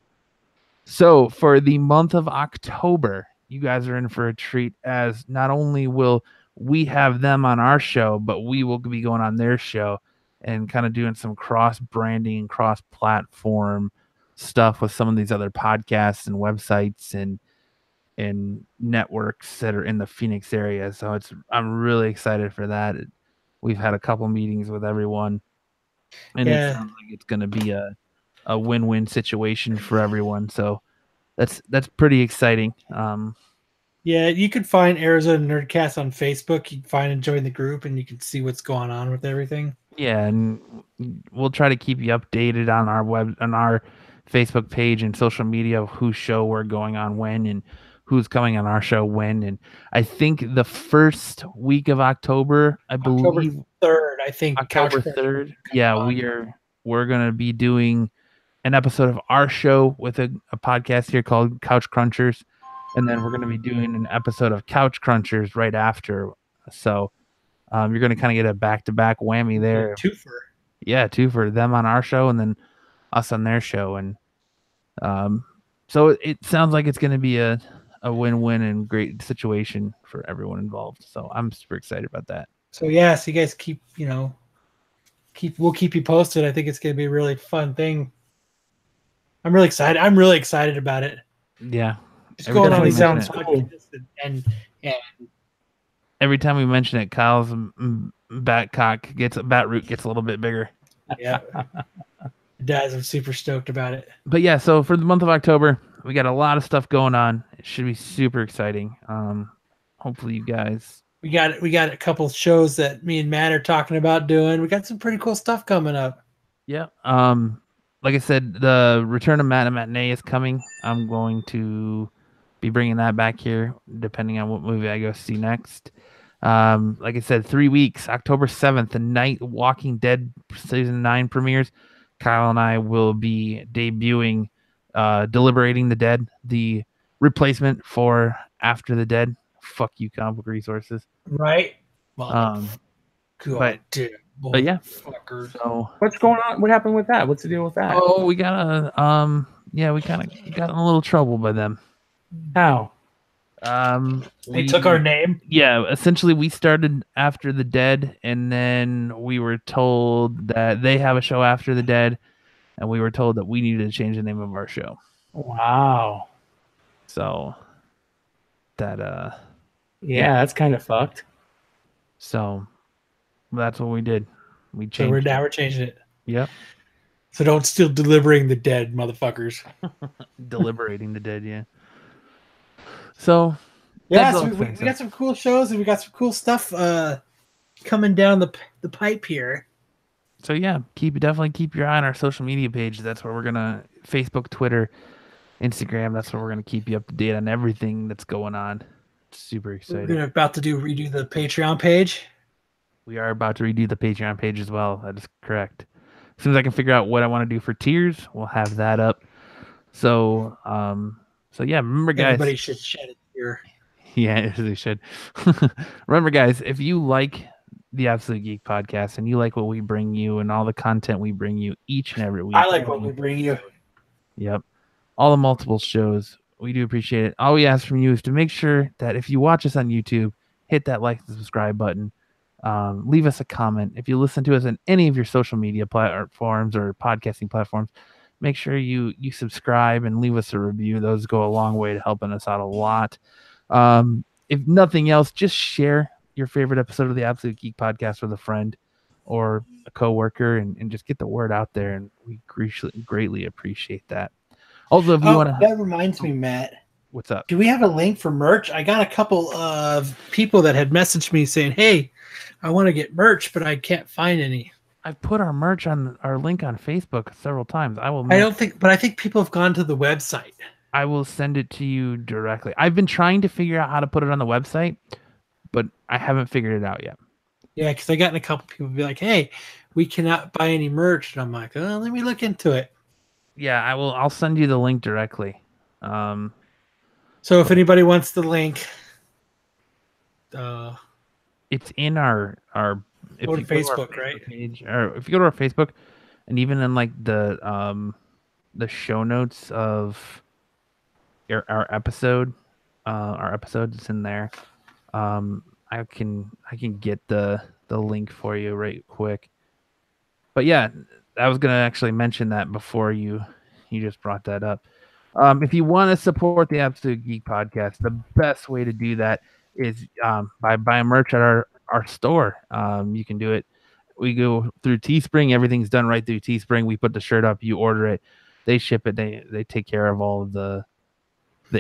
So for the month of October, you guys are in for a treat, as not only will we have them on our show, but we will be going on their show and kind of doing some cross-branding and cross-platform stuff with some of these other podcasts and websites and networks that are in the Phoenix area. So I'm really excited for that. We've had a couple meetings with everyone, and it sounds like it's going to be a win-win situation for everyone. So that's pretty exciting. Yeah, you can find Arizona Nerdcast on Facebook. You can find and join the group, and you can see what's going on with everything. Yeah, and we'll try to keep you updated on our Facebook page and social media of whose show we're going on when and who's coming on our show when. And I think the first week of October, believe 3rd, I think. October 3rd. Yeah, we're gonna be doing an episode of our show with a podcast here called Couch Crunchers, and then we're going to be doing an episode of Couch Crunchers right after. So you're going to kind of get a back-to-back whammy there. Twofer. Yeah, twofer. Them on our show and then us on their show. And so it sounds like it's going to be a win-win and great situation for everyone involved. So I'm super excited about that. So you guys we'll keep you posted. I think it's going to be a really fun thing. I'm really excited about it. Yeah. Just going on these podcasts and every time we mention it, Kyle's bat root gets a little bit bigger. Yeah. It does. I'm super stoked about it. But yeah, so for the month of October, we got a lot of stuff going on. It should be super exciting. Hopefully you guys. We got a couple shows that me and Matt are talking about doing. We got some pretty cool stuff coming up. Yeah. Like I said, the return of Matt and Matinee is coming. I'm going to Be bringing that back here, depending on what movie I go see next. Like I said, 3 weeks, October 7th, the night Walking Dead season 9 premieres. Kyle and I will be debuting Deliberating the Dead, the replacement for After the Dead. Fuck you, Comic Book Resources. Right. God, but yeah. Fuckers. So what's going on? What happened with that? What's the deal with that? Oh, we got we kind of got in a little trouble by them. How? They took our name. Yeah, essentially we started After the Dead, and then we were told that they have a show After the Dead, and we were told that we needed to change the name of our show. Wow. So that that's kind of fucked. So that's what we did. We changed. So we're changing it. Yep. So don't steal Deliberating the Dead, motherfuckers. Deliberating the Dead, yeah. So yeah, so we got some cool shows and we got some cool stuff coming down the pipe here. So yeah, definitely keep your eye on our social media page. That's where we're gonna Facebook, Twitter, Instagram. That's where we're gonna keep you up to date on everything that's going on. Super excited. We're about to redo the Patreon page. We are about to redo the Patreon page as well. That is correct. As soon as I can figure out what I want to do for tiers, we'll have that up. So yeah, remember guys. Everybody should shed a tear. Yeah, they should. Remember guys, if you like the Absolute Geek Podcast and you like what we bring you and all the content we bring you each and every week. I like what we bring you. Yep. All the multiple shows. We do appreciate it. All we ask from you is to make sure that if you watch us on YouTube, hit that like and subscribe button. Leave us a comment. If you listen to us on any of your social media platforms or podcasting platforms, make sure you subscribe and leave us a review. Those go a long way to helping us out a lot. If nothing else, just share your favorite episode of the Absolute Geek Podcast with a friend or a coworker and just get the word out there. And we greatly appreciate that. Also, if you want to... That reminds me, Matt. What's up? Do we have a link for merch? I got a couple of people that had messaged me saying, hey, I want to get merch, but I can't find any. I've put our merch on our link on Facebook several times. I think people have gone to the website. I will send it to you directly. I've been trying to figure out how to put it on the website, but I haven't figured it out yet. Yeah, because I gotten a couple people be like, hey, we cannot buy any merch. And I'm like, oh, let me look into it. Yeah, I'll send you the link directly. So if anybody wants the link, it's in our go to Facebook, right? Page, or if you go to our Facebook, and even in like the show notes of our episode, it's in there. I can get the link for you right quick. But yeah, I was gonna actually mention that before you just brought that up. If you want to support the Absolute Geek Podcast, the best way to do that is by buying merch at our store. You can do it. We go through Teespring. Everything's done right through Teespring. We put the shirt up. You order it. They ship it. They take care of all of the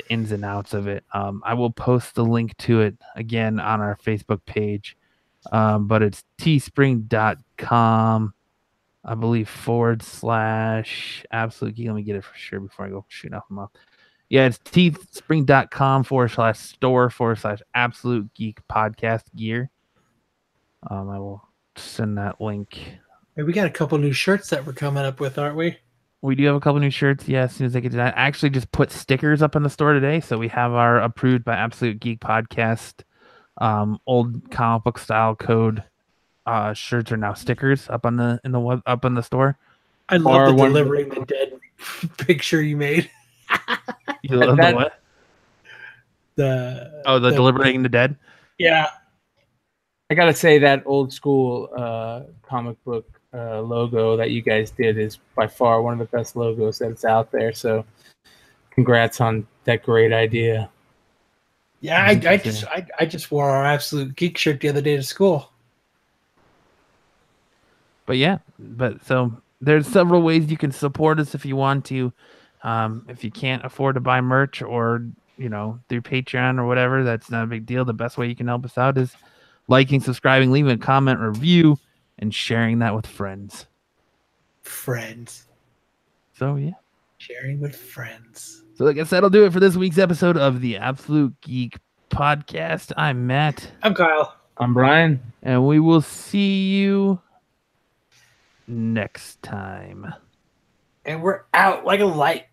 ins and outs of it. I will post the link to it again on our Facebook page. But it's teespring.com. I believe /Absolute Geek. Let me get it for sure before I go shooting off my mouth. Yeah, it's teespring.com /store/Absolute Geek Podcast gear. I will send that link. Hey, we got a couple new shirts that we're coming up with, aren't we? We do have a couple new shirts. Yeah, as soon as I get to that. I actually just put stickers up in the store today. So we have our approved by Absolute Geek Podcast old comic book style code shirts are now stickers up on the store. I love the Delivering the Dead picture you made. You love the what? The Deliberating the Dead? Yeah. I gotta say that old school comic book logo that you guys did is by far one of the best logos that's out there. So congrats on that great idea. Yeah, I just wore our Absolute Geek shirt the other day to school. But yeah, so there's several ways you can support us if you want to. If you can't afford to buy merch or, through Patreon or whatever, that's not a big deal. The best way you can help us out is liking, subscribing, leaving a comment, review, and sharing that with friends. Friends. So yeah. Sharing with friends. So like I said, I'll do it for this week's episode of the Absolute Geek Podcast. I'm Matt. I'm Kyle. I'm Brian. And we will see you next time. And we're out like a light.